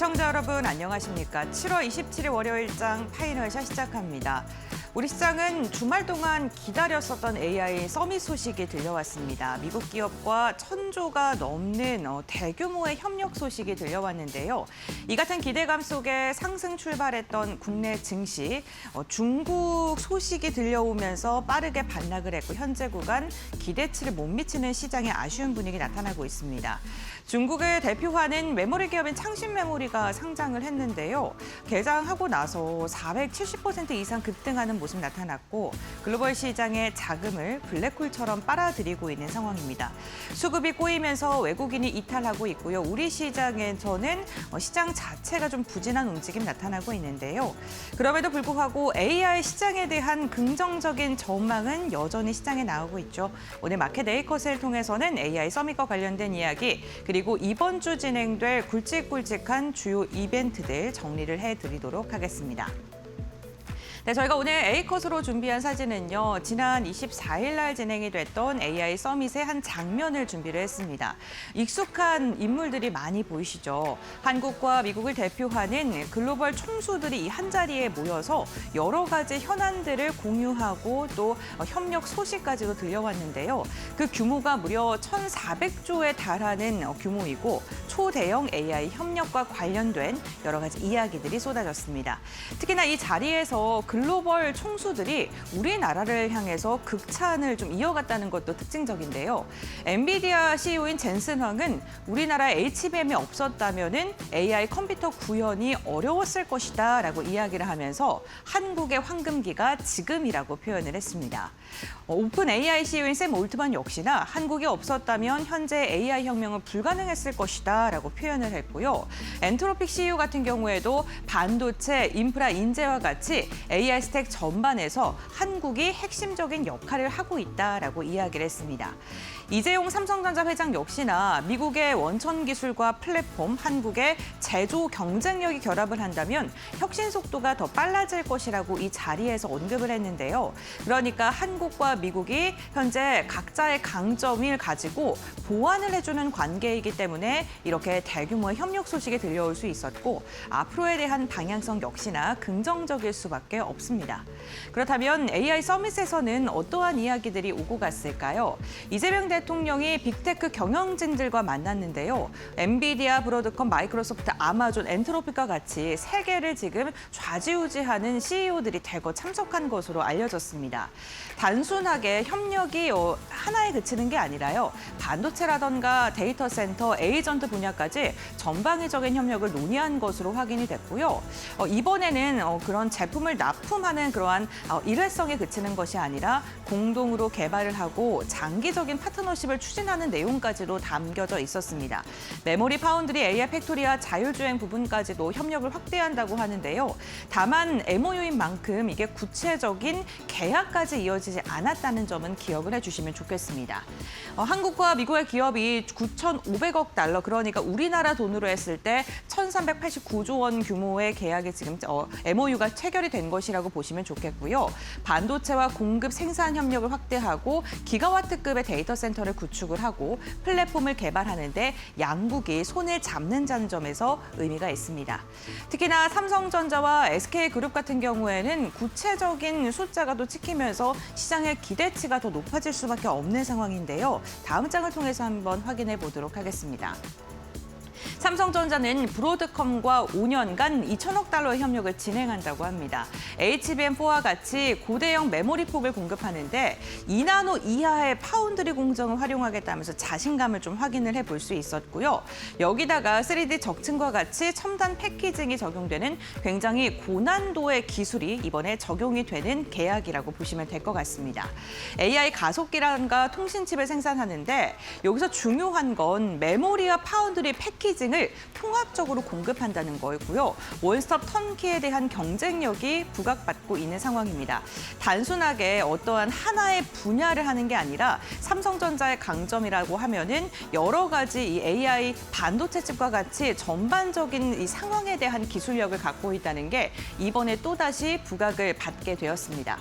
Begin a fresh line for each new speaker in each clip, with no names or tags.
시청자 여러분 안녕하십니까? 7월 27일 월요일장 파이널샷 시작합니다. 우리 시장은 주말 동안 기다렸었던 AI 서밋 소식이 들려왔습니다. 미국 기업과 1,000조가 넘는 대규모의 협력 소식이 들려왔는데요. 이 같은 기대감 속에 상승 출발했던 국내 증시, 중국 소식이 들려오면서 빠르게 반락을 했고 현재 구간 기대치를 못 미치는 시장의 아쉬운 분위기 나타나고 있습니다. 중국을 대표하는 메모리 기업인 창신메모리가 상장을 했는데요. 개장하고 나서 470% 이상 급등하는 모습 나타났고 글로벌 시장의 자금을 블랙홀처럼 빨아들이고 있는 상황입니다. 수급이 꼬이면서 외국인이 이탈하고 있고요. 우리 시장에서는 시장 자체가 좀 부진한 움직임 나타나고 있는데요. 그럼에도 불구하고 AI 시장에 대한 긍정적인 전망은 여전히 시장에 나오고 있죠. 오늘 마켓 에이컷을 통해서는 AI 서밋과 관련된 이야기 그리고 이번 주 진행될 굵직굵직한 주요 이벤트들 정리를 해드리도록 하겠습니다. 네, 저희가 오늘 A컷으로 준비한 사진은요. 지난 24일 날 진행이 됐던 AI 서밋의 한 장면을 준비를 했습니다. 익숙한 인물들이 많이 보이시죠? 한국과 미국을 대표하는 글로벌 총수들이 이 한자리에 모여서 여러 가지 현안들을 공유하고 또 협력 소식까지도 들려왔는데요. 그 규모가 무려 1,400조에 달하는 규모이고 초대형 AI 협력과 관련된 여러 가지 이야기들이 쏟아졌습니다. 특히나 이 자리에서 글로벌 총수들이 우리나라를 향해서 극찬을 좀 이어갔다는 것도 특징적인데요. 엔비디아 CEO인 젠슨 황은 우리나라 HBM이 없었다면은 AI 컴퓨터 구현이 어려웠을 것이다라고 이야기를 하면서 한국의 황금기가 지금이라고 표현을 했습니다. 오픈 AI CEO인 샘 올트만 역시나 한국이 없었다면 현재 AI 혁명은 불가능했을 것이다라고 표현을 했고요. 엔트로픽 CEO 같은 경우에도 반도체, 인프라 인재와 같이 AI 스택 전반에서 한국이 핵심적인 역할을 하고 있다라고 이야기를 했습니다. 이재용 삼성전자 회장 역시나 미국의 원천 기술과 플랫폼, 한국의 제조 경쟁력이 결합을 한다면 혁신 속도가 더 빨라질 것이라고 이 자리에서 언급을 했는데요. 그러니까 한국과 미국이 현재 각자의 강점을 가지고 보완을 해주는 관계이기 때문에 이렇게 대규모의 협력 소식이 들려올 수 있었고 앞으로에 대한 방향성 역시나 긍정적일 수밖에 없습니다. 그렇다면 AI 서밋에서는 어떠한 이야기들이 오고 갔을까요? 이재명 대통령이 빅테크 경영진들과 만났는데요. 엔비디아, 브로드컴, 마이크로소프트, 아마존, 엔트로픽과 같이 세계를 지금 좌지우지하는 CEO들이 대거 참석한 것으로 알려졌습니다. 단순하게 협력이 하나에 그치는 게 아니라요. 반도체라던가 데이터 센터, 에이전트 분야까지 전방위적인 협력을 논의한 것으로 확인이 됐고요. 이번에는 그런 제품을 납품하는 그러한 일회성에 그치는 것이 아니라 공동으로 개발을 하고 장기적인 파트너십을 추진하는 내용까지도 담겨져 있었습니다. 메모리 파운드리 AI 팩토리와 자율주행 부분까지도 협력을 확대한다고 하는데요. 다만 MOU인 만큼 이게 구체적인 계약까지 이어지지 않았다는 점은 기억을 해주시면 좋겠습니다. 한국과 미국의 기업이 9,500억 달러, 그러니까 우리나라 돈으로 했을 때 1,389조 원 규모의 계약이 지금 MOU가 체결이 된 것이라고 보시면 좋겠고요. 반도체와 공급 생산 협력을 확대하고 기가와트급의 데이터 센터를 구축을 하고 플랫폼을 개발하는 데 양국이 손을 잡는다는 점에서 의미가 있습니다. 특히나 삼성전자와 SK그룹 같은 경우에는 구체적인 숫자가 또 찍히면서 시장의 기대치가 더 높아질 수밖에 없는 상황인데요. 다음 장을 통해서 한번 확인해 보도록 하겠습니다. 삼성전자는 브로드컴과 5년간 2천억 달러의 협력을 진행한다고 합니다. HBM4와 같이 고대형 메모리 폭을 공급하는데 2나노 이하의 파운드리 공정을 활용하겠다면서 자신감을 좀 확인을 해볼 수 있었고요. 여기다가 3D 적층과 같이 첨단 패키징이 적용되는 굉장히 고난도의 기술이 이번에 적용이 되는 계약이라고 보시면 될 것 같습니다. AI 가속기란과 통신칩을 생산하는데 여기서 중요한 건 메모리와 파운드리 패키징 을 통합적으로 공급한다는 거고요. 원스톱 턴키에 대한 경쟁력이 부각받고 있는 상황입니다. 단순하게 어떠한 하나의 분야를 하는 게 아니라 삼성전자의 강점이라고 하면은 여러 가지 이 AI 반도체 칩과 같이 전반적인 이 상황에 대한 기술력을 갖고 있다는 게 이번에 또다시 부각을 받게 되었습니다.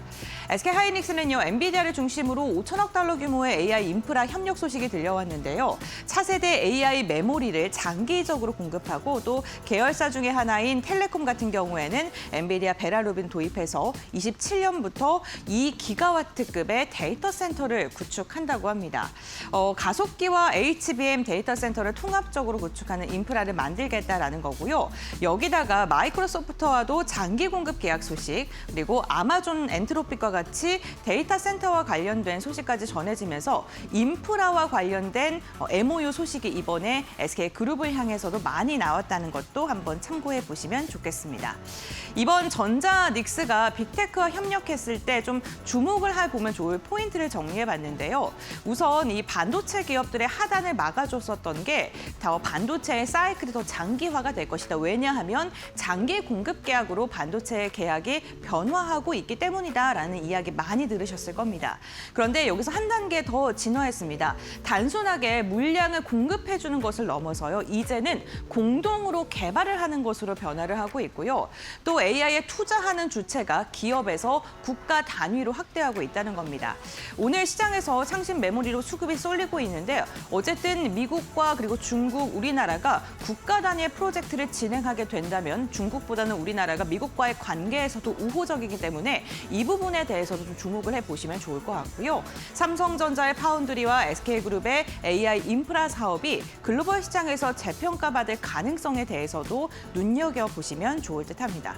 SK하이닉스는요, 엔비디아를 중심으로 5천억 달러 규모의 AI 인프라 협력 소식이 들려왔는데요. 차세대 AI 메모리를 장기 장기적으로 공급하고 또 계열사 중에 하나인 텔레콤 같은 경우에는 엔비디아 베라루빈 도입해서 27년부터 2기가와트급의 데이터 센터를 구축한다고 합니다. 가속기와 HBM 데이터 센터를 통합적으로 구축하는 인프라를 만들겠다라는 거고요. 여기다가 마이크로소프트와도 장기 공급 계약 소식, 그리고 아마존 엔트로픽과 같이 데이터 센터와 관련된 소식까지 전해지면서 인프라와 관련된 MOU 소식이 이번에 SK그룹을 향해서도 많이 나왔다는 것도 한번 참고해 보시면 좋겠습니다. 이번 전자닉스가 빅테크와 협력했을 때 좀 주목을 해보면 좋을 포인트를 정리해 봤는데요. 우선 이 반도체 기업들의 하단을 막아줬었던 게 반도체의 사이클이 더 장기화가 될 것이다. 왜냐하면 장기 공급 계약으로 반도체 계약이 변화하고 있기 때문이다라는 이야기 많이 들으셨을 겁니다. 그런데 여기서 한 단계 더 진화했습니다. 단순하게 물량을 공급해주는 것을 넘어서요. 이제는 공동으로 개발을 하는 것으로 변화를 하고 있고요. 또 AI에 투자하는 주체가 기업에서 국가 단위로 확대하고 있다는 겁니다. 오늘 시장에서 상신 메모리로 수급이 쏠리고 있는데 어쨌든 미국과 그리고 중국, 우리나라가 국가 단위의 프로젝트를 진행하게 된다면 중국보다는 우리나라가 미국과의 관계에서도 우호적이기 때문에 이 부분에 대해서도 좀 주목을 해보시면 좋을 것 같고요. 삼성전자의 파운드리와 SK그룹의 AI 인프라 사업이 글로벌 시장에서 재평가받을 가능성에 대해서도 눈여겨보시면 좋을 듯합니다.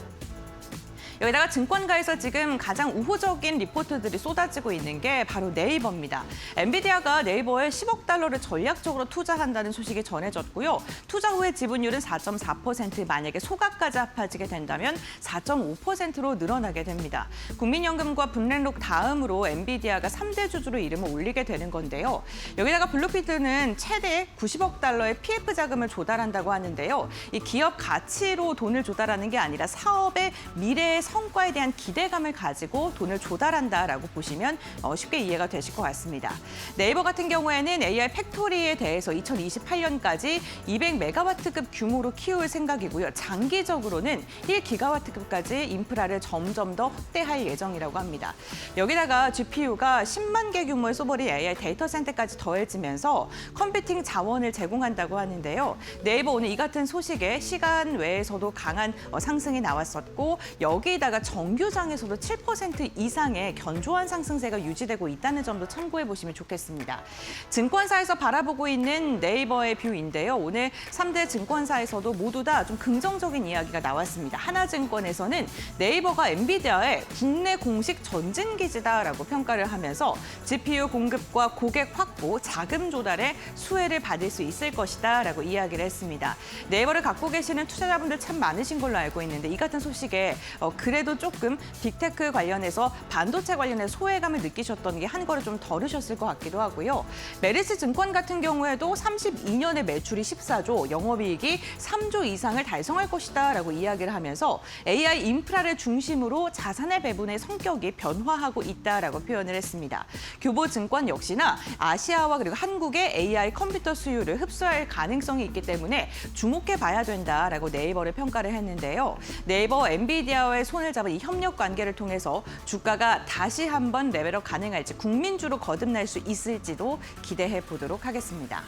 여기다가 증권가에서 지금 가장 우호적인 리포트들이 쏟아지고 있는 게 바로 네이버입니다. 엔비디아가 네이버에 10억 달러를 전략적으로 투자한다는 소식이 전해졌고요. 투자 후의 지분율은 4.4%, 만약에 소각까지 합해지게 된다면 4.5%로 늘어나게 됩니다. 국민연금과 블랙록 다음으로 엔비디아가 3대 주주로 이름을 올리게 되는 건데요. 여기다가 블루피트는 최대 90억 달러의 PF 자금을 조달한다고 하는데요. 이 기업 가치로 돈을 조달하는 게 아니라 사업의 미래의 성과에 대한 기대감을 가지고 돈을 조달한다라고 보시면 쉽게 이해가 되실 것 같습니다. 네이버 같은 경우에는 AI 팩토리에 대해서 2028년까지 200메가와트급 규모로 키울 생각이고요. 장기적으로는 1기가와트급까지 인프라를 점점 더 확대할 예정이라고 합니다. 여기다가 GPU가 10만 개 규모의 소버리 AI 데이터 센터까지 더해지면서 컴퓨팅 자원을 제공한다고 하는데요. 네이버 오늘 이 같은 소식에 시간 외에서도 강한 상승이 나왔었고 여기다가 정규장에서도 7% 이상의 견조한 상승세가 유지되고 있다는 점도 참고해 보시면 좋겠습니다. 증권사에서 바라보고 있는 네이버의 뷰인데요. 오늘 3대 증권사에서도 모두 다 좀 긍정적인 이야기가 나왔습니다. 하나증권에서는 네이버가 엔비디아의 국내 공식 전진기지다라고 평가를 하면서 GPU 공급과 고객 확보, 자금 조달에 수혜를 받을 수 있을 것이다라고 이야기를 했습니다. 네이버를 갖고 계시는 투자자분들 참 많으신 걸로 알고 있는데 이 같은 소식에 그래도 조금 빅테크 관련해서 반도체 관련해서 소외감을 느끼셨던 게 한 걸음 좀 덜으셨을 것 같기도 하고요. 메리츠 증권 같은 경우에도 32년에 매출이 14조, 영업이익이 3조 이상을 달성할 것이다라고 이야기를 하면서 AI 인프라를 중심으로 자산의 배분의 성격이 변화하고 있다라고 표현을 했습니다. 교보증권 역시나 아시아와 그리고 한국의 AI 컴퓨터 수요를 흡수할 가능성이 있기 때문에 주목해 봐야 된다라고 네이버를 평가를 했는데요. 네이버, 엔비디아와의 손을 잡은 이 협력 관계를 통해서 주가가 다시 한번 레벨업 가능할지 국민주로 거듭날 수 있을지도 기대해 보도록 하겠습니다.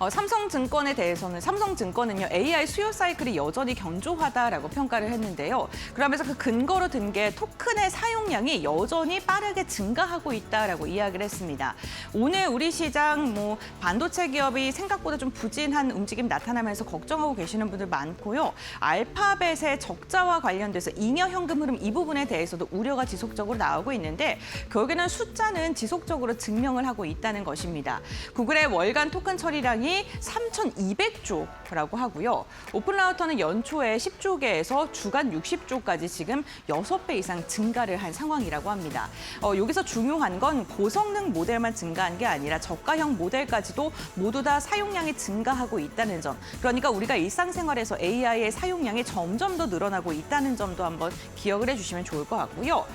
삼성증권에 대해서는 삼성증권은요 AI 수요 사이클이 여전히 견조하다라고 평가를 했는데요. 그러면서 그 근거로 든 게 토큰의 사용량이 여전히 빠르게 증가하고 있다라고 이야기를 했습니다. 오늘 우리 시장 반도체 기업이 생각보다 좀 부진한 움직임 나타나면서 걱정하고 계시는 분들 많고요. 알파벳의 적자와 관련돼서 잉여 현금 흐름 이 부분에 대해서도 우려가 지속적으로 나오고 있는데 결국에는 숫자는 지속적으로 증명을 하고 있다는 것입니다. 구글의 월간 토큰 처리량이 3,200조라고 하고요. 오픈라우터는 연초에 10조 개에서 주간 60조까지 지금 6배 이상 증가를 한 상황이라고 합니다. 여기서 중요한 건 고성능 모델만 증가한 게 아니라 저가형 모델까지도 모두 다 사용량이 증가하고 있다는 점. 그러니까 우리가 일상생활에서 AI의 사용량이 점점 더 늘어나고 있다는 점도 한번 기억을 해주시면 좋을 것 같고요.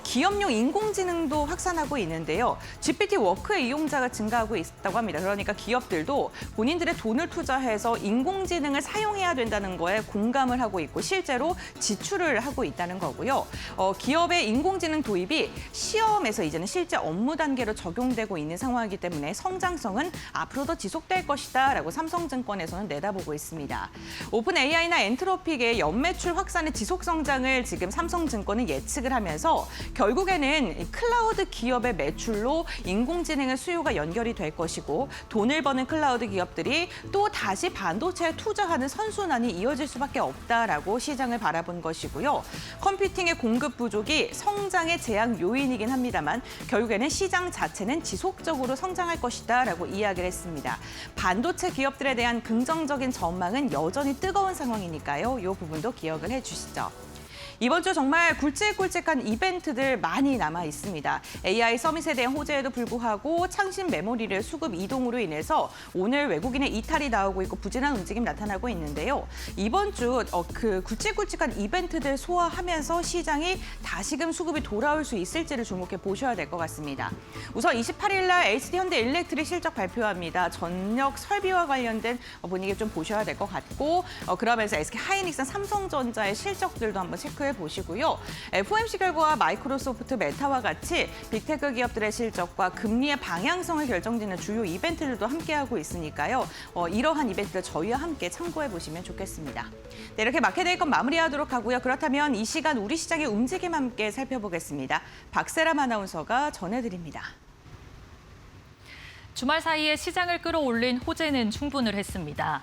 기업용 인공지능도 확산하고 있는데요. GPT 워크의 이용자가 증가하고 있다고 합니다. 그러니까 기업들도 본인들의 돈을 투자해서 인공지능을 사용해야 된다는 거에 공감을 하고 있고 실제로 지출을 하고 있다는 거고요. 기업의 인공지능 도입이 시험에서 이제는 실제 업무 단계로 적용되고 있는 상황이기 때문에 성장성은 앞으로도 지속될 것이다라고 삼성증권에서는 내다보고 있습니다. 오픈 AI나 엔트로픽의 연매출 확산의 지속 성장을 지금 삼성증권은 예측을 하면서 결국에는 클라우드 기업의 매출로 인공지능의 수요가 연결이 될 것이고 돈을 버는 클라우드 기업들이 또 다시 반도체에 투자하는 선순환이 이어질 수밖에 없다라고 시장을 바라본 것이고요. 컴퓨팅의 공급 부족이 성장의 제약 요인이긴 합니다만 결국에는 시장 자체는 지속적으로 성장할 것이다라고 이야기를 했습니다. 반도체 기업들에 대한 긍정적인 전망은 여전히 뜨거운 상황이니까요. 이 부분도 기억을 해주시죠. 이번 주 정말 굵직굵직한 이벤트들 많이 남아 있습니다. AI 서밋에 대한 호재에도 불구하고 창신 메모리를 수급 이동으로 인해서 오늘 외국인의 이탈이 나오고 있고 부진한 움직임 나타나고 있는데요. 이번 주 그 굵직굵직한 이벤트들 소화하면서 시장이 다시금 수급이 돌아올 수 있을지를 주목해 보셔야 될 것 같습니다. 우선 28일 날 HD현대일렉트릭 실적 발표합니다. 전력 설비와 관련된 분위기 좀 보셔야 될 것 같고 그러면서 SK하이닉스, 삼성전자의 실적들도 한번 체크해 보시고요. FOMC 결과와 마이크로소프트, 메타와 같이 빅테크 기업들의 실적과 금리의 방향성을 결정짓는 주요 이벤트들도 함께하고 있으니까요. 이러한 이벤트들 저희와 함께 참고해 보시면 좋겠습니다. 네, 이렇게 마켓데이건 마무리하도록 하고요. 그렇다면 이 시간 우리 시장의 움직임 함께 살펴보겠습니다. 박세람 아나운서가 전해드립니다.
주말 사이에 시장을 끌어올린 호재는 충분을 했습니다.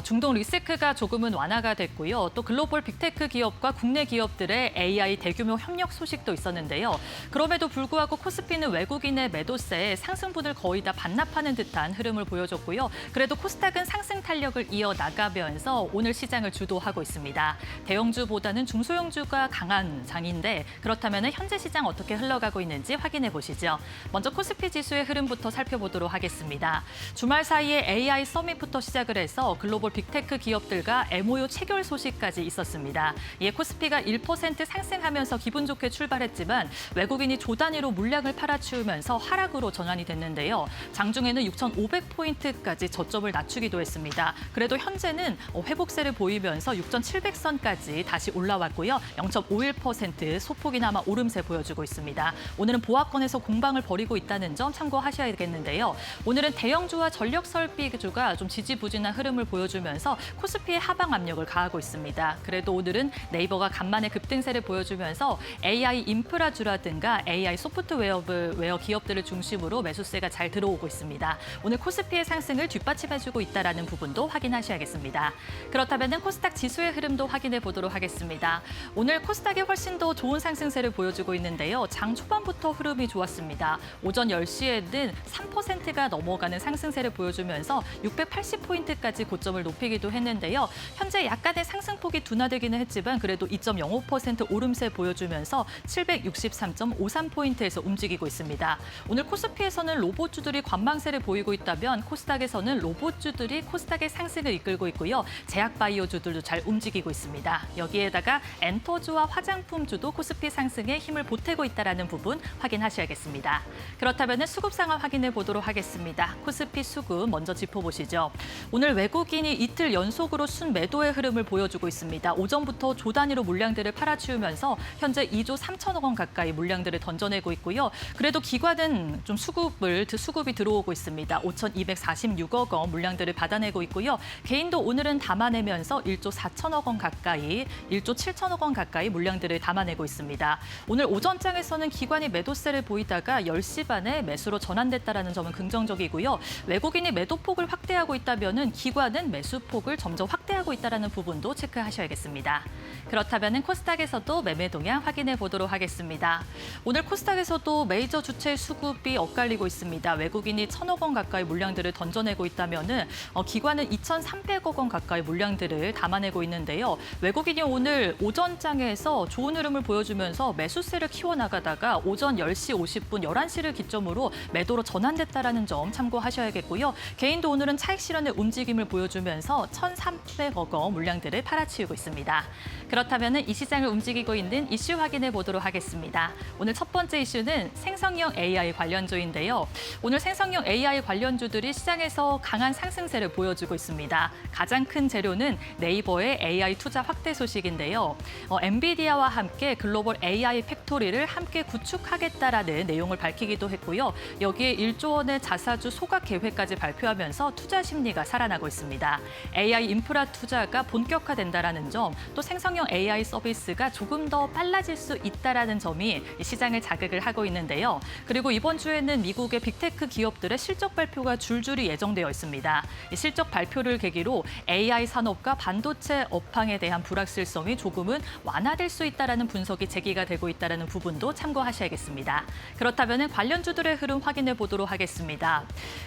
중동 리스크가 조금은 완화가 됐고요. 또 글로벌 빅테크 기업과 국내 기업들의 AI 대규모 협력 소식도 있었는데요. 그럼에도 불구하고 코스피는 외국인의 매도세에 상승분을 거의 다 반납하는 듯한 흐름을 보여줬고요. 그래도 코스닥은 상승 탄력을 이어나가면서 오늘 시장을 주도하고 있습니다. 대형주보다는 중소형주가 강한 장인데 그렇다면 현재 시장 어떻게 흘러가고 있는지 확인해 보시죠. 먼저 코스피 지수의 흐름부터 살펴보도록 하겠습니다. 주말 사이에 AI 서밋부터 시작을 해서 글로벌 빅테크 기업들과 MOU 체결 소식까지 있었습니다. 이에 코스피가 1% 상승하면서 기분 좋게 출발했지만 외국인이 조 단위로 물량을 팔아치우면서 하락으로 전환이 됐는데요. 장중에는 6,500포인트까지 저점을 낮추기도 했습니다. 그래도 현재는 회복세를 보이면서 6,700선까지 다시 올라왔고요. 0.51% 소폭이나마 오름세 보여주고 있습니다. 오늘은 보합권에서 공방을 벌이고 있다는 점 참고하셔야겠는데요. 오늘은 대형주와 전력 설비주가 좀 지지부진한 흐름을 보여주면서 코스피의 하방 압력을 가하고 있습니다. 그래도 오늘은 네이버가 간만에 급등세를 보여주면서 AI 인프라주라든가 AI 소프트웨어 기업들을 중심으로 매수세가 잘 들어오고 있습니다. 오늘 코스피의 상승을 뒷받침해주고 있다는 부분도 확인하셔야겠습니다. 그렇다면 코스닥 지수의 흐름도 확인해 보도록 하겠습니다. 오늘 코스닥이 훨씬 더 좋은 상승세를 보여주고 있는데요. 장 초반부터 흐름이 좋았습니다. 오전 10시에는 3%가 넘어가는 상승세를 보여주면서 680포인트까지 고점을 높이기도 했는데요. 현재 약간의 상승폭이 둔화되기는 했지만 그래도 2.05% 오름세 보여주면서 763.53포인트에서 움직이고 있습니다. 오늘 코스피에서는 로봇주들이 관망세를 보이고 있다면 코스닥에서는 로봇주들이 코스닥의 상승을 이끌고 있고요. 제약바이오주들도 잘 움직이고 있습니다. 여기에다가 엔터주와 화장품주도 코스피 상승에 힘을 보태고 있다는 부분 확인하셔야겠습니다. 그렇다면 수급 상황 확인해 보도록 하겠습니다. 코스피 수급 먼저 짚어보시죠. 오늘 외국인이 이틀 연속으로 순매도의 흐름을 보여주고 있습니다. 오전부터 조 단위로 물량들을 팔아치우면서 현재 2조 3천억 원 가까이 물량들을 던져내고 있고요. 그래도 기관은 좀 수급이 들어오고 있습니다. 5,246억 원 물량들을 받아내고 있고요. 개인도 오늘은 담아내면서 1조 4천억 원 가까이, 1조 7천억 원 가까이 물량들을 담아내고 있습니다. 오늘 오전장에서는 기관이 매도세를 보이다가 10시 반에 매수로 전환됐다는 점은 긍정적이고요. 외국인이 매도폭을 확대하고 있다면 기관은 매수폭을 점점 확대하고 있다는 부분도 체크하셔야겠습니다. 그렇다면 코스닥에서도 매매 동향 확인해 보도록 하겠습니다. 오늘 코스닥에서도 메이저 주체 수급이 엇갈리고 있습니다. 외국인이 1,000억 원 가까이 물량들을 던져내고 있다면 기관은 2,300억 원 가까이 물량들을 담아내고 있는데요. 외국인이 오늘 오전장에서 좋은 흐름을 보여주면서 매수세를 키워나가다가 오전 10시 50분, 11시를 기점으로 매도로 전환됐다는 점 참고하셔야겠고요. 개인도 오늘은 차익 실현의 움직임을 보여주면서 오르면서 1,300억 원 물량들을 팔아치우고 있습니다. 그렇다면 이 시장을 움직이고 있는 이슈 확인해 보도록 하겠습니다. 오늘 첫 번째 이슈는 생성형 AI 관련주인데요. 오늘 생성형 AI 관련주들이 시장에서 강한 상승세를 보여주고 있습니다. 가장 큰 재료는 네이버의 AI 투자 확대 소식인데요. 엔비디아와 함께 글로벌 AI 팩토리를 함께 구축하겠다라는 내용을 밝히기도 했고요. 여기에 1조 원의 자사주 소각 계획까지 발표하면서 투자 심리가 살아나고 있습니다. AI 인프라 투자가 본격화된다라는 점, 또 생성형 AI 서비스가 조금 더 빨라질 수 있다라는 점이 시장을 자극을 하고 있는데요. 그리고 이번 주에는 미국의 빅테크 기업들의 실적 발표가 줄줄이 예정되어 있습니다. 이 실적 발표를 계기로 AI 산업과 반도체 업황에 대한 불확실성이 조금은 완화될 수 있다라는 분석이 제기가 되고 있다라는 부분도 참고하셔야겠습니다. 그렇다면 관련주들의 흐름 확인해 보도록 하겠습니다.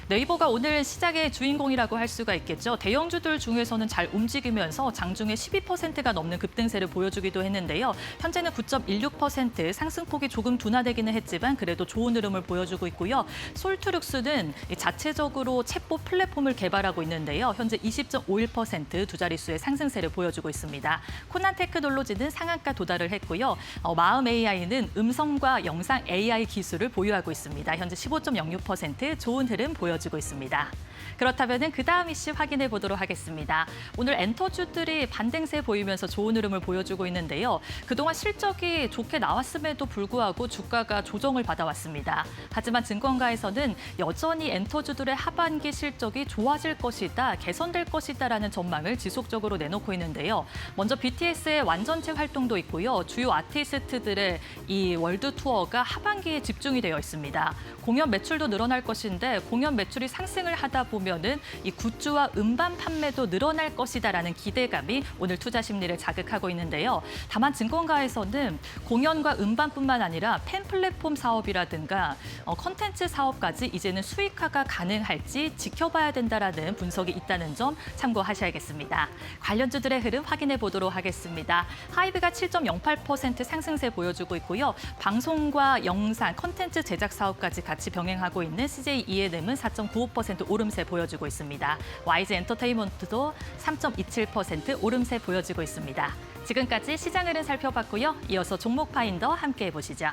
네이버가 오늘 시장의 주인공이라고 할 수가 있겠죠. 대형주들 중에서는 잘 움직이면서 장중에 12%가 넘는 급등세를 보여주기도 했는데요. 현재는 9.16% 상승폭이 조금 둔화되기는 했지만 그래도 좋은 흐름을 보여주고 있고요. 솔트룩스는 자체적으로 챗봇 플랫폼을 개발하고 있는데요. 현재 20.51% 두 자릿수의 상승세를 보여주고 있습니다. 코난 테크놀로지는 상한가 도달을 했고요. 마음 AI는 음성과 영상 AI 기술을 보유하고 있습니다. 현재 15.06% 좋은 흐름 보여주고 있습니다. 그렇다면 그 다음 이슈 확인해 보도록 하겠습니다. 오늘 엔터주들이 반등세 보이면서 좋은 흐름을 보여주고 있는데요. 그동안 실적이 좋게 나왔음에도 불구하고 주가가 조정을 받아왔습니다. 하지만 증권가에서는 여전히 엔터주들의 하반기 실적이 좋아질 것이다, 개선될 것이다라는 전망을 지속적으로 내놓고 있는데요. 먼저 BTS의 완전체 활동도 있고요. 주요 아티스트들의 이 월드 투어가 하반기에 집중이 되어 있습니다. 공연 매출도 늘어날 것인데 공연 매출이 상승을 하다 보면은 이 굿즈와 음반 판매도 늘어날 것이다라는 기대감이 오늘 투자 심리를 자극하고 있는데요. 다만 증권가에서는 공연과 음반뿐만 아니라 팬 플랫폼 사업이라든가 컨텐츠 사업까지 이제는 수익화가 가능할지 지켜봐야 된다라는 분석이 있다는 점 참고하셔야겠습니다. 관련주들의 흐름 확인해 보도록 하겠습니다. 하이브가 7.08% 상승세 보여주고 있고요. 방송과 영상, 컨텐츠 제작 사업까지 같이 병행하고 있는 CJ E&M은 4.95% 오름세 보여주고 있습니다. YG 엔터테인먼트도 3.27% 오름세 보여주고 있습니다. 지금까지 시장 흐름 살펴봤고요. 이어서 종목 파인더 함께해 보시죠.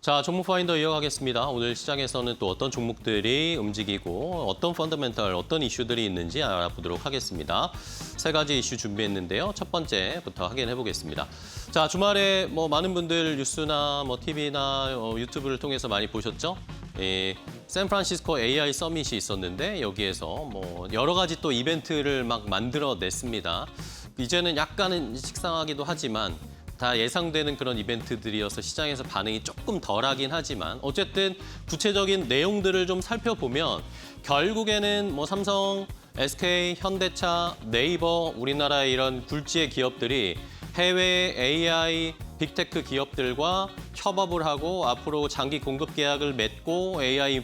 자, 종목 파인더 이어가겠습니다. 오늘 시장에서는 또 어떤 종목들이 움직이고 어떤 펀더멘털, 어떤 이슈들이 있는지 알아보도록 하겠습니다. 세 가지 이슈 준비했는데요. 첫 번째부터 확인해 보겠습니다. 자, 주말에 많은 분들 뉴스나 TV나 유튜브를 통해서 많이 보셨죠? 샌프란시스코 AI 서밋이 있었는데 여기에서 여러 가지 또 이벤트를 막 만들어냈습니다. 이제는 약간은 식상하기도 하지만 다 예상되는 그런 이벤트들이어서 시장에서 반응이 조금 덜하긴 하지만 어쨌든 구체적인 내용들을 좀 살펴보면 결국에는 삼성, SK, 현대차, 네이버, 우리나라의 이런 굴지의 기업들이 해외 AI 빅테크 기업들과 협업을 하고 앞으로 장기 공급 계약을 맺고 AI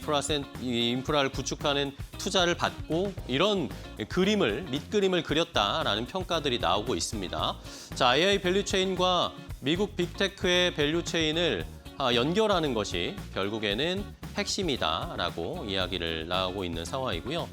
인프라를 구축하는 투자를 받고 이런 밑그림을 그렸다라는 평가들이 나오고 있습니다. 자, AI 밸류체인과 미국 빅테크의 밸류체인을 연결하는 것이 결국에는 핵심이다라고 이야기를 나오고 있는 상황이고요.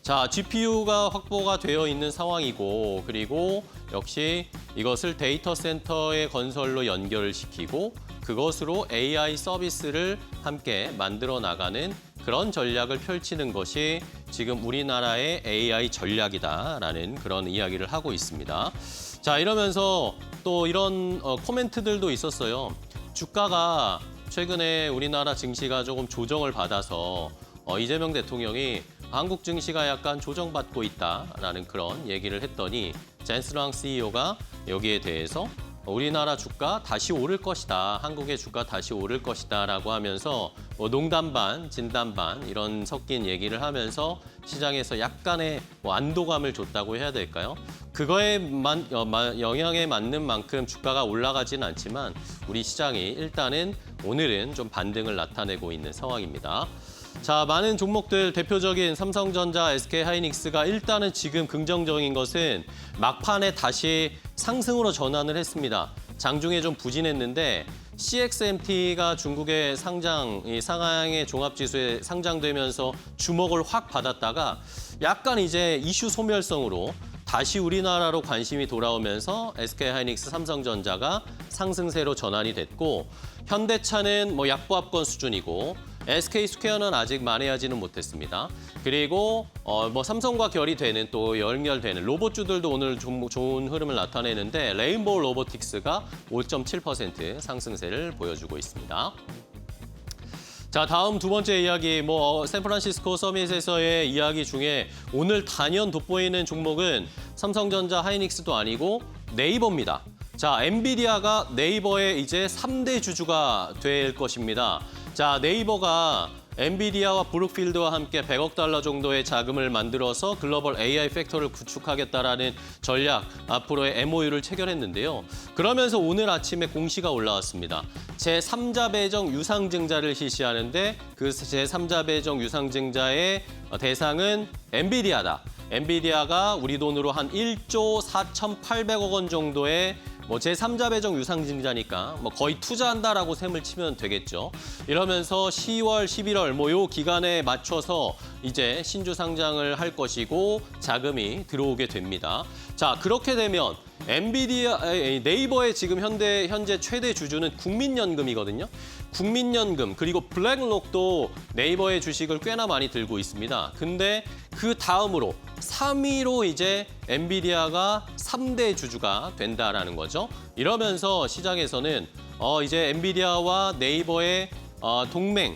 자, GPU가 확보가 되어 있는 상황이고 그리고 역시 이것을 데이터 센터의 건설로 연결을 시키고 그것으로 AI 서비스를 함께 만들어 나가는 그런 전략을 펼치는 것이 지금 우리나라의 AI 전략이다라는 그런 이야기를 하고 있습니다. 자, 이러면서 또 이런 코멘트들도 있었어요. 주가가 최근에 우리나라 증시가 조금 조정을 받아서 이재명 대통령이 한국 증시가 약간 조정받고 있다라는 그런 얘기를 했더니 젠스랑 CEO가 여기에 대해서 우리나라 주가 다시 오를 것이다. 한국의 주가 다시 오를 것이다 라고 하면서 농담 반, 진담 반 이런 섞인 얘기를 하면서 시장에서 약간의 안도감을 줬다고 해야 될까요? 그거에 영향에 맞는 만큼 주가가 올라가진 않지만 우리 시장이 일단은 오늘은 좀 반등을 나타내고 있는 상황입니다. 자, 많은 종목들 대표적인 삼성전자, SK하이닉스가 일단은 지금 긍정적인 것은 막판에 다시 상승으로 전환을 했습니다. 장중에 좀 부진했는데 CXMT가 중국의 이 상하이 종합지수에 상장되면서 주목을 확 받았다가 약간 이제 이슈 소멸성으로 다시 우리나라로 관심이 돌아오면서 SK하이닉스, 삼성전자가 상승세로 전환이 됐고 현대차는 뭐 약보합권 수준이고 SK스퀘어는 아직 만회하지는 못했습니다. 그리고 뭐 삼성과 결이 되는 또 연결되는 로봇주들도 오늘 좀 좋은 흐름을 나타내는데 레인보우 로보틱스가 5.7% 상승세를 보여주고 있습니다. 자, 다음 두 번째 이야기, 샌프란시스코 서밋에서의 이야기 중에 오늘 단연 돋보이는 종목은 삼성전자, 하이닉스도 아니고 네이버입니다. 자, 엔비디아가 네이버의 이제 3대 주주가 될 것입니다. 자, 네이버가 엔비디아와 브룩필드와 함께 100억 달러 정도의 자금을 만들어서 글로벌 AI 팩터를 구축하겠다라는 전략, 앞으로의 MOU를 체결했는데요. 그러면서 오늘 아침에 공시가 올라왔습니다. 제3자 배정 유상증자를 실시하는데 그 제3자 배정 유상증자의 대상은 엔비디아다. 엔비디아가 우리 돈으로 한 1조 4,800억 원 정도의 제3자 배정 유상증자니까 거의 투자한다라고 셈을 치면 되겠죠. 이러면서 10월, 11월 요 기간에 맞춰서 이제 신주 상장을 할 것이고 자금이 들어오게 됩니다. 자, 그렇게 되면 네이버의 지금 현재 최대 주주는 국민연금이거든요. 국민연금 그리고 블랙록도 네이버의 주식을 꽤나 많이 들고 있습니다. 근데 그 다음으로 3위로 이제 엔비디아가 3대 주주가 된다라는 거죠. 이러면서 시장에서는 이제 엔비디아와 네이버의 동맹,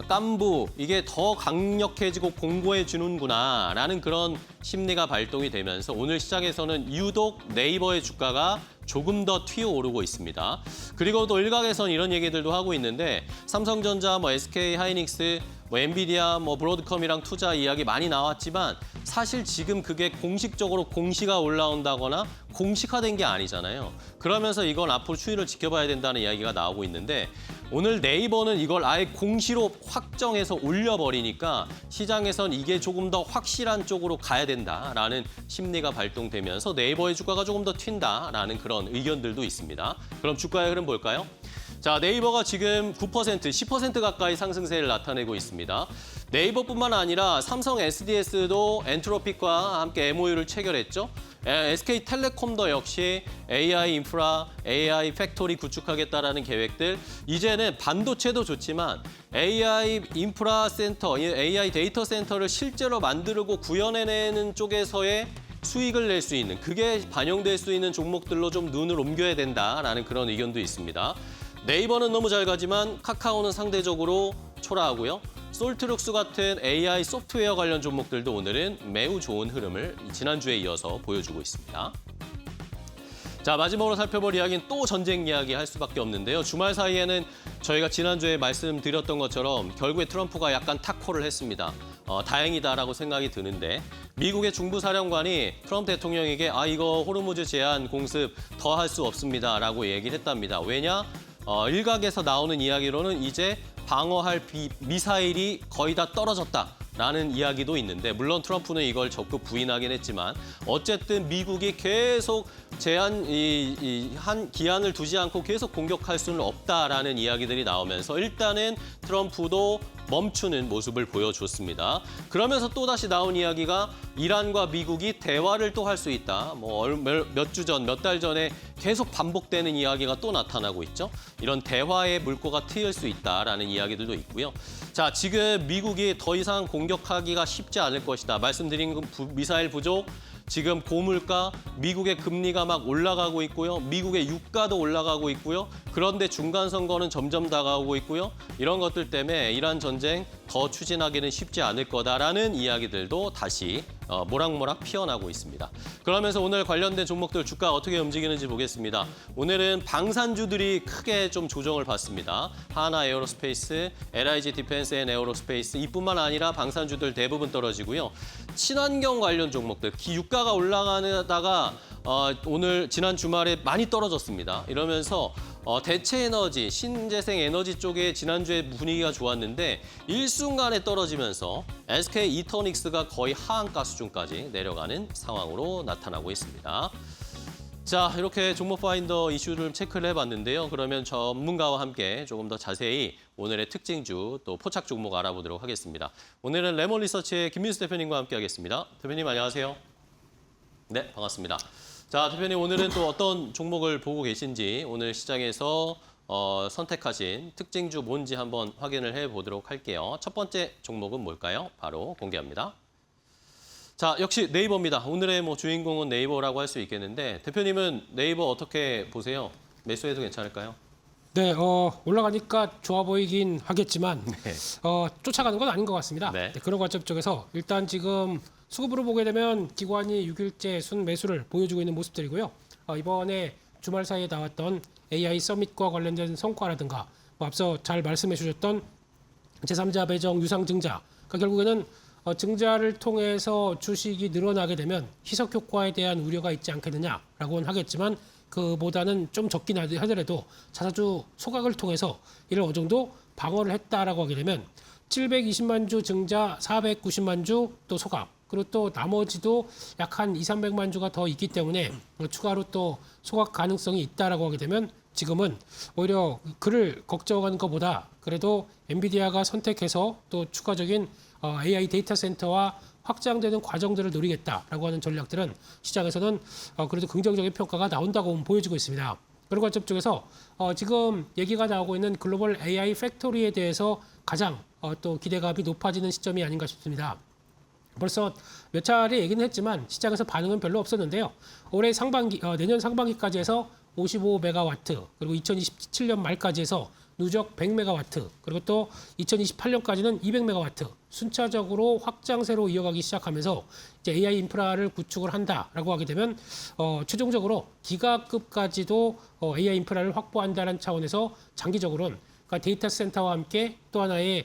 깐부 이게 더 강력해지고 공고해지는구나라는 그런 심리가 발동이 되면서 오늘 시장에서는 유독 네이버의 주가가 조금 더 튀어오르고 있습니다. 그리고 또 일각에서는 이런 얘기들도 하고 있는데 삼성전자, SK하이닉스, 엔비디아, 브로드컴이랑 투자 이야기 많이 나왔지만 사실 지금 그게 공식적으로 공시가 올라온다거나 공식화된 게 아니잖아요. 그러면서 이건 앞으로 추이를 지켜봐야 된다는 이야기가 나오고 있는데 오늘 네이버는 이걸 아예 공시로 확정해서 올려버리니까 시장에선 이게 조금 더 확실한 쪽으로 가야 된다라는 심리가 발동되면서 네이버의 주가가 조금 더 튄다라는 그런 의견들도 있습니다. 그럼 주가의 흐름 볼까요? 자, 네이버가 지금 9%, 10% 가까이 상승세를 나타내고 있습니다. 네이버뿐만 아니라 삼성 SDS도 엔트로픽과 함께 MOU를 체결했죠. SK텔레콤도 역시 AI 인프라, AI 팩토리 구축하겠다라는 계획들. 이제는 반도체도 좋지만 AI 인프라 센터, AI 데이터 센터를 실제로 만들고 구현해내는 쪽에서의 수익을 낼 수 있는, 그게 반영될 수 있는 종목들로 좀 눈을 옮겨야 된다라는 그런 의견도 있습니다. 네이버는 너무 잘 가지만 카카오는 상대적으로 초라하고요. 솔트룩스 같은 AI 소프트웨어 관련 종목들도 오늘은 매우 좋은 흐름을 지난주에 이어서 보여주고 있습니다. 자, 마지막으로 살펴볼 이야기는 또 전쟁 이야기 할 수밖에 없는데요. 주말 사이에는 저희가 지난주에 말씀드렸던 것처럼 결국에 트럼프가 약간 탁호를 했습니다. 다행이다라고 생각이 드는데 미국의 중부사령관이 트럼프 대통령에게 이거 호르무즈 제한 공습 더 할 수 없습니다라고 얘기를 했답니다. 왜냐? 일각에서 나오는 이야기로는 이제 방어할 미사일이 거의 다 떨어졌다라는 이야기도 있는데 물론 트럼프는 이걸 적극 부인하긴 했지만 어쨌든 미국이 계속 한 기한을 두지 않고 계속 공격할 수는 없다라는 이야기들이 나오면서 일단은 트럼프도 멈추는 모습을 보여줬습니다. 그러면서 또다시 나온 이야기가 이란과 미국이 대화를 또 할 수 있다. 몇 주 전, 몇 달 전에 계속 반복되는 이야기가 또 나타나고 있죠. 이런 대화의 물꼬가 트일 수 있다라는 이야기들도 있고요. 자, 지금 미국이 더 이상 공격하기가 쉽지 않을 것이다. 말씀드린 미사일 부족, 지금 고물가, 미국의 금리가 막 올라가고 있고요. 미국의 유가도 올라가고 있고요. 그런데 중간 선거는 점점 다가오고 있고요. 이런 것들 때문에 이란 전쟁 더 추진하기는 쉽지 않을 거다라는 이야기들도 다시 모락모락 피어나고 있습니다. 그러면서 오늘 관련된 종목들 주가 어떻게 움직이는지 보겠습니다. 오늘은 방산주들이 크게 좀 조정을 받습니다. 하나 에어로스페이스, LIG 디펜스 앤 에어로스페이스 이뿐만 아니라 방산주들 대부분 떨어지고요. 친환경 관련 종목들, 유가가 올라가다가 오늘 지난 주말에 많이 떨어졌습니다. 이러면서 대체 에너지, 신재생 에너지 쪽에 지난주에 분위기가 좋았는데 일순간에 떨어지면서 SK 이터닉스가 거의 하한가 수준까지 내려가는 상황으로 나타나고 있습니다. 자, 이렇게 종목 파인더 이슈를 체크를 해봤는데요. 그러면 전문가와 함께 조금 더 자세히 오늘의 특징주 또 포착 종목 알아보도록 하겠습니다. 오늘은 레몬 리서치의 김민수 대표님과 함께 하겠습니다. 대표님 안녕하세요. 네, 반갑습니다. 자, 대표님 오늘은 또 어떤 종목을 보고 계신지 오늘 시장에서 선택하신 특징주 뭔지 한번 확인을 해보도록 할게요. 첫 번째 종목은 뭘까요? 바로 공개합니다. 자, 역시 네이버입니다. 오늘의 주인공은 네이버라고 할 수 있겠는데 대표님은 네이버 어떻게 보세요? 매수해도 괜찮을까요?
네, 올라가니까 좋아 보이긴 하겠지만
네.
쫓아가는 건 아닌 것 같습니다.
네.
네, 그런 관점 쪽에서 일단 지금 수급으로 보게 되면 기관이 6일째 순매수를 보여주고 있는 모습들이고요. 이번에 주말 사이에 나왔던 AI 서밋과 관련된 성과라든가 앞서 잘 말씀해 주셨던 제3자 배정 유상증자, 그러니까 결국에는 증자를 통해서 주식이 늘어나게 되면 희석 효과에 대한 우려가 있지 않겠느냐라고는 하겠지만 그보다는 좀 적긴 하더라도 자사주 소각을 통해서 이를 어느 정도 방어를 했다라고 하게 되면 720만 주 증자, 490만 주 또 소각, 그리고 또 나머지도 약 한 200~300만 주가 더 있기 때문에 추가로 또 소각 가능성이 있다라고 하게 되면 지금은 오히려 그를 걱정하는 것보다 그래도 엔비디아가 선택해서 또 추가적인 AI 데이터 센터와 확장되는 과정들을 노리겠다라고 하는 전략들은 시장에서는 그래도 긍정적인 평가가 나온다고 보여지고 있습니다. 그런 관점 쪽에서 지금 얘기가 나오고 있는 글로벌 AI 팩토리에 대해서 가장 또 기대감이 높아지는 시점이 아닌가 싶습니다. 벌써 몇 차례 얘기는 했지만 시장에서 반응은 별로 없었는데요. 올해 상반기, 내년 상반기까지 해서 55메가와트, 그리고 2027년 말까지 해서 누적 100메가와트, 그리고 또 2028년까지는 200메가와트 순차적으로 확장세로 이어가기 시작하면서 이제 AI 인프라를 구축을 한다라고 하게 되면 최종적으로 기가급까지도 AI 인프라를 확보한다는 차원에서 장기적으로는 그러니까 데이터 센터와 함께 또 하나의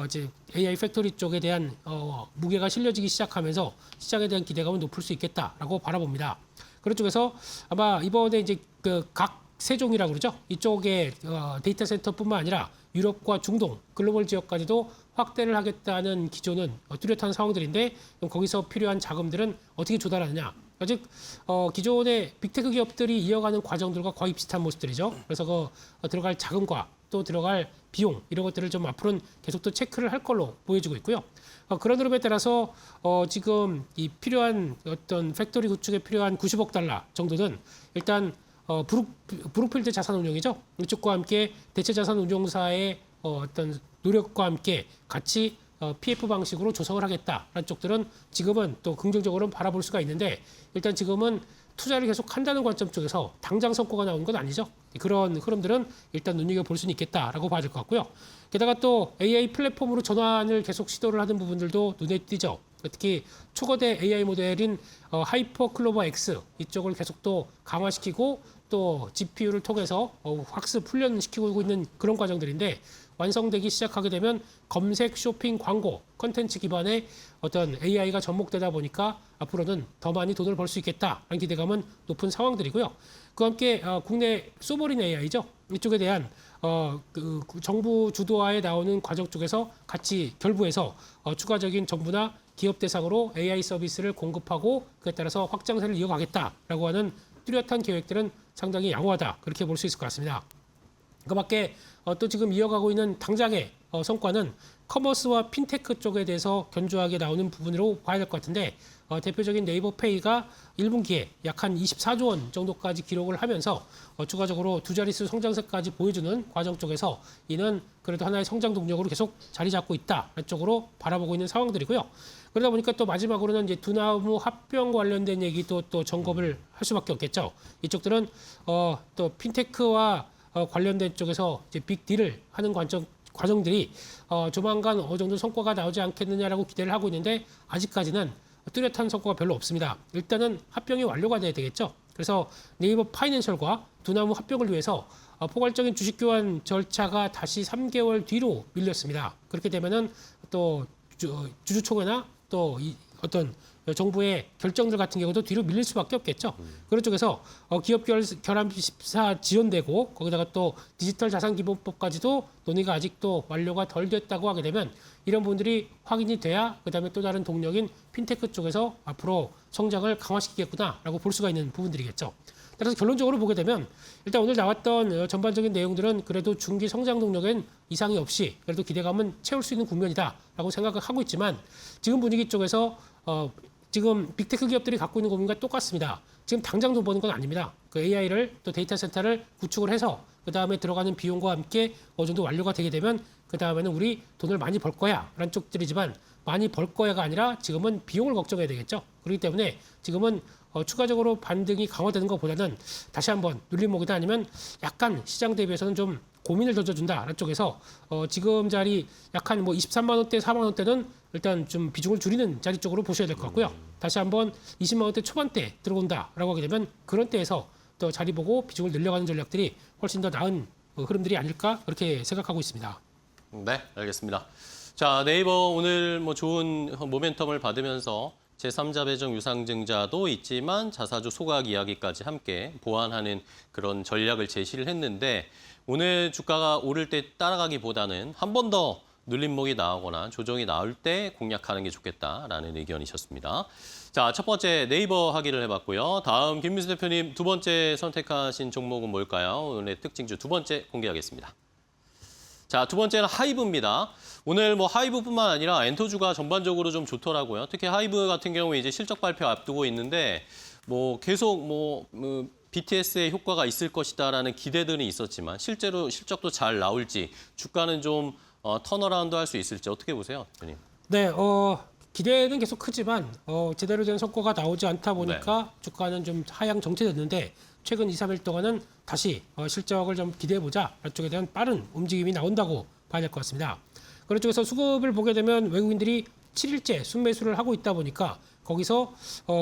이제 AI 팩토리 쪽에 대한 무게가 실려지기 시작하면서 시장에 대한 기대감은 높을 수 있겠다라고 바라봅니다. 그런 쪽에서 아마 이번에 이제 그 각 세종이라고 그러죠. 이쪽에 데이터 센터뿐만 아니라 유럽과 중동, 글로벌 지역까지도 확대를 하겠다는 기조는 뚜렷한 상황들인데 거기서 필요한 자금들은 어떻게 조달하느냐. 아직 기존의 빅테크 기업들이 이어가는 과정들과 거의 비슷한 모습들이죠. 그래서 들어갈 자금과 또 들어갈 비용 이런 것들을 좀 앞으로는 계속 또 체크를 할 걸로 보여지고 있고요. 그런 흐름에 따라서 지금 이 필요한 어떤 팩토리 구축에 필요한 90억 달러 정도는 일단 브룩필드 자산운용이죠. 이쪽과 함께 대체자산운용사의 어떤 노력과 함께 같이 PF 방식으로 조성을 하겠다라는 쪽들은 지금은 또 긍정적으로 바라볼 수가 있는데 일단 지금은 투자를 계속 한다는 관점 쪽에서 당장 성과가 나온 건 아니죠. 그런 흐름들은 일단 눈여겨볼 수는 있겠다라고 봐야 될 것 같고요. 게다가 또 AI 플랫폼으로 전환을 계속 시도를 하는 부분들도 눈에 띄죠. 특히 초거대 AI 모델인 하이퍼 클로버 X 이쪽을 계속 또 강화시키고 또 GPU를 통해서 학습 훈련시키고 있는 그런 과정들인데 완성되기 시작하게 되면 검색, 쇼핑, 광고, 컨텐츠 기반의 어떤 AI가 접목되다 보니까 앞으로는 더 많이 돈을 벌 수 있겠다라는 기대감은 높은 상황들이고요. 그와 함께 국내 소버린 AI죠. 이쪽에 대한 그 정부 주도하에 나오는 과정 쪽에서 같이 결부해서 추가적인 정부나 기업 대상으로 AI 서비스를 공급하고 그에 따라서 확장세를 이어가겠다라고 하는 뚜렷한 계획들은 상당히 양호하다 그렇게 볼 수 있을 것 같습니다. 그밖에 또 지금 이어가고 있는 당장의 성과는 커머스와 핀테크 쪽에 대해서 견조하게 나오는 부분으로 봐야 될 것 같은데 대표적인 네이버페이가 1분기에 약 한 24조 원 정도까지 기록을 하면서 추가적으로 두 자릿수 성장세까지 보여주는 과정 쪽에서 이는 그래도 하나의 성장 동력으로 계속 자리 잡고 있다 쪽으로 바라보고 있는 상황들이고요. 그러다 보니까 또 마지막으로는 이제 두나무 합병 관련된 얘기도 또 점검을 할 수밖에 없겠죠. 이쪽들은 또 핀테크와 관련된 쪽에서 이제 빅딜을 하는 과정들이 조만간 어느 정도 성과가 나오지 않겠느냐라고 기대를 하고 있는데 아직까지는 뚜렷한 성과가 별로 없습니다. 일단은 합병이 완료가 돼야 되겠죠. 그래서 네이버 파이낸셜과 두나무 합병을 위해서 포괄적인 주식 교환 절차가 다시 3개월 뒤로 밀렸습니다. 그렇게 되면은 또 주주총회나 또 어떤 정부의 결정들 같은 경우도 뒤로 밀릴 수밖에 없겠죠. 그런 쪽에서 기업 결합 지원되고 거기다가 또 디지털 자산기본법까지도 논의가 아직도 완료가 덜 됐다고 하게 되면 이런 부분들이 확인이 돼야 그다음에 또 다른 동력인 핀테크 쪽에서 앞으로 성장을 강화시키겠구나라고 볼 수가 있는 부분들이겠죠. 따라서 결론적으로 보게 되면 일단 오늘 나왔던 전반적인 내용들은 그래도 중기 성장 동력엔 이상이 없이 그래도 기대감은 채울 수 있는 국면이다라고 생각을 하고 있지만 지금 분위기 쪽에서 지금 빅테크 기업들이 갖고 있는 고민과 똑같습니다. 지금 당장 돈 버는 건 아닙니다. 그 AI를 또 데이터 센터를 구축을 해서 그 다음에 들어가는 비용과 함께 어느 정도 완료가 되게 되면 그 다음에는 우리 돈을 많이 벌 거야 라는 쪽들이지만 많이 벌 거야가 아니라 지금은 비용을 걱정해야 되겠죠. 그렇기 때문에 지금은 추가적으로 반등이 강화되는 것보다는 다시 한번 눌림목이다 아니면 약간 시장 대비해서는 좀 고민을 던져준다라는 쪽에서 지금 자리 약한 뭐 23만 원대, 4만 원대는 일단 좀 비중을 줄이는 자리 쪽으로 보셔야 될 것 같고요. 다시 한번 20만 원대 초반대 들어온다라고 하게 되면 그런 때에서 또 자리 보고 비중을 늘려가는 전략들이 훨씬 더 나은 흐름들이 아닐까 그렇게 생각하고 있습니다.
네, 알겠습니다. 자, 네이버 오늘 뭐 좋은 모멘텀을 받으면서 제3자 배정 유상증자도 있지만 자사주 소각 이야기까지 함께 보완하는 그런 전략을 제시를 했는데 오늘 주가가 오를 때 따라가기보다는 한 번 더 눌림목이 나오거나 조정이 나올 때 공략하는 게 좋겠다라는 의견이셨습니다. 자, 첫 번째 네이버 하기를 해봤고요. 다음 김민수 대표님 두 번째 선택하신 종목은 뭘까요? 오늘의 특징주 두 번째 공개하겠습니다. 자, 두 번째는 하이브입니다. 오늘 뭐 하이브뿐만 아니라 엔터주가 전반적으로 좀 좋더라고요. 특히 하이브 같은 경우에 이제 실적 발표 앞두고 있는데 뭐 계속 BTS의 효과가 있을 것이다라는 기대들은 있었지만 실제로 실적도 잘 나올지 주가는 좀 턴어라운드 할 수 있을지 어떻게 보세요, 대표님?
네, 기대는 계속 크지만 제대로 된 성과가 나오지 않다 보니까 주가는 좀 하향 정체됐는데 최근 2, 3일 동안은 다시 실적을 좀 기대해보자 쪽에 대한 빠른 움직임이 나온다고 봐야 될 것 같습니다. 그런 쪽에서 수급을 보게 되면 외국인들이 7일째 순매수를 하고 있다 보니까 거기서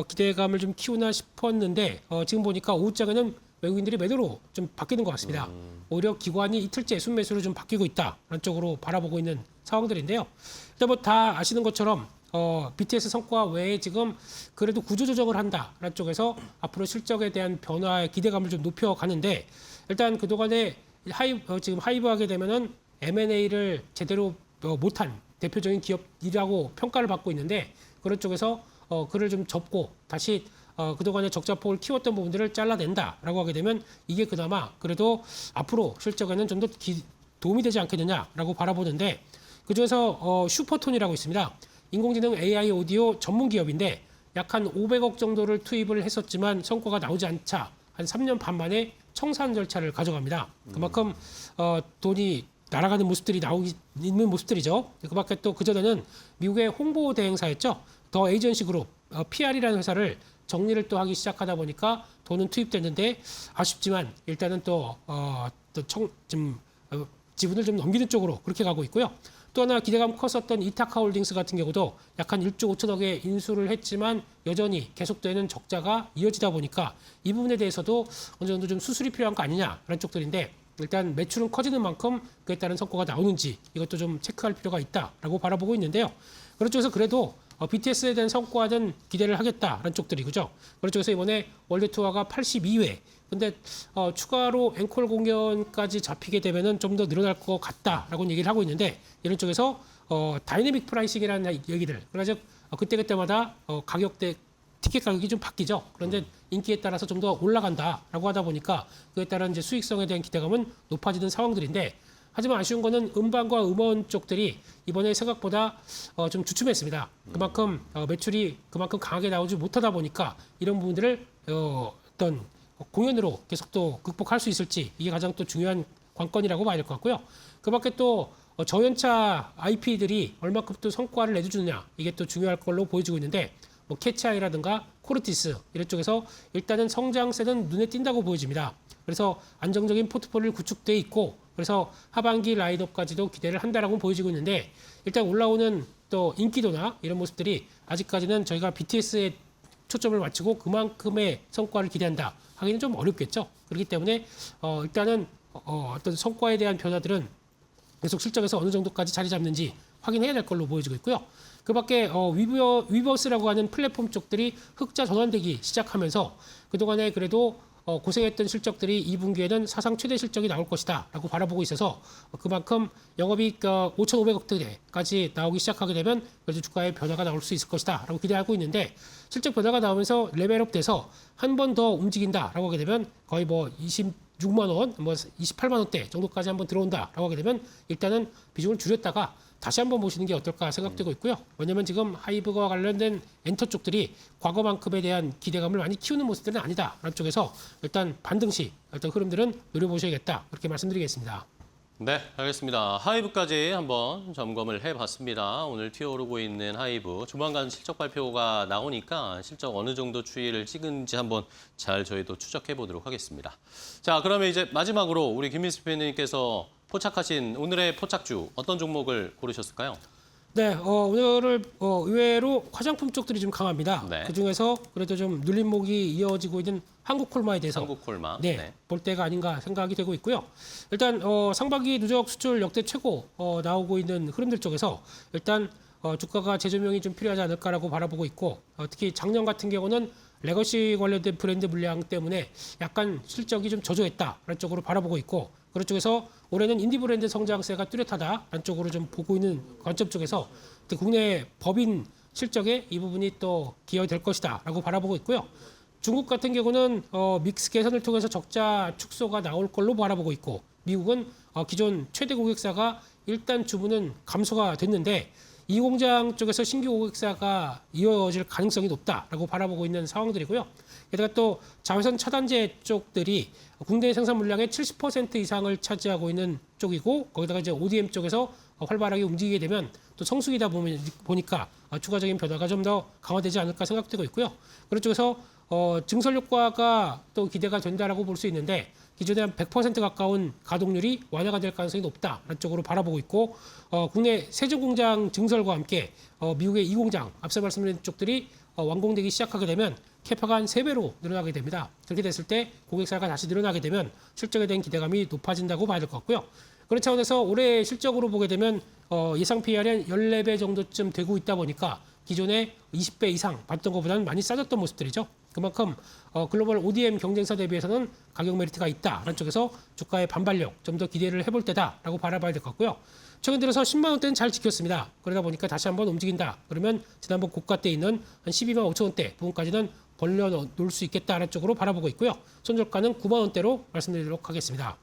기대감을 좀 키우나 싶었는데 지금 보니까 오후장에는 외국인들이 매도로 좀 바뀌는 것 같습니다. 오히려 기관이 이틀째 순매수로 좀 바뀌고 있다라는 쪽으로 바라보고 있는 상황들인데요. 일단 뭐 다 아시는 것처럼 BTS 성과 외에 지금 그래도 구조조정을 한다라는 쪽에서 앞으로 실적에 대한 변화의 기대감을 좀 높여가는데 일단 그동안에 지금 하이브하게 되면은 M&A를 제대로 못한 대표적인 기업이라고 평가를 받고 있는데 그런 쪽에서 그를 좀 접고 다시 그동안에 적자폭을 키웠던 부분들을 잘라낸다라고 하게 되면 이게 그나마 그래도 앞으로 실적에는 좀 더 도움이 되지 않겠느냐라고 바라보는데 그중에서 슈퍼톤이라고 있습니다. 인공지능 AI 오디오 전문 기업인데 약 한 500억 정도를 투입을 했었지만 성과가 나오지 않자 한 3년 반 만에 청산 절차를 가져갑니다. 그만큼 돈이 날아가는 모습들이 있는 모습들이죠. 그밖에 또 그전에는 미국의 홍보 대행사였죠. 더 에이전시 그룹, PR이라는 회사를 정리를 또 하기 시작하다 보니까 돈은 투입됐는데 아쉽지만 일단은 지분을 좀 넘기는 쪽으로 그렇게 가고 있고요. 또 하나 기대감 컸었던 이타카홀딩스 같은 경우도 약 한 1조 5천억에 인수를 했지만 여전히 계속되는 적자가 이어지다 보니까 이 부분에 대해서도 어느 정도 좀 수술이 필요한 거 아니냐라는 쪽들인데 일단 매출은 커지는 만큼 그에 따른 성과가 나오는지 이것도 좀 체크할 필요가 있다라고 바라보고 있는데요. 그런 쪽에서 그래도 BTS에 대한 성과는 기대를 하겠다라는 쪽들이 그죠. 그런 쪽에서 이번에 월드 투어가 82회. 근데 추가로 앵콜 공연까지 잡히게 되면은 좀 더 늘어날 것 같다라고 얘기를 하고 있는데 이런 쪽에서 다이내믹 프라이싱이라는 얘기들. 그래서 그때그때마다 티켓 가격이 좀 바뀌죠. 그런데 인기에 따라서 좀 더 올라간다라고 하다 보니까 그에 따른 이제 수익성에 대한 기대감은 높아지는 상황들인데 하지만 아쉬운 거는 음반과 음원 쪽들이 이번에 생각보다 좀 주춤했습니다. 그만큼 매출이 그만큼 강하게 나오지 못하다 보니까 이런 부분들을 어떤 공연으로 계속 또 극복할 수 있을지 이게 가장 또 중요한 관건이라고 봐야 될 것 같고요. 그밖에 또 저연차 IP들이 얼마큼 또 성과를 내주느냐 이게 또 중요할 걸로 보여지고 있는데 뭐 캐치아이라든가 코르티스 이런 쪽에서 일단은 성장세는 눈에 띈다고 보여집니다. 그래서 안정적인 포트폴리오를 구축돼 있고 그래서 하반기 라인업까지도 기대를 한다라고 보여지고 있는데 일단 올라오는 또 인기도나 이런 모습들이 아직까지는 저희가 BTS에 초점을 맞추고 그만큼의 성과를 기대한다 하기는 좀 어렵겠죠. 그렇기 때문에 일단은 어떤 성과에 대한 변화들은 계속 실적에서 어느 정도까지 자리 잡는지 확인해야 될 걸로 보여지고 있고요. 그밖에 위버스라고 하는 플랫폼 쪽들이 흑자 전환되기 시작하면서 그동안에 그래도 고생했던 실적들이 2분기에는 사상 최대 실적이 나올 것이다라고 바라보고 있어서 그만큼 영업이익 5,500억대까지 나오기 시작하게 되면 그래도 주가에 변화가 나올 수 있을 것이다라고 기대하고 있는데 실적 변화가 나오면서 레벨업돼서 한 번 더 움직인다라고 하게 되면 거의 뭐 26만 원, 뭐 28만 원대 정도까지 한번 들어온다라고 하게 되면 일단은 비중을 줄였다가 다시 한번 보시는 게 어떨까 생각되고 있고요. 왜냐하면 지금 하이브와 관련된 엔터 쪽들이 과거만큼에 대한 기대감을 많이 키우는 모습들은 아니다라는 쪽에서 일단 반등시 어떤 흐름들은 노려보셔야겠다 그렇게 말씀드리겠습니다.
네, 알겠습니다. 하이브까지 한번 점검을 해봤습니다. 오늘 튀어오르고 있는 하이브. 조만간 실적 발표가 나오니까 실적 어느 정도 추이를 찍은지 한번 잘 저희도 추적해 보도록 하겠습니다. 자, 그러면 이제 마지막으로 우리 김민수 대표님께서 포착하신 오늘의 포착주 어떤 종목을 고르셨을까요?
네, 오늘을 의외로 화장품 쪽들이 좀 강합니다.
네.
그중에서 그래도 좀 눌림목이 이어지고 있는 한국콜마에 대해서
한국콜마.
네, 볼 때가 아닌가 생각이 되고 있고요. 일단 상반기 누적 수출 역대 최고 나오고 있는 흐름들 쪽에서 일단 주가가 재조명이 좀 필요하지 않을까라고 바라보고 있고 특히 작년 같은 경우는 레거시 관련된 브랜드 물량 때문에 약간 실적이 좀 저조했다라는 쪽으로 바라보고 있고 그런 쪽에서 올해는 인디 브랜드 성장세가 뚜렷하다라는 쪽으로 좀 보고 있는 관점 쪽에서 국내 법인 실적에 이 부분이 또 기여될 것이다라고 바라보고 있고요. 중국 같은 경우는 믹스 개선을 통해서 적자 축소가 나올 걸로 바라보고 있고 미국은 기존 최대 고객사가 일단 주문은 감소가 됐는데 이 공장 쪽에서 신규 고객사가 이어질 가능성이 높다라고 바라보고 있는 상황들이고요. 게다가 또 자외선 차단제 쪽들이 국내 생산 물량의 70% 이상을 차지하고 있는 쪽이고 거기다가 이제 ODM 쪽에서 활발하게 움직이게 되면 또 성수기다 보니까 추가적인 변화가 좀 더 강화되지 않을까 생각되고 있고요. 그런 쪽에서 증설 효과가 또 기대가 된다라고 볼 수 있는데 기존에 한 100% 가까운 가동률이 완화가 될 가능성이 높다라는 쪽으로 바라보고 있고 국내 세종공장 증설과 함께 미국의 이 공장 앞서 말씀드린 쪽들이 완공되기 시작하게 되면 캐파가 한 3배로 늘어나게 됩니다. 그렇게 됐을 때 고객사가 다시 늘어나게 되면 실적에 대한 기대감이 높아진다고 봐야 될 것 같고요. 그런 차원에서 올해 실적으로 보게 되면 예상 PR이 한 14배 정도쯤 되고 있다 보니까 기존에 20배 이상 받던 것보다는 많이 싸졌던 모습들이죠. 그만큼 글로벌 ODM 경쟁사 대비해서는 가격 메리트가 있다라는 쪽에서 주가의 반발력 좀 더 기대를 해볼 때다라고 바라봐야 될 것 같고요. 최근 들어서 10만 원대는 잘 지켰습니다. 그러다 보니까 다시 한번 움직인다. 그러면 지난번 고가 때 있는 한 12만 5천 원대 부분까지는 벌려놓을 수 있겠다라는 쪽으로 바라보고 있고요. 손절가는 9만 원대로 말씀드리도록 하겠습니다.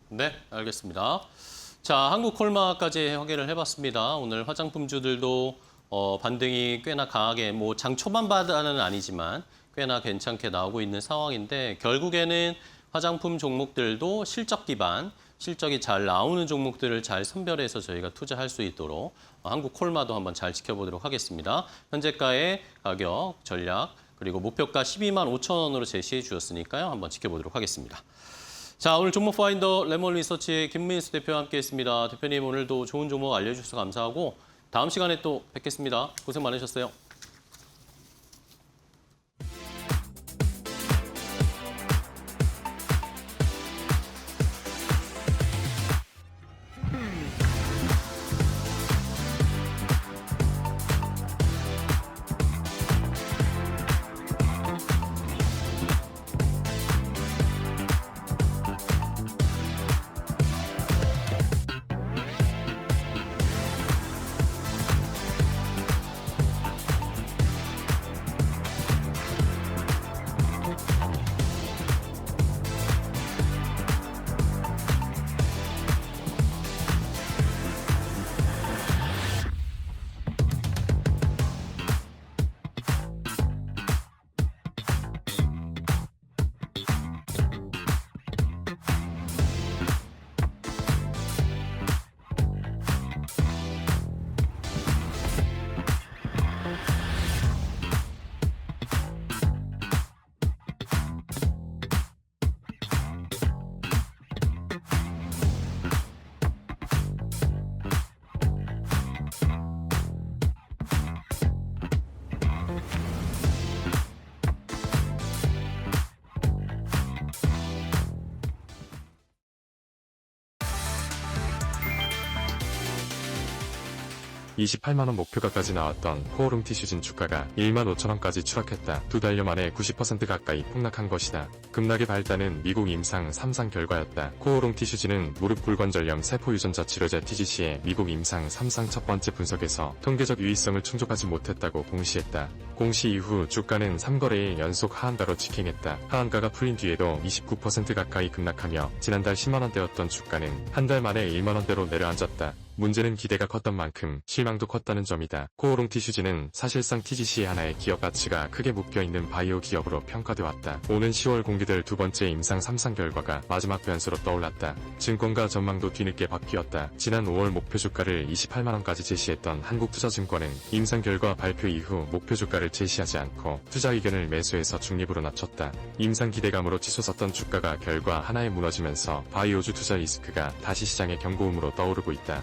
네, 알겠습니다. 자, 한국콜마까지 확인을 해봤습니다. 오늘 화장품주들도 반등이 꽤나 강하게 뭐 장 초반바다는 아니지만 꽤나 괜찮게 나오고 있는 상황인데 결국에는 화장품 종목들도 실적 기반, 실적이 잘 나오는 종목들을 잘 선별해서 저희가 투자할 수 있도록 한국콜마도 한번 잘 지켜보도록 하겠습니다. 현재가의 가격, 전략, 그리고 목표가 12만 5천 원으로 제시해 주셨으니까요. 한번 지켜보도록 하겠습니다. 자, 오늘 종목 파인더 레몬 리서치의 김민수 대표와 함께했습니다. 대표님 오늘도 좋은 종목 알려주셔서 감사하고 다음 시간에 또 뵙겠습니다. 고생 많으셨어요.
28만 원 목표가까지 나왔던 코오롱 티슈진 주가가 1만 5천 원까지 추락했다. 두 달여 만에 90% 가까이 폭락한 것이다. 급락의 발단은 미국 임상 3상 결과였다. 코오롱 티슈진은 무릎 골관절염 세포 유전자 치료제 TGC의 미국 임상 3상 첫 번째 분석에서 통계적 유의성을 충족하지 못했다고 공시했다. 공시 이후 주가는 3거래일 연속 하한가로 직행했다. 하한가가 풀린 뒤에도 29% 가까이 급락하며 지난달 10만 원대였던 주가는 한 달 만에 1만 원대로 내려앉았다. 문제는 기대가 컸던 만큼 실망도 컸다는 점이다. 코오롱 티슈진은 사실상 TGC의 하나의 기업 가치가 크게 묶여있는 바이오 기업으로 평가돼 왔다. 오는 10월 공개될 두 번째 임상 3상 결과가 마지막 변수로 떠올랐다. 증권가 전망도 뒤늦게 바뀌었다. 지난 5월 목표 주가를 28만 원까지 제시했던 한국투자증권은 임상 결과 발표 이후 목표 주가를 제시하지 않고 투자 의견을 매수해서 중립으로 낮췄다. 임상 기대감으로 치솟았던 주가가 결과 하나에 무너지면서 바이오주 투자 리스크가 다시 시장의 경고음으로 떠오르고 있다.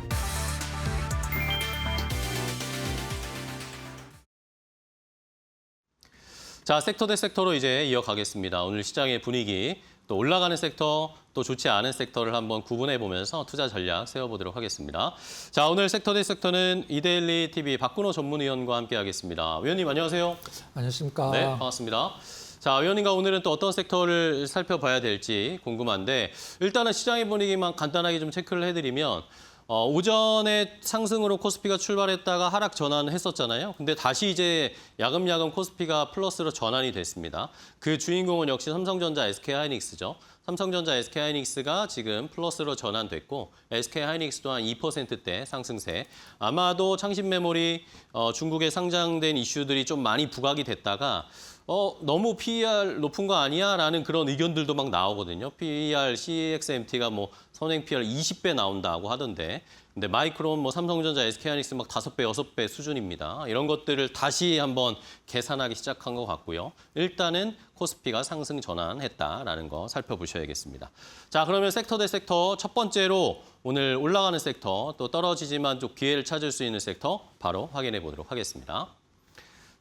자, 섹터 대 섹터로 이제 이어가겠습니다. 오늘 시장의 분위기, 또 올라가는 섹터, 또 좋지 않은 섹터를 한번 구분해 보면서 투자 전략 세워보도록 하겠습니다. 자, 오늘 섹터 대 섹터는 이데일리 TV 박근호 전문위원과 함께하겠습니다. 위원님 안녕하세요.
안녕하십니까.
네, 반갑습니다. 자, 위원님과 오늘은 또 어떤 섹터를 살펴봐야 될지 궁금한데 일단은 시장의 분위기만 간단하게 좀 체크를 해드리면 오전에 상승으로 코스피가 출발했다가 하락 전환했었잖아요. 근데 다시 이제 야금야금 코스피가 플러스로 전환이 됐습니다. 그 주인공은 역시 삼성전자, SK하이닉스죠. 삼성전자, SK하이닉스가 지금 플러스로 전환됐고 SK하이닉스 또한 2%대 상승세. 아마도 창신메모리 중국에 상장된 이슈들이 좀 많이 부각이 됐다가 너무 PER 높은 거 아니야? 라는 그런 의견들도 막 나오거든요. PER, CXMT가 뭐 선행 PER 20배 나온다고 하던데. 근데 마이크론, 뭐 삼성전자, SK하이닉스 막 5배, 6배 수준입니다. 이런 것들을 다시 한번 계산하기 시작한 것 같고요. 일단은 코스피가 상승 전환했다라는 거 살펴보셔야겠습니다. 자, 그러면 섹터 대 섹터 첫 번째로 오늘 올라가는 섹터, 또 떨어지지만 좀 기회를 찾을 수 있는 섹터 바로 확인해 보도록 하겠습니다.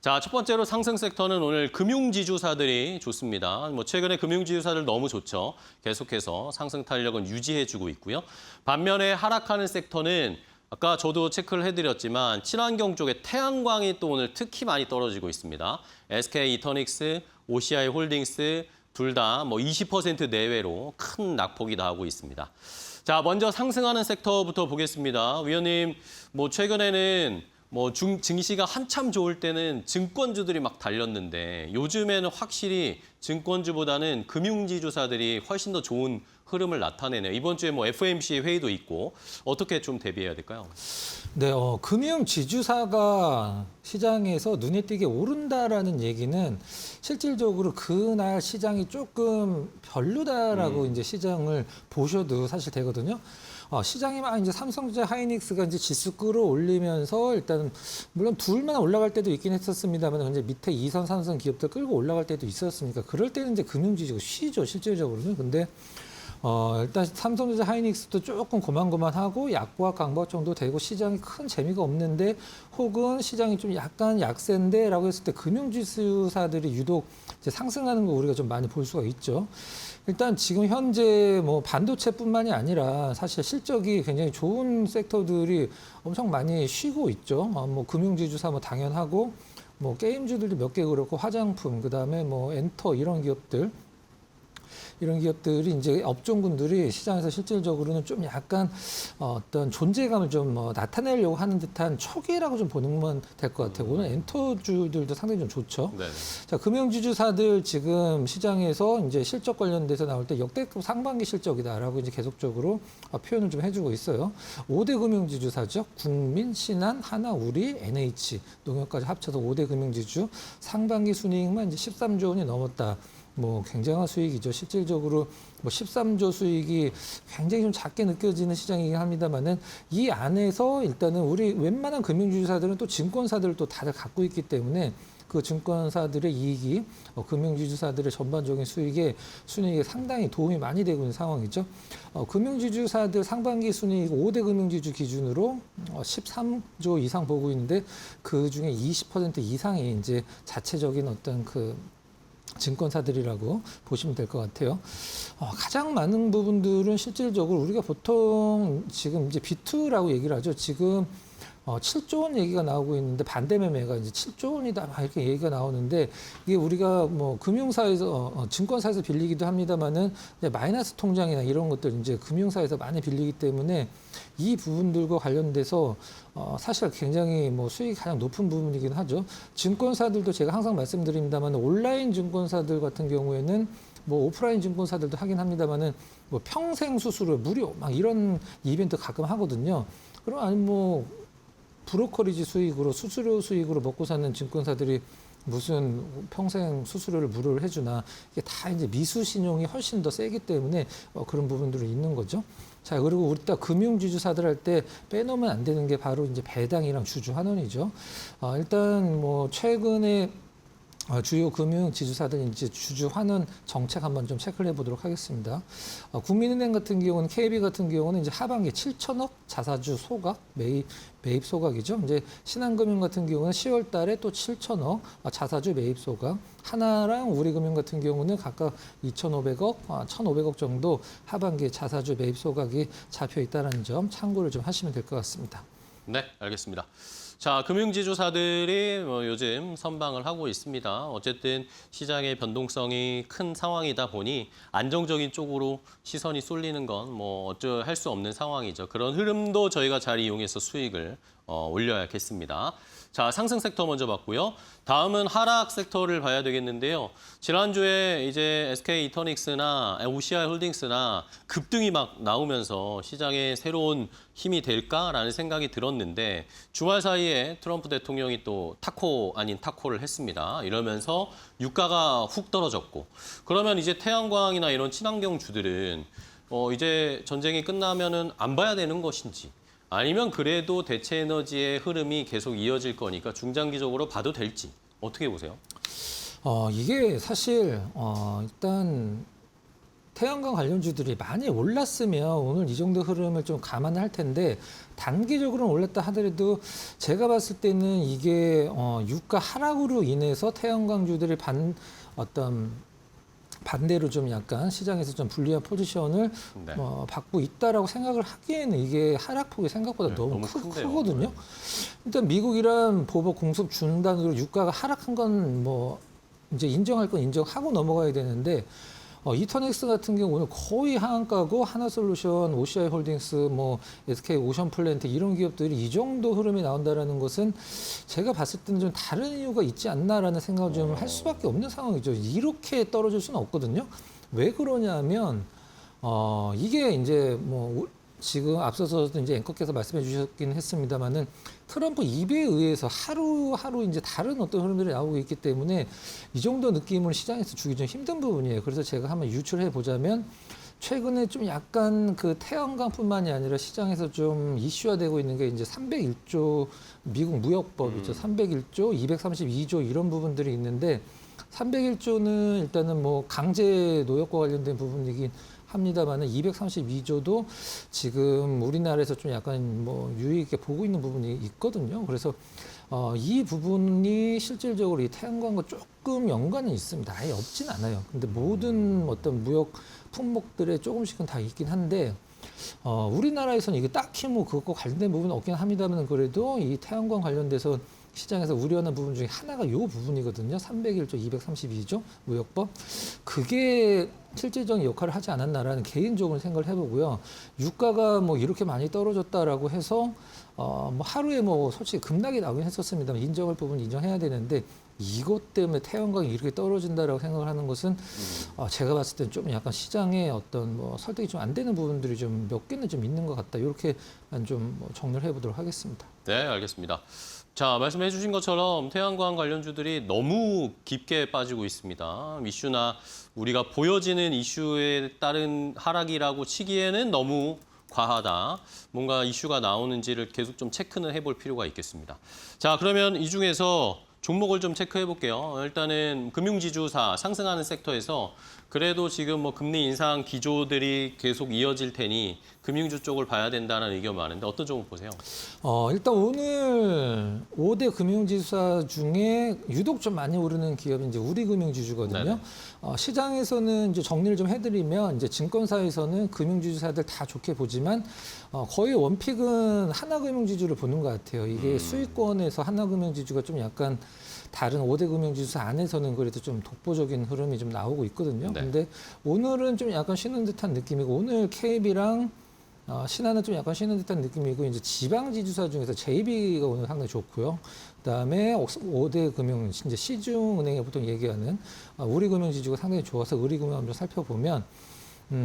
자, 첫 번째로 상승 섹터는 오늘 금융지주사들이 좋습니다. 뭐 최근에 금융지주사들 너무 좋죠. 계속해서 상승 탄력은 유지해주고 있고요. 반면에 하락하는 섹터는 아까 저도 체크를 해드렸지만 친환경 쪽에 태양광이 또 오늘 특히 많이 떨어지고 있습니다. SK 이터닉스, OCI 홀딩스 둘 다 뭐 20% 내외로 큰 낙폭이 나오고 있습니다. 자, 먼저 상승하는 섹터부터 보겠습니다. 위원님, 뭐 최근에는 뭐 증시가 한참 좋을 때는 증권주들이 막 달렸는데 요즘에는 확실히 증권주보다는 금융지주사들이 훨씬 더 좋은 흐름을 나타내네요. 이번 주에 뭐 FOMC 회의도 있고 어떻게 좀 대비해야 될까요?
네, 금융 지주사가 시장에서 눈에 띄게 오른다라는 얘기는 실질적으로 그날 시장이 조금 별로다라고 이제 시장을 보셔도 사실 되거든요. 시장이 막 이제 삼성전자, 하이닉스가 이제 지수 끌어올리면서 일단 물론 둘만 올라갈 때도 있긴 했었습니다만 이제 밑에 2선, 3선 기업들 끌고 올라갈 때도 있었으니까 그럴 때는 이제 금융지주가 쉬죠, 실질적으로는. 근데 일단 삼성전자, 하이닉스도 조금 고만고만하고 약보합 강보합 정도 되고 시장이 큰 재미가 없는데 혹은 시장이 좀 약간 약세인데라고 했을 때 금융지수사들이 유독 이제 상승하는 거 우리가 좀 많이 볼 수가 있죠. 일단 지금 현재 뭐 반도체뿐만이 아니라 사실 실적이 굉장히 좋은 섹터들이 엄청 많이 쉬고 있죠. 뭐 금융지주사 뭐 당연하고 뭐 게임주들도 몇 개 그렇고 화장품 그다음에 뭐 엔터 이런 기업들이 이제 업종군들이 시장에서 실질적으로는 좀 약간 어떤 존재감을 좀 나타내려고 하는 듯한 초기라고 좀 보는 될 것 같아요. 오늘 엔터주들도 상당히 좀 좋죠.
네.
자, 금융지주사들 지금 시장에서 이제 실적 관련돼서 나올 때 역대급 상반기 실적이다라고 이제 계속적으로 표현을 좀 해주고 있어요. 5대 금융지주사죠. 국민, 신한, 하나, 우리, NH, 농협까지 합쳐서 5대 금융지주 상반기 순이익만 이제 13조 원이 넘었다. 뭐 굉장한 수익이죠. 실질적으로 뭐 13조 수익이 굉장히 좀 작게 느껴지는 시장이긴 합니다만은 이 안에서 일단은 우리 웬만한 금융주주사들은 또 증권사들을 또 다들 갖고 있기 때문에 그 증권사들의 이익이 금융주주사들의 전반적인 순이익에 상당히 도움이 많이 되고 있는 상황이죠. 금융주주사들 상반기 순이익 5대 금융주주 기준으로 13조 이상 보고 있는데 그 중에 20% 이상이 이제 자체적인 어떤 그 증권사들이라고 보시면 될 것 같아요. 가장 많은 부분들은 실질적으로 우리가 보통 지금 이제 B2라고 얘기를 하죠. 지금 7조 원 얘기가 나오고 있는데 반대 매매가 이제 7조 원이다 막 이렇게 얘기가 나오는데 이게 우리가 뭐 금융사에서 증권사에서 빌리기도 합니다만은 마이너스 통장이나 이런 것들 이제 금융사에서 많이 빌리기 때문에 이 부분들과 관련돼서 사실 굉장히 뭐 수익이 가장 높은 부분이긴 하죠. 증권사들도 제가 항상 말씀드립니다만 온라인 증권사들 같은 경우에는 뭐 오프라인 증권사들도 하긴 합니다만은 뭐 평생 수수료 무료 막 이런 이벤트 가끔 하거든요. 그럼 아니 뭐 브로커리지 수익으로 수수료 수익으로 먹고 사는 증권사들이 무슨 평생 수수료를 무료를 해주나 이게 다 이제 미수 신용이 훨씬 더 세기 때문에 그런 부분들이 있는 거죠. 자 그리고 우리 딱 금융지주사들 할 때 빼놓으면 안 되는 게 바로 이제 배당이랑 주주 환원이죠. 일단 뭐 최근에 주요 금융 지주사들 이제 주주 환원 정책 한번 좀 체크를 해보도록 하겠습니다. 국민은행 같은 경우는 KB 같은 경우는 이제 하반기 7천억 자사주 소각 매입 소각이죠. 이제 신한금융 같은 경우는 10월달에 또 7천억 자사주 매입 소각. 하나랑 우리금융 같은 경우는 각각 2,500억, 1,500억 정도 하반기 자사주 매입 소각이 잡혀 있다는 점 참고를 좀 하시면 될 것 같습니다.
네, 알겠습니다. 자, 금융지주사들이 요즘 선방을 하고 있습니다. 어쨌든 시장의 변동성이 큰 상황이다 보니 안정적인 쪽으로 시선이 쏠리는 건 뭐 어쩔 할 수 없는 상황이죠. 그런 흐름도 저희가 잘 이용해서 수익을 올려야겠습니다. 자, 상승 섹터 먼저 봤고요. 다음은 하락 섹터를 봐야 되겠는데요. 지난주에 이제 SK 이터닉스나 OCI 홀딩스나 급등이 막 나오면서 시장에 새로운 힘이 될까라는 생각이 들었는데 주말 사이에 트럼프 대통령이 또 타코 아닌 타코를 했습니다. 이러면서 유가가 훅 떨어졌고 그러면 이제 태양광이나 이런 친환경 주들은 이제 전쟁이 끝나면은 안 봐야 되는 것인지 아니면 그래도 대체 에너지의 흐름이 계속 이어질 거니까 중장기적으로 봐도 될지 어떻게 보세요?
이게 사실 일단 태양광 관련주들이 많이 올랐으면 오늘 이 정도 흐름을 좀 감안할 텐데 단기적으로는 올랐다 하더라도 제가 봤을 때는 이게 유가 하락으로 인해서 태양광주들이 반대로 좀 약간 시장에서 좀 불리한 포지션을
네.
받고 있다라고 생각을 하기에는 이게 하락폭이 생각보다
네,
너무
큰데요.
크거든요. 일단 미국이란 보복 공급 준단으로 유가가 하락한 건 뭐 이제 인정할 건 인정하고 넘어가야 되는데 이터넥스 같은 경우 오늘 거의 하한가고 하나솔루션, OCI 홀딩스, 뭐 SK 오션플랜트 이런 기업들이 이 정도 흐름이 나온다라는 것은 제가 봤을 때는 좀 다른 이유가 있지 않나라는 생각을 좀 할 수밖에 없는 상황이죠. 이렇게 떨어질 수는 없거든요. 왜 그러냐면 이게 이제 뭐 지금 앞서서도 이제 앵커께서 말씀해 주셨긴 했습니다만은 트럼프 입에 의해서 하루하루 이제 다른 어떤 흐름들이 나오고 있기 때문에 이 정도 느낌을 시장에서 주기 좀 힘든 부분이에요. 그래서 제가 한번 유출해 보자면 최근에 좀 약간 그 태양광뿐만이 아니라 시장에서 좀 이슈화되고 있는 게 이제 301조 미국 무역법이죠. 301조, 232조 이런 부분들이 있는데 301조는 일단은 뭐 강제 노역과 관련된 부분이긴 합니다만은 232조도 지금 우리나라에서 좀 약간 뭐 유의 있게 보고 있는 부분이 있거든요. 그래서 이 부분이 실질적으로 이 태양광과 조금 연관은 있습니다. 아예 없진 않아요. 근데 모든 어떤 무역 품목들에 조금씩은 다 있긴 한데 우리나라에서는 이게 딱히 뭐 그것과 관련된 부분은 없긴 합니다만 그래도 이 태양광 관련돼서 시장에서 우려하는 부분 중에 하나가 이 부분이거든요. 301조, 232조 무역법. 그게 실질적인 역할을 하지 않았나라는 개인적으로 생각을 해보고요. 유가가 뭐 이렇게 많이 떨어졌다라고 해서 뭐 하루에 뭐 솔직히 급락이 나오긴 했었습니다만 인정할 부분은 인정해야 되는데 이것 때문에 태양광이 이렇게 떨어진다라고 생각을 하는 것은 제가 봤을 때는 좀 약간 시장에 어떤 뭐 설득이 좀 안 되는 부분들이 좀 몇 개는 좀 있는 것 같다. 이렇게만 좀 정리를 해보도록 하겠습니다.
네, 알겠습니다. 자, 말씀해 주신 것처럼 태양광 관련주들이 너무 깊게 빠지고 있습니다. 이슈나 우리가 보여지는 이슈에 따른 하락이라고 치기에는 너무 과하다. 뭔가 이슈가 나오는지를 계속 좀 체크는 해볼 필요가 있겠습니다. 자, 그러면 이 중에서 종목을 좀 체크해 볼게요. 일단은 금융지주사 상승하는 섹터에서 그래도 지금 뭐 금리 인상 기조들이 계속 이어질 테니 금융주 쪽을 봐야 된다는 의견 많은데 어떤 종목 보세요?
일단 오늘 5대 금융지주사 중에 유독 좀 많이 오르는 기업이 이제 우리금융지주거든요.
네네.
시장에서는 이제 정리를 좀 해드리면 이제 증권사에서는 금융지주사들 다 좋게 보지만 거의 원픽은 하나금융지주를 보는 것 같아요. 이게 수익권에서 하나금융지주가 좀 약간 다른 5대 금융지주사 안에서는 그래도 좀 독보적인 흐름이 좀 나오고 있거든요.
네.
근데 오늘은 좀 약간 쉬는 듯한 느낌이고 오늘 KB랑 신한은 좀 약간 쉬는 듯한 느낌이고 이제 지방 지주사 중에서 JB가 오늘 상당히 좋고요. 그다음에 5대 금융 이제 시중은행에 보통 얘기하는 우리금융지주가 상당히 좋아서 우리금융 한번 살펴보면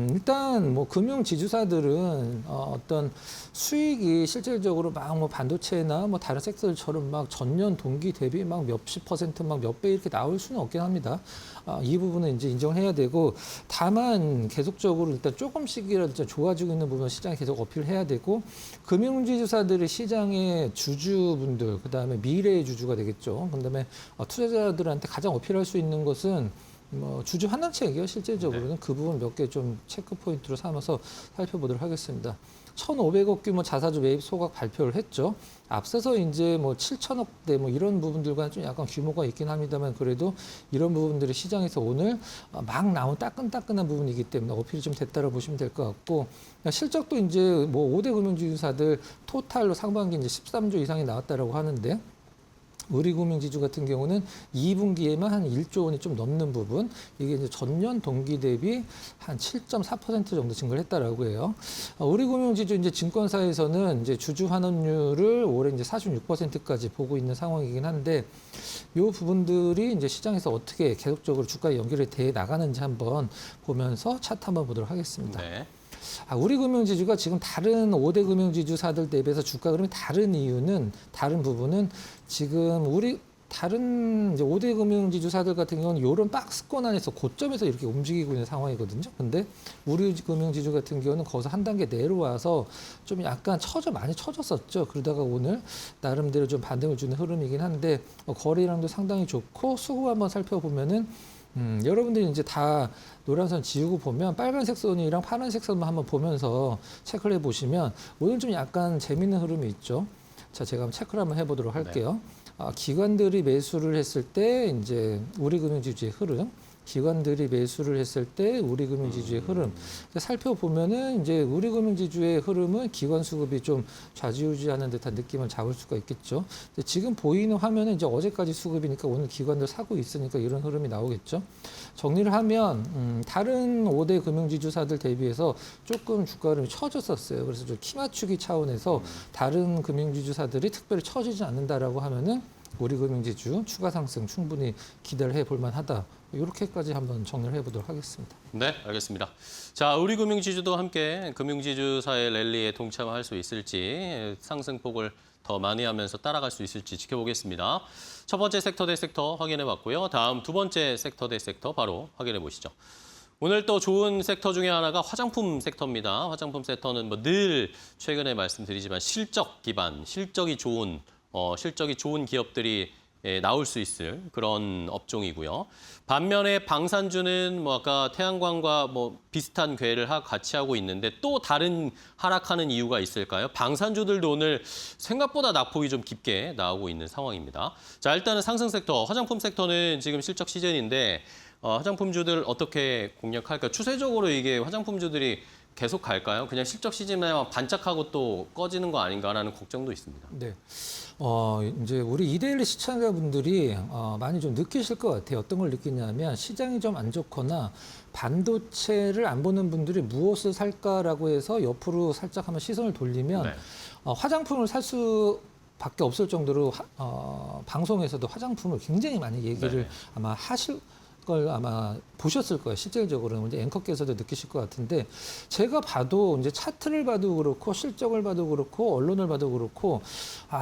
일단 뭐 금융 지주사들은 어떤 수익이 실질적으로 막 뭐 반도체나 뭐 다른 섹터들처럼 막 전년 동기 대비 막 몇십 퍼센트 막 몇 배 이렇게 나올 수는 없긴 합니다. 이 부분은 이제 인정을 해야 되고 다만 계속적으로 일단 조금씩이라도 진짜 좋아지고 있는 부분 시장에 계속 어필해야 되고 금융 지주사들의 시장의 주주분들 그다음에 미래의 주주가 되겠죠. 그다음에 투자자들한테 가장 어필할 수 있는 것은 뭐 주주 환원책이요. 실질적으로는 그 부분 몇 개 좀 체크 포인트로 삼아서 살펴보도록 하겠습니다. 1,500억 규모 자사주 매입 소각 발표를 했죠. 앞서서 이제 뭐 7천억대 뭐 이런 부분들과는 좀 약간 규모가 있긴 합니다만 그래도 이런 부분들이 시장에서 오늘 막 나온 따끈따끈한 부분이기 때문에 어필이 좀 됐다고 보시면 될 것 같고 실적도 이제 뭐 5대 금융지주사들 토탈로 상반기 이제 13조 이상이 나왔다라고 하는데 우리금융지주 같은 경우는 2분기에만 한 1조 원이 좀 넘는 부분, 이게 이제 전년 동기 대비 한 7.4% 정도 증가를 했다라고 해요. 우리금융지주 이제 증권사에서는 이제 주주 환원율을 올해 이제 46%까지 보고 있는 상황이긴 한데, 이 부분들이 이제 시장에서 어떻게 계속적으로 주가에 연결이 돼 나가는지 한번 보면서 차트 한번 보도록 하겠습니다.
네.
우리금융지주가 지금 다른 5대 금융지주사들 대비해서 주가 흐름이 다른 이유는 다른 부분은 지금 우리 다른 이제 5대 금융지주사들 같은 경우는 이런 박스권 안에서 고점에서 이렇게 움직이고 있는 상황이거든요. 근데 우리금융지주 같은 경우는 거기서 한 단계 내려와서 좀 약간 많이 처졌었죠. 그러다가 오늘 나름대로 좀 반등을 주는 흐름이긴 한데 거래량도 상당히 좋고 수급 한번 살펴보면은 여러분들이 이제 다 노란선 지우고 보면 빨간색 선이랑 파란색 선만 한번 보면서 체크를 해보시면 오늘 좀 약간 재밌는 흐름이 있죠. 자, 제가 한번 체크를 한번 해보도록 할게요. 기관들이 매수를 했을 때 이제 우리금융지주의 흐름, 기관들이 매수를 했을 때 우리금융지주의 흐름 살펴보면은 이제 우리금융지주의 흐름은 기관 수급이 좀 좌지우지하는 듯한 느낌을 잡을 수가 있겠죠. 지금 보이는 화면은 이제 어제까지 수급이니까 오늘 기관들 사고 있으니까 이런 흐름이 나오겠죠. 정리를 하면 다른 5대 금융지주사들 대비해서 조금 주가 흐름이 처졌었어요. 그래서 좀 키 맞추기 차원에서 다른 금융지주사들이 특별히 처지지 않는다라고 하면은 우리금융지주 추가 상승 충분히 기대를 해볼 만하다. 이렇게까지 한번 정리를 해보도록 하겠습니다.
네, 알겠습니다. 자, 우리금융지주도 함께 금융지주사의 랠리에 동참할 수 있을지 상승폭을 더 많이 하면서 따라갈 수 있을지 지켜보겠습니다. 첫 번째 섹터 대 섹터 확인해봤고요. 다음 두 번째 섹터 대 섹터 바로 확인해 보시죠. 오늘 또 좋은 섹터 중에 하나가 화장품 섹터입니다. 화장품 섹터는 뭐 늘 최근에 말씀드리지만 실적 기반, 실적이 좋은 기업들이 나올 수 있을 그런 업종이고요. 반면에 방산주는 뭐 아까 태양광과 뭐 비슷한 궤를 같이 하고 있는데 또 다른 하락하는 이유가 있을까요? 방산주들도 오늘 생각보다 낙폭이 좀 깊게 나오고 있는 상황입니다. 자, 일단은 상승 섹터, 화장품 섹터는 지금 실적 시즌인데 화장품주들 어떻게 공략할까요? 추세적으로 이게 화장품주들이 계속 갈까요? 그냥 실적 시즌에만 반짝하고 또 꺼지는 거 아닌가라는 걱정도 있습니다.
네. 이제 우리 이데일리 시청자분들이 많이 좀 느끼실 것 같아요. 어떤 걸 느끼냐면 시장이 좀 안 좋거나 반도체를 안 보는 분들이 무엇을 살까라고 해서 옆으로 살짝 한번 시선을 돌리면
네.
화장품을 살 수밖에 없을 정도로 방송에서도 화장품을 굉장히 많이 얘기를
네.
아마 하실 걸 아마 보셨을 거예요. 실질적으로는 이제 앵커께서도 느끼실 것 같은데 제가 봐도 이제 차트를 봐도 그렇고 실적을 봐도 그렇고 언론을 봐도 그렇고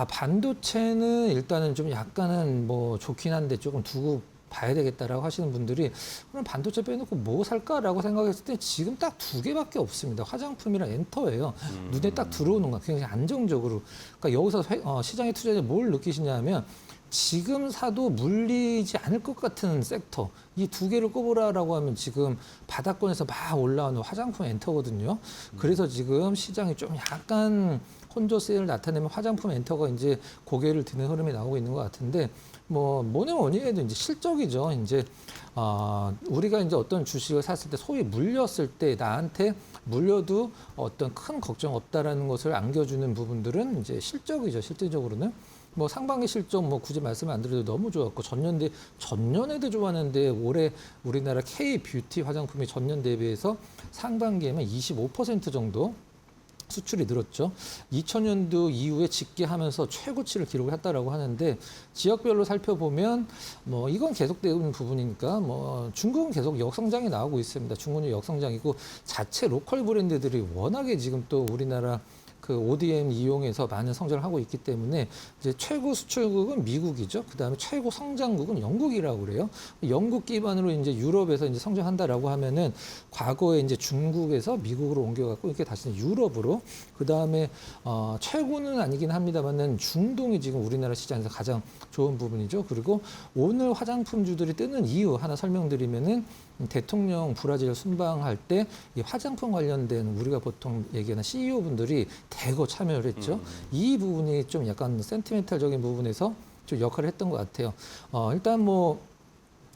반도체는 일단은 좀 약간은 뭐 좋긴 한데 조금 두고 봐야 되겠다라고 하시는 분들이 그럼 반도체 빼놓고 뭐 살까라고 생각했을 때 지금 딱 두 개밖에 없습니다. 화장품이랑 엔터예요. 눈에 딱 들어오는 거 굉장히 안정적으로. 그러니까 여기서 시장의 투자자 뭘 느끼시냐면 지금 사도 물리지 않을 것 같은 섹터 이 두 개를 꼽으라라고 하면 지금 바닥권에서 막 올라오는 화장품 엔터거든요. 그래서 지금 시장이 좀 약간 혼조 세일을 나타내면 화장품 엔터가 이제 고개를 드는 흐름이 나오고 있는 것 같은데 뭐니 해도 이제 실적이죠. 이제 우리가 이제 어떤 주식을 샀을 때 소위 물렸을 때 나한테 물려도 어떤 큰 걱정 없다라는 것을 안겨주는 부분들은 이제 실적이죠. 실질적으로는. 뭐 상반기 실적 뭐 굳이 말씀 안 드려도 너무 좋았고 전년에도 좋았는데 올해 우리나라 K 뷰티 화장품이 전년 대비해서 상반기에만 25% 정도 수출이 늘었죠. 2000년도 이후에 직계하면서 최고치를 기록을 했다라고 하는데 지역별로 살펴보면 뭐 이건 계속되는 부분이니까 뭐 중국은 계속 역성장이 나오고 있습니다. 중국은 역성장이고 자체 로컬 브랜드들이 워낙에 지금 또 우리나라 그 ODM 이용해서 많은 성장을 하고 있기 때문에 이제 최고 수출국은 미국이죠. 그다음에 최고 성장국은 영국이라고 그래요. 영국 기반으로 이제 유럽에서 이제 성장한다라고 하면은 과거에 이제 중국에서 미국으로 옮겨갖고 이렇게 다시 유럽으로 그다음에 최고는 아니긴 합니다만은 중동이 지금 우리나라 시장에서 가장 좋은 부분이죠. 그리고 오늘 화장품주들이 뜨는 이유 하나 설명드리면은 대통령 브라질 순방할 때 이 화장품 관련된 우리가 보통 얘기하는 CEO분들이 대거 참여를 했죠. 이 부분이 좀 약간 센티멘탈적인 부분에서 좀 역할을 했던 것 같아요. 일단 뭐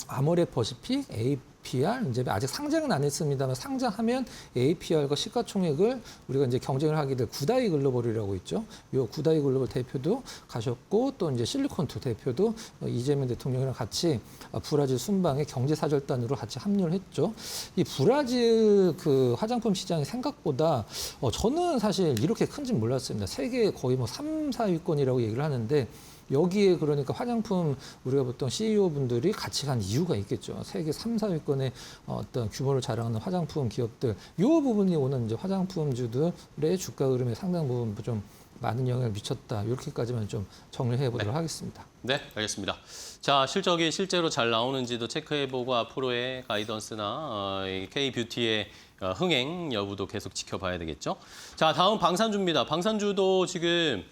아모레 퍼시픽, APR 이제 아직 상장은 안 했습니다만 상장하면 APR과 시가총액을 우리가 이제 경쟁을 하게 될 구다이 글로벌이라고 있죠. 요 구다이 글로벌 대표도 가셨고 또 이제 실리콘투 대표도 이재명 대통령이랑 같이 브라질 순방에 경제사절단으로 같이 합류를 했죠. 이 브라질 그 화장품 시장이 생각보다 저는 사실 이렇게 큰지는 몰랐습니다. 세계 거의 뭐 3, 4위권이라고 얘기를 하는데 여기에 그러니까 화장품 우리가 보통 CEO분들이 같이 간 이유가 있겠죠. 세계 3, 4위권의 어떤 규모를 자랑하는 화장품 기업들. 이 부분이 오는 이제 화장품주들의 주가 흐름에 상당 부분 좀 많은 영향을 미쳤다. 이렇게까지만 좀 정리해 보도록 하겠습니다.
네, 알겠습니다. 자, 실적이 실제로 잘 나오는지도 체크해보고 앞으로의 가이던스나 이 K뷰티의 흥행 여부도 계속 지켜봐야 되겠죠. 자, 다음 방산주입니다. 방산주도 지금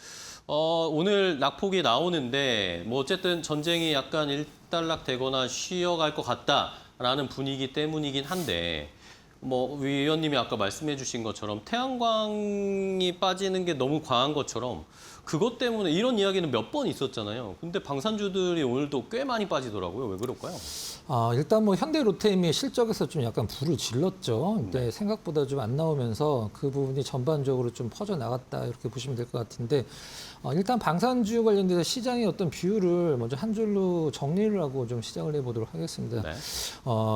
오늘 낙폭이 나오는데 뭐 어쨌든 전쟁이 약간 일단락되거나 쉬어갈 것 같다라는 분위기 때문이긴 한데 뭐 위원님이 아까 말씀해 주신 것처럼 태양광이 빠지는 게 너무 과한 것처럼 그것 때문에 이런 이야기는 몇 번 있었잖아요. 근데 방산주들이 오늘도 꽤 많이 빠지더라고요. 왜 그럴까요?
일단 뭐 현대로템이 실적에서 좀 약간 불을 질렀죠. 근데 생각보다 좀 안 나오면서 그 부분이 전반적으로 좀 퍼져 나갔다 이렇게 보시면 될 것 같은데 일단 방산주 관련돼서 시장의 어떤 비율을 먼저 한 줄로 정리를 하고 좀 시작을 해보도록 하겠습니다.
네.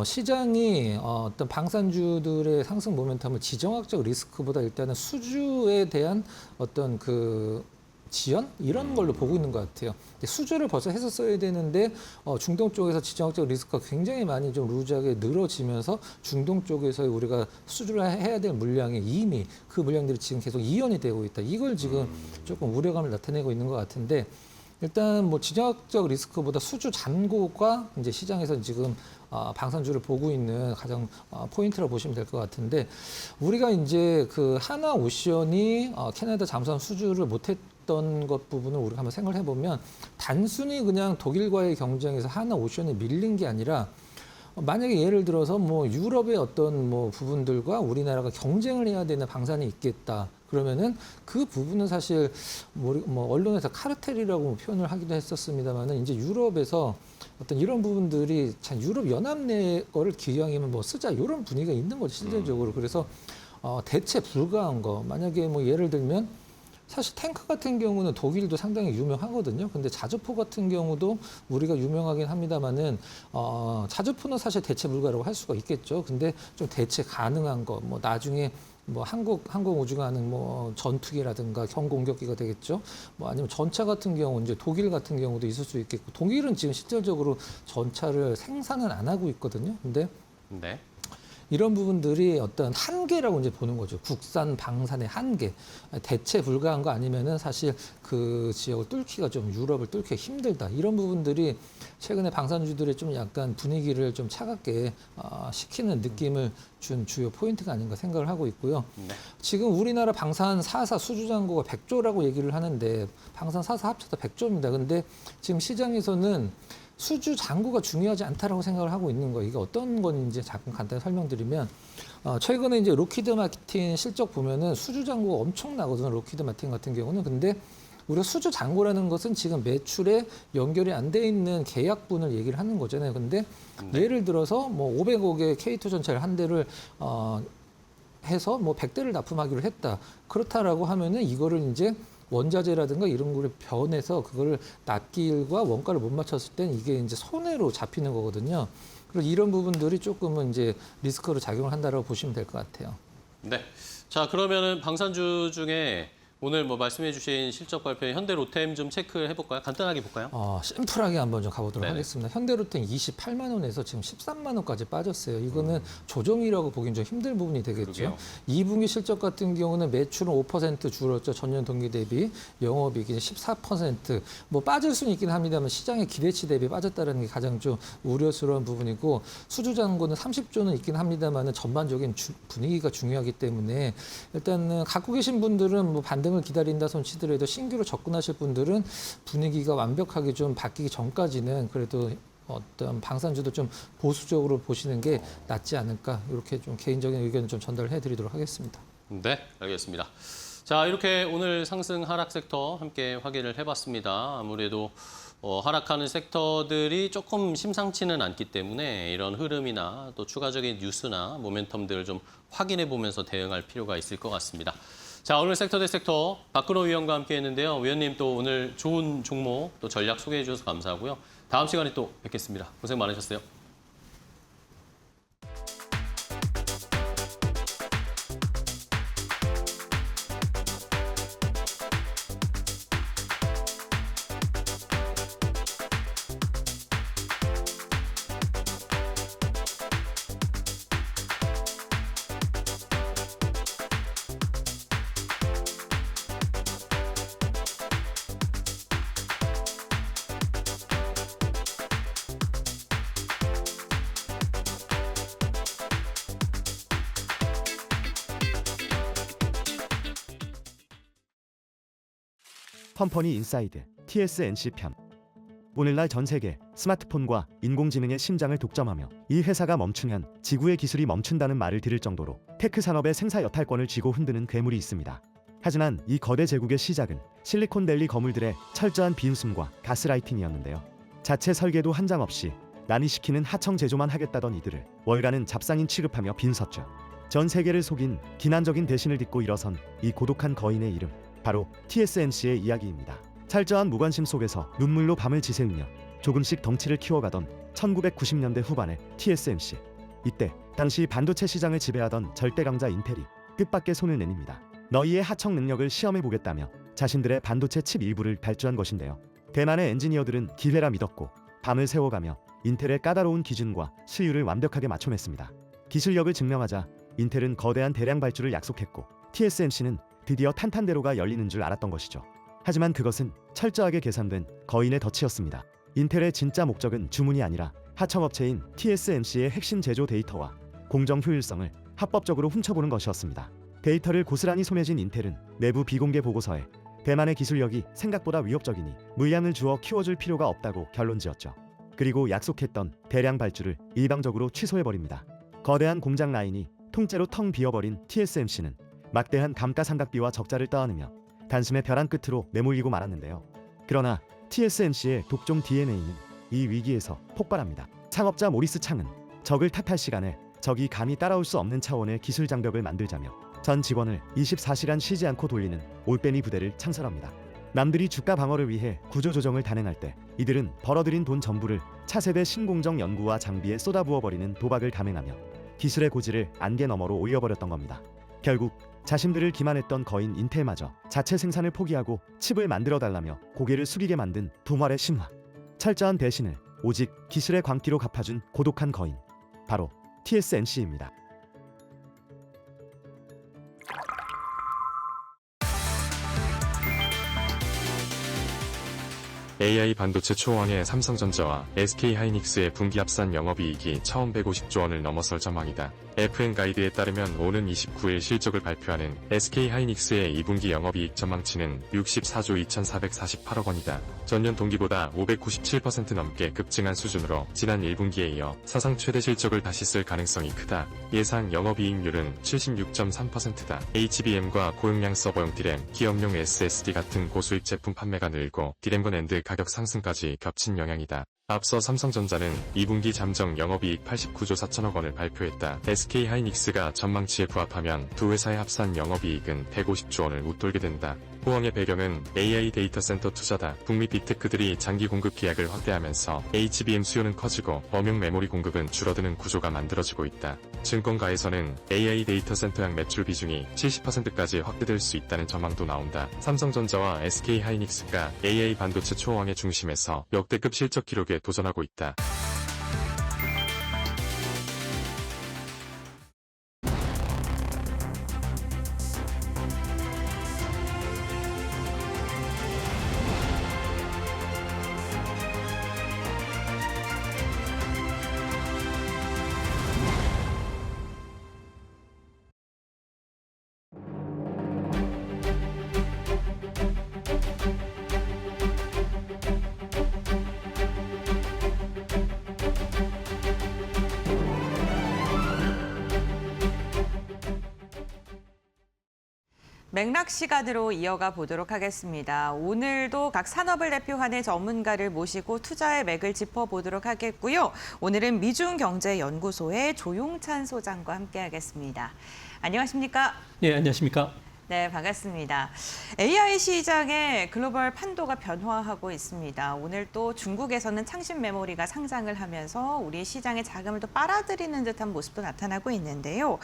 시장이 어떤 방산주들의 상승 모멘텀을 지정학적 리스크보다 일단은 수주에 대한 어떤 그 지연 이런 걸로 보고 있는 것 같아요. 수주를 벌써 했었어야 되는데 중동 쪽에서 지정학적 리스크가 굉장히 많이 좀 루즈하게 늘어지면서 중동 쪽에서 우리가 수주를 해야 될 물량이 이미 그 물량들이 지금 계속 이연이 되고 있다. 이걸 지금 조금 우려감을 나타내고 있는 것 같은데 일단 뭐 지정학적 리스크보다 수주 잔고가 이제 시장에서 지금 방산주를 보고 있는 가장 포인트라고 보시면 될 것 같은데 우리가 이제 그 하나오션이 캐나다 잠수함 수주를 못했던 것 부분을 우리가 한번 생각을 해보면 단순히 그냥 독일과의 경쟁에서 하나오션이 밀린 게 아니라 만약에 예를 들어서 뭐 유럽의 어떤 뭐 부분들과 우리나라가 경쟁을 해야 되는 방산이 있겠다. 그러면은 그 부분은 사실 뭐 언론에서 카르텔이라고 표현을 하기도 했었습니다만은 이제 유럽에서 어떤 이런 부분들이 참 유럽 연합 내 거를 기왕이면 뭐 쓰자 이런 분위기가 있는 거죠 실질적으로. 그래서 대체 불가한 거 만약에 뭐 예를 들면 사실 탱크 같은 경우는 독일도 상당히 유명하거든요. 근데 자주포 같은 경우도 우리가 유명하긴 합니다만은 자주포는 사실 대체 불가라고 할 수가 있겠죠. 근데 좀 대체 가능한 거, 뭐 나중에 뭐 항공우주가 하는 뭐 전투기라든가 경공격기가 되겠죠. 뭐 아니면 전차 같은 경우 이제 독일 같은 경우도 있을 수 있겠고 독일은 지금 실질적으로 전차를 생산은 안 하고 있거든요. 근데
네.
이런 부분들이 어떤 한계라고 이제 보는 거죠. 국산 방산의 한계. 대체 불가한 거 아니면은 사실 그 지역을 뚫기가 좀 유럽을 뚫기가 힘들다. 이런 부분들이 최근에 방산주들의 좀 약간 분위기를 좀 차갑게 시키는 느낌을 준 주요 포인트가 아닌가 생각을 하고 있고요.
네.
지금 우리나라 방산 4사 수주잔고가 100조라고 얘기를 하는데 방산 4사 합쳐서 100조입니다. 근데 지금 시장에서는 수주 잔고가 중요하지 않다라고 생각을 하고 있는 거예요. 이게 어떤 건지 잠깐 간단히 설명드리면 최근에 이제 록히드 마틴 실적 보면은 수주 잔고가 엄청나거든요. 록히드 마틴 같은 경우는. 근데 우리가 수주 잔고라는 것은 지금 매출에 연결이 안 돼 있는 계약분을 얘기를 하는 거잖아요. 근데 예를 들어서 뭐 500억의 K2 전차를 한 대를 해서 뭐 100대를 납품하기로 했다. 그렇다라고 하면은 이거를 이제 원자재라든가 이런 거를 변해서 그거를 납기일과 원가를 못 맞췄을 땐 이게 이제 손해로 잡히는 거거든요. 그래서 이런 부분들이 조금은 이제 리스크로 작용을 한다라고 보시면 될 것 같아요.
네. 자, 그러면은 방산주 중에 오늘 뭐 말씀해 주신 실적 발표에 현대로템 좀 체크해 볼까요? 간단하게 볼까요?
심플하게 한번 좀 가보도록
네네.
하겠습니다. 현대로템 28만 원에서 지금 13만 원까지 빠졌어요. 이거는 조정이라고 보기엔 좀 힘든 부분이 되겠죠.
그러게요.
2분기 실적 같은 경우는 매출은 5% 줄었죠. 전년 동기 대비. 영업이익이 14%. 뭐 빠질 수는 있긴 합니다만 시장의 기대치 대비 빠졌다는 게 가장 좀 우려스러운 부분이고 수주잔고는 30조는 있긴 합니다만 전반적인 분위기가 중요하기 때문에 일단은 갖고 계신 분들은 뭐 반등을 기다린다 손 치더라도 신규로 접근하실 분들은 분위기가 완벽하게 좀 바뀌기 전까지는 그래도 어떤 방산주도 좀 보수적으로 보시는 게 낫지 않을까 이렇게 좀 개인적인 의견을 좀 전달해 드리도록 하겠습니다.
네, 알겠습니다. 자, 이렇게 오늘 상승 하락 섹터 함께 확인을 해봤습니다. 아무래도 하락하는 섹터들이 조금 심상치는 않기 때문에 이런 흐름이나 또 추가적인 뉴스나 모멘텀들을 좀 확인해 보면서 대응할 필요가 있을 것 같습니다. 자, 오늘 섹터 대 섹터 박근호 위원과 함께 했는데요. 위원님 또 오늘 좋은 종목 또 전략 소개해 주셔서 감사하고요. 다음 시간에 또 뵙겠습니다. 고생 많으셨어요.
컴퍼니 인사이드 TSNC 편. 오늘날 전 세계 스마트폰과 인공지능의 심장을 독점하며 이 회사가 멈추면 지구의 기술이 멈춘다는 말을 들을 정도로 테크 산업의 생사 여탈권을 쥐고 흔드는 괴물이 있습니다. 하지만 이 거대 제국의 시작은 실리콘밸리 거물들의 철저한 비웃음과 가스라이팅이었는데요. 자체 설계도 한 장 없이 난이시키는 하청 제조만 하겠다던 이들을 월가는 잡상인 취급하며 빈섰죠. 전 세계를 속인 기난적인 대신을 딛고 일어선 이 고독한 거인의 이름, 바로 TSMC의 이야기입니다. 철저한 무관심 속에서 눈물로 밤을 지새우며 조금씩 덩치를 키워가던 1990년대 후반의 TSMC. 이때 당시 반도체 시장을 지배하던 절대 강자 인텔이 끝밖에 손을 내밉니다. 너희의 하청 능력을 시험해보겠다며 자신들의 반도체 칩 일부를 발주한 것인데요. 대만의 엔지니어들은 기회라 믿었고 밤을 새워가며 인텔의 까다로운 기준과 수율을 완벽하게 맞춰냈습니다. 기술력을 증명하자 인텔은 거대한 대량 발주를 약속했고 TSMC는 드디어 탄탄대로가 열리는 줄 알았던 것이죠. 하지만 그것은 철저하게 계산된 거인의 덫이었습니다. 인텔의 진짜 목적은 주문이 아니라 하청업체인 TSMC의 핵심 제조 데이터와 공정 효율성을 합법적으로 훔쳐보는 것이었습니다. 데이터를 고스란히 손에 쥔 인텔은 내부 비공개 보고서에 대만의 기술력이 생각보다 위협적이니 물량을 주어 키워줄 필요가 없다고 결론지었죠. 그리고 약속했던 대량 발주를 일방적으로 취소해버립니다. 거대한 공장 라인이 통째로 텅 비어버린 TSMC는 막대한 감가상각비와 적자를 떠안으며 단숨에 벼랑 끝으로 내몰리고 말았는데요. 그러나 TSMC의 독종 DNA는 이 위기에서 폭발합니다. 창업자 모리스 창은 적을 탓할 시간에 적이 감히 따라올 수 없는 차원의 기술 장벽을 만들자며 전 직원을 24시간 쉬지 않고 돌리는 올빼미 부대를 창설합니다. 남들이 주가 방어를 위해 구조조정을 단행할 때 이들은 벌어들인 돈 전부를 차세대 신공정 연구와 장비에 쏟아부어버리는 도박을 감행하며 기술의 고지를 안개 너머로 올려버렸던 겁니다. 결국 자신들을 기만했던 거인 인텔마저 자체 생산을 포기하고 칩을 만들어달라며 고개를 숙이게 만든 부활의 신화. 철저한 배신을 오직 기술의 광기로 갚아준 고독한 거인, 바로 TSMC입니다.
AI 반도체 초왕의 삼성전자와 SK하이닉스의 분기 합산 영업이익이 처음 150조 원을 넘어설 전망이다. FN 가이드에 따르면 오는 29일 실적을 발표하는 SK하이닉스의 2분기 영업이익 전망치는 64조 2,448억 원이다. 전년 동기보다 597% 넘게 급증한 수준으로 지난 1분기에 이어 사상 최대 실적을 다시 쓸 가능성이 크다. 예상 영업이익률은 76.3%다. HBM과 고용량 서버용 디램, 기업용 SSD 같은 고수익 제품 판매가 늘고 디램과 낸드 가격 상승까지 겹친 영향이다. 앞서 삼성전자는 2분기 잠정 영업이익 89조 4천억 원을 발표했다. SK하이닉스가 전망치에 부합하면 두 회사의 합산 영업이익은 150조 원을 웃돌게 된다. 호황의 배경은 AI 데이터 센터 투자다. 북미 빅테크들이 장기 공급 계약을 확대하면서 HBM 수요는 커지고 범용 메모리 공급은 줄어드는 구조가 만들어지고 있다. 증권가에서는 AI 데이터 센터양 매출 비중이 70%까지 확대될 수 있다는 전망도 나온다. 삼성전자와 SK하이닉스가 AI 반도체 초왕의 중심에서 역대급 실적 기록에 도전하고 있다.
맥락 시간으로 이어가 보도록 하겠습니다. 오늘도 각 산업을 대표하는 전문가를 모시고 투자의 맥을 짚어보도록 하겠고요. 오늘은 미중경제연구소의 조용찬 소장과 함께하겠습니다. 안녕하십니까?
예, 안녕하십니까?
네, 반갑습니다. AI 시장의 글로벌 판도가 변화하고 있습니다. 오늘 또 중국에서는 창신 메모리가 상장을 하면서 우리 시장의 자금을 또 빨아들이는 듯한 모습도 나타나고 있는데요.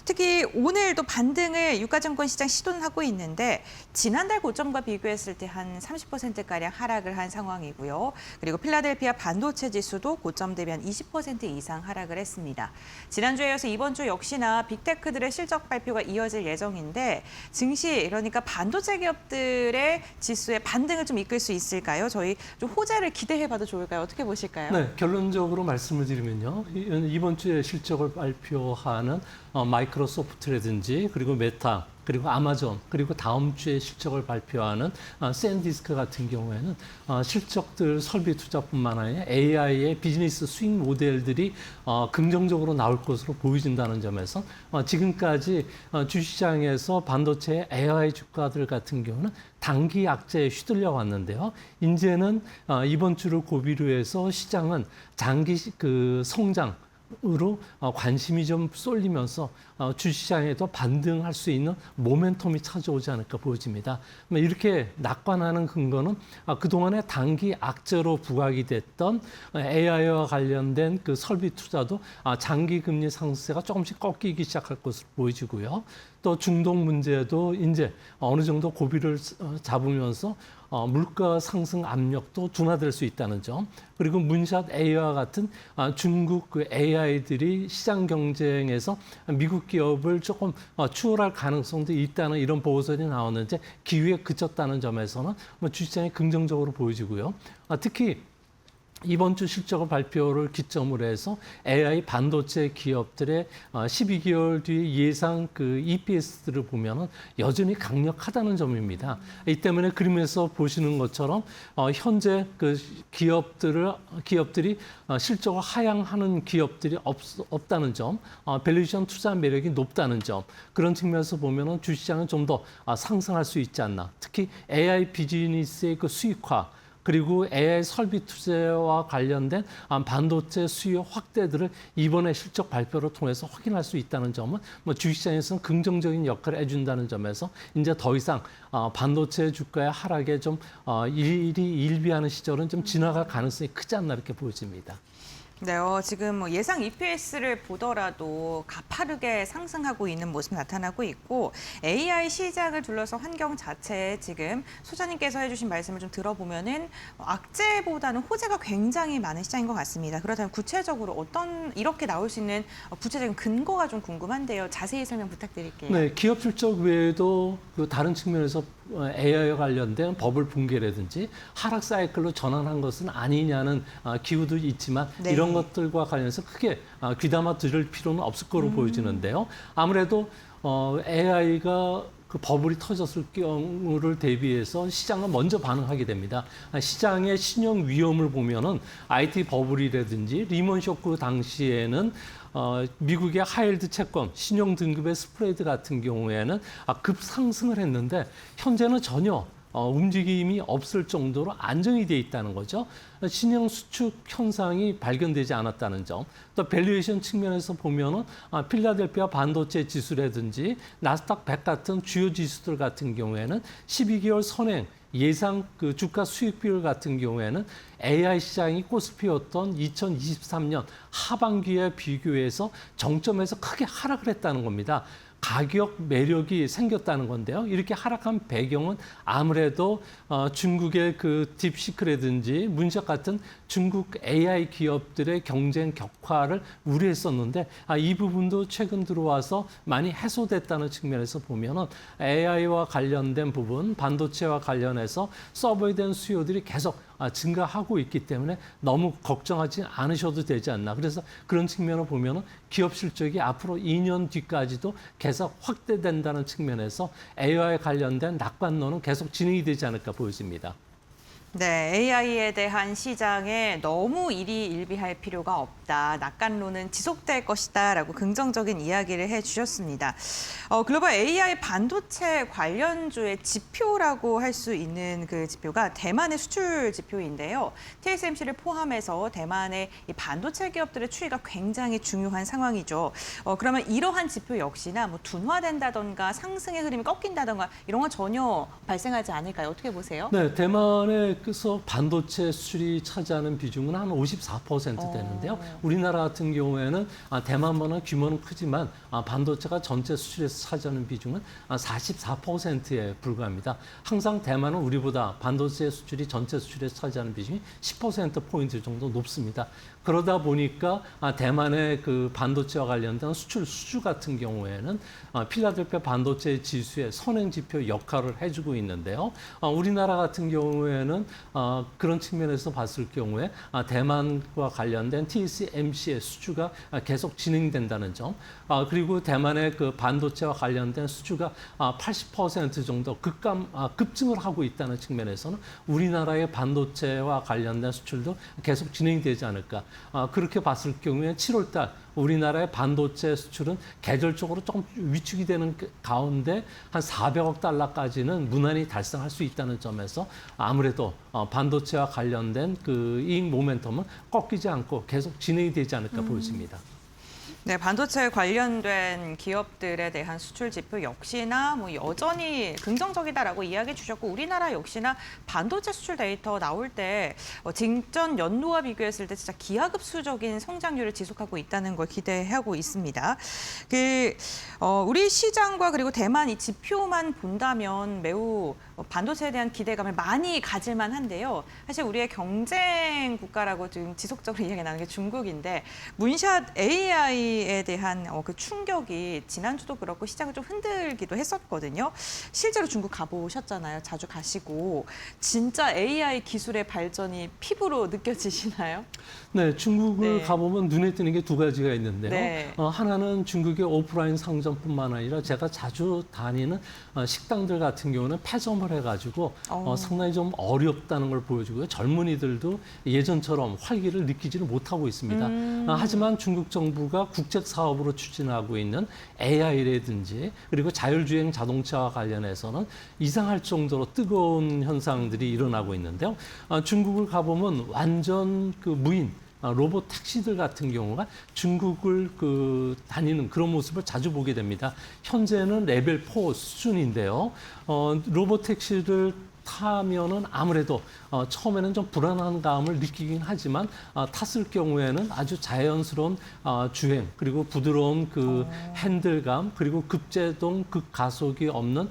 특히 오늘도 반등을 유가증권 시장 시도는 하고 있는데 지난달 고점과 비교했을 때 한 30%가량 하락을 한 상황이고요. 그리고 필라델피아 반도체 지수도 고점 대비 한 20% 이상 하락을 했습니다. 지난주에 이어서 이번 주 역시나 빅테크들의 실적 발표가 이어질 예정인데 증시, 그러니까 반도체 기업들의 지수의 반등을 좀 이끌 수 있을까요? 저희 좀 호재를 기대해봐도 좋을까요? 어떻게 보실까요?
네, 결론적으로 말씀을 드리면요. 이번 주에 실적을 발표하는 마이크로소프트라든지 그리고 메타, 그리고 아마존, 그리고 다음 주에 실적을 발표하는 샌디스크 같은 경우에는 실적들 설비 투자뿐만 아니라 AI의 비즈니스 수익 모델들이 긍정적으로 나올 것으로 보여진다는 점에서 지금까지 주시장에서 반도체 AI 주가들 같은 경우는 단기 약재에 휘둘려 왔는데요. 이제는 이번 주를 고비로 해서 시장은 장기 성장 으로 관심이 좀 쏠리면서 주시장에도 반등할 수 있는 모멘텀이 찾아오지 않을까 보여집니다. 이렇게 낙관하는 근거는 그동안에 단기 악재로 부각이 됐던 AI와 관련된 그 설비 투자도 장기 금리 상승세가 조금씩 꺾이기 시작할 것으로 보여지고요. 또 중동 문제도 이제 어느 정도 고비를 잡으면서 물가 상승 압력도 둔화될 수 있다는 점, 그리고 문샷 A와 같은 중국 그 AI들이 시장 경쟁에서 미국 기업을 조금 추월할 가능성도 있다는 이런 보고서들이 나오는데 기회에 그쳤다는 점에서는 주시장이 긍정적으로 보여지고요. 특히 이번 주 실적 발표를 기점으로 해서 AI 반도체 기업들의 12개월 뒤 예상 그 EPS들을 보면은 여전히 강력하다는 점입니다. 이 때문에 그림에서 보시는 것처럼 현재 그 기업들이 실적을 하향하는 기업들이 없다는 점, 밸류에이션 투자 매력이 높다는 점, 그런 측면에서 보면은 주시장은 좀 더 상승할 수 있지 않나. 특히 AI 비즈니스의 그 수익화, 그리고 AI 설비 투자와 관련된 반도체 수요 확대들을 이번에 실적 발표를 통해서 확인할 수 있다는 점은 주식시장에서는 긍정적인 역할을 해준다는 점에서 이제 더 이상 반도체 주가의 하락에 좀 일비하는 시절은 좀 지나갈 가능성이 크지 않나 이렇게 보여집니다.
네, 지금 예상 EPS를 보더라도 가파르게 상승하고 있는 모습 나타나고 있고 AI 시장을 둘러서 환경 자체에 지금 소장님께서 해주신 말씀을 좀 들어보면은 악재보다는 호재가 굉장히 많은 시장인 것 같습니다. 그렇다면 구체적으로 어떤 이렇게 나올 수 있는 구체적인 근거가 좀 궁금한데요. 자세히 설명 부탁드릴게요.
네, 기업 실적 외에도 그 다른 측면에서 AI와 관련된 버블 붕괴라든지 하락 사이클로 전환한 것은 아니냐는 기후도 있지만
네.
이런 것들과 관련해서 크게 귀담아 들을 필요는 없을 거로 보여지는데요. 아무래도 AI가 그 버블이 터졌을 경우를 대비해서 시장은 먼저 반응하게 됩니다. 시장의 신용 위험을 보면은 IT 버블이라든지 리먼 쇼크 당시에는 미국의 하이힐드 채권 신용 등급의 스프레드 같은 경우에는 급상승을 했는데 현재는 전혀 움직임이 없을 정도로 안정이 돼 있다는 거죠. 신형 수축 현상이 발견되지 않았다는 점. 또 밸류에이션 측면에서 보면은 필라델피아 반도체 지수라든지 나스닥 100 같은 주요 지수들 같은 경우에는 12개월 선행 예상 그 주가 수익 비율 같은 경우에는 AI 시장이 꽃을 피웠던 2023년 하반기에 비교해서 정점에서 크게 하락을 했다는 겁니다. 가격 매력이 생겼다는 건데요. 이렇게 하락한 배경은 아무래도 중국의 그 딥시크라든지 문샷 같은 중국 AI 기업들의 경쟁 격화를 우려했었는데 이 부분도 최근 들어와서 많이 해소됐다는 측면에서 보면은 AI와 관련된 부분, 반도체와 관련해서 서버에 대한 수요들이 계속 증가하고 있기 때문에 너무 걱정하지 않으셔도 되지 않나. 그래서 그런 측면을 보면은 기업 실적이 앞으로 2년 뒤까지도 계속 확대된다는 측면에서 AI와 관련된 낙관론은 계속 진행이 되지 않을까 보여집니다.
네, AI에 대한 시장에 너무 일희일비할 필요가 없다. 낙관론은 지속될 것이다라고 긍정적인 이야기를 해주셨습니다. 글로벌 AI 반도체 관련주의 지표라고 할 수 있는 그 지표가 대만의 수출 지표인데요. TSMC를 포함해서 대만의 이 반도체 기업들의 추이가 굉장히 중요한 상황이죠. 그러면 이러한 지표 역시나 뭐 둔화된다던가 상승의 흐름이 꺾인다던가 이런 건 전혀 발생하지 않을까요? 어떻게 보세요?
네, 대만의 그래서 반도체 수출이 차지하는 비중은 한 54% 되는데요. 우리나라 같은 경우에는 대만보다 규모는 크지만 반도체가 전체 수출에서 차지하는 비중은 44%에 불과합니다. 항상 대만은 우리보다 반도체 수출이 전체 수출에서 차지하는 비중이 10%포인트 정도 높습니다. 그러다 보니까 대만의 그 반도체와 관련된 수출 수주 같은 경우에는 필라델피아 반도체 지수의 선행 지표 역할을 해주고 있는데요. 우리나라 같은 경우에는 그런 측면에서 봤을 경우에 대만과 관련된 TSMC의 수주가 계속 진행된다는 점, 그리고 대만의 그 반도체와 관련된 수주가 80% 정도 급증을 하고 있다는 측면에서는 우리나라의 반도체와 관련된 수출도 계속 진행되지 않을까. 그렇게 봤을 경우에 7월 달 우리나라의 반도체 수출은 계절적으로 조금 위축이 되는 가운데 한 400억 달러까지는 무난히 달성할 수 있다는 점에서 아무래도 반도체와 관련된 그 이익 모멘텀은 꺾이지 않고 계속 진행이 되지 않을까 보여집니다.
네, 반도체 관련된 기업들에 대한 수출 지표 역시나 뭐 여전히 긍정적이다라고 이야기해 주셨고 우리나라 역시나 반도체 수출 데이터 나올 때 직전 연도와 비교했을 때 진짜 기하급수적인 성장률을 지속하고 있다는 걸 기대하고 있습니다. 우리 시장과 그리고 대만 이 지표만 본다면 매우 반도체에 대한 기대감을 많이 가질만 한데요. 사실 우리의 경쟁 국가라고 지금 지속적으로 이야기 나누는 게 중국인데 문샷 AI에 대한 그 충격이 지난주도 그렇고 시장을 좀 흔들기도 했었거든요. 실제로 중국 가보셨잖아요. 자주 가시고 진짜 AI 기술의 발전이 피부로 느껴지시나요?
네, 중국을
네.
가보면 눈에 띄는 게 두 가지가 있는데요.
네.
하나는 중국의 오프라인 상점뿐만 아니라 제가 자주 다니는 식당들 같은 경우는 폐점을 해가지고 상당히 좀 어렵다는 걸 보여주고요. 젊은이들도 예전처럼 활기를 느끼지는 못하고 있습니다. 하지만 중국 정부가 국책 사업으로 추진하고 있는 AI라든지 그리고 자율주행 자동차와 관련해서는 이상할 정도로 뜨거운 현상들이 일어나고 있는데요. 중국을 가보면 완전 그 무인 로봇 택시들 같은 경우가 중국을 다니는 그런 모습을 자주 보게 됩니다. 현재는 레벨 4 수준인데요. 로봇 택시를 타면은 아무래도 처음에는 좀 불안한 감을 느끼긴 하지만 탔을 경우에는 아주 자연스러운 주행 그리고 부드러운 그 핸들감 그리고 급제동 급가속이 없는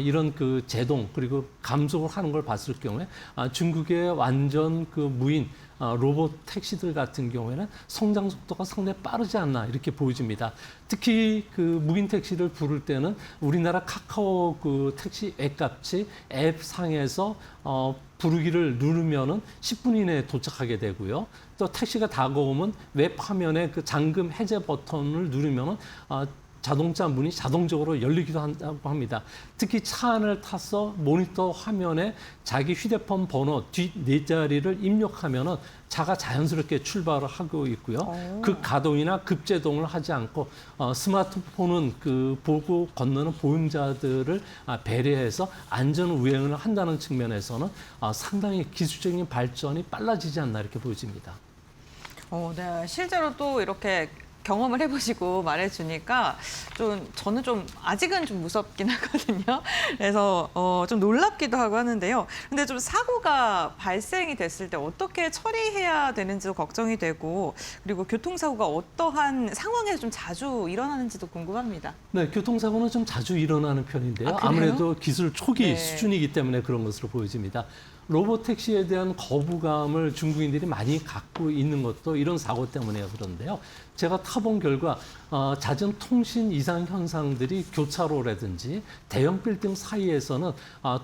이런 그 제동 그리고 감속을 하는 걸 봤을 경우에 중국의 완전 그 무인 로봇 택시들 같은 경우에는 성장 속도가 상당히 빠르지 않나 이렇게 보여집니다. 특히 그 무인 택시를 부를 때는 우리나라 카카오 그 택시 앱같이 앱 상에서 부르기를 누르면은 10분 이내에 도착하게 되고요. 또 택시가 다가오면 웹 화면에 그 잠금 해제 버튼을 누르면은 자동차 문이 자동적으로 열리기도 한다고 합니다. 특히 차 안을 타서 모니터 화면에 자기 휴대폰 번호 뒷 네 자리를 입력하면은 차가 자연스럽게 출발을 하고 있고요. 극가동이나 급제동을 하지 않고 스마트폰은 그 보고 건너는 보행자들을 배려해서 안전 우회전을 한다는 측면에서는 상당히 기술적인 발전이 빨라지지 않나 이렇게 보여집니다.
네. 실제로 또 이렇게 경험을 해보시고 말해주니까 저는 좀 아직은 좀 무섭긴 하거든요. 그래서 좀 놀랍기도 하고 하는데요. 근데 좀 사고가 발생이 됐을 때 어떻게 처리해야 되는지도 걱정이 되고, 그리고 교통사고가 어떠한 상황에서 좀 자주 일어나는지도 궁금합니다.
네, 교통사고는 좀 자주 일어나는 편인데요. 아무래도 기술 초기
네.
수준이기 때문에 그런 것으로 보여집니다. 로봇 택시에 대한 거부감을 중국인들이 많이 갖고 있는 것도 이런 사고 때문에 그런데요. 제가 타본 결과 잦은 통신 이상 현상들이 교차로라든지 대형 빌딩 사이에서는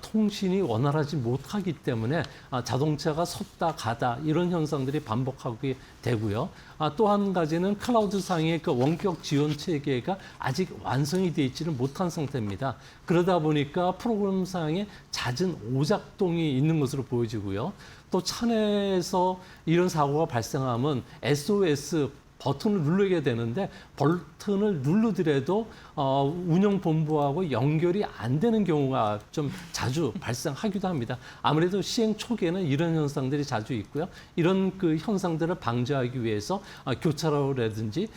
통신이 원활하지 못하기 때문에 자동차가 섰다 가다 이런 현상들이 반복하게 되고요. 또 한 가지는 클라우드상의 그 원격 지원 체계가 아직 완성이 되어 있지는 못한 상태입니다. 그러다 보니까 프로그램상에 잦은 오작동이 있는 것으로 보여지고요. 또 차내에서 이런 사고가 발생하면 SOS 버튼을 누르게 되는데 버튼을 누르더라도 운영본부하고 연결이 안 되는 경우가 좀 자주 발생하기도 합니다. 아무래도 시행 초기에는 이런 현상들이 자주 있고요. 이런 그 현상들을 방지하기 위해서 교차로라든지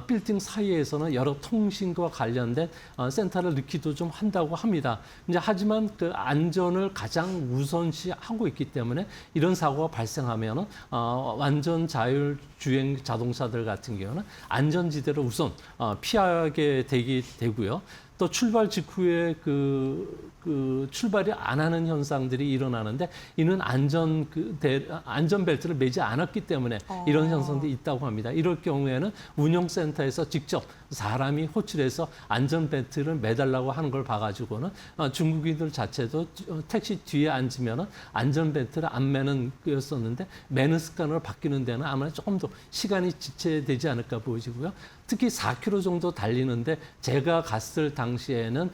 빌딩 사이에서는 여러 통신과 관련된 센터를 넣기도 좀 한다고 합니다. 이제 하지만 그 안전을 가장 우선시하고 있기 때문에 이런 사고가 발생하면은 완전 자율 주행 자동차들 같은 경우는 안전지대를 우선 피하게 되고요. 또 출발 직후에 그 출발이 안 하는 현상들이 일어나는데 이는 안전벨트를 매지 않았기 때문에 이런 현상들이 있다고 합니다. 이럴 경우에는 운영센터에서 직접 사람이 호출해서 안전벨트를 매달라고 하는 걸 봐가지고는 중국인들 자체도 택시 뒤에 앉으면 안전벨트를 안 매는 거였었는데 매는 습관으로 바뀌는 데는 아마 조금 더 시간이 지체되지 않을까 보여지고요. 특히 4km 정도 달리는데 제가 갔을 당시에는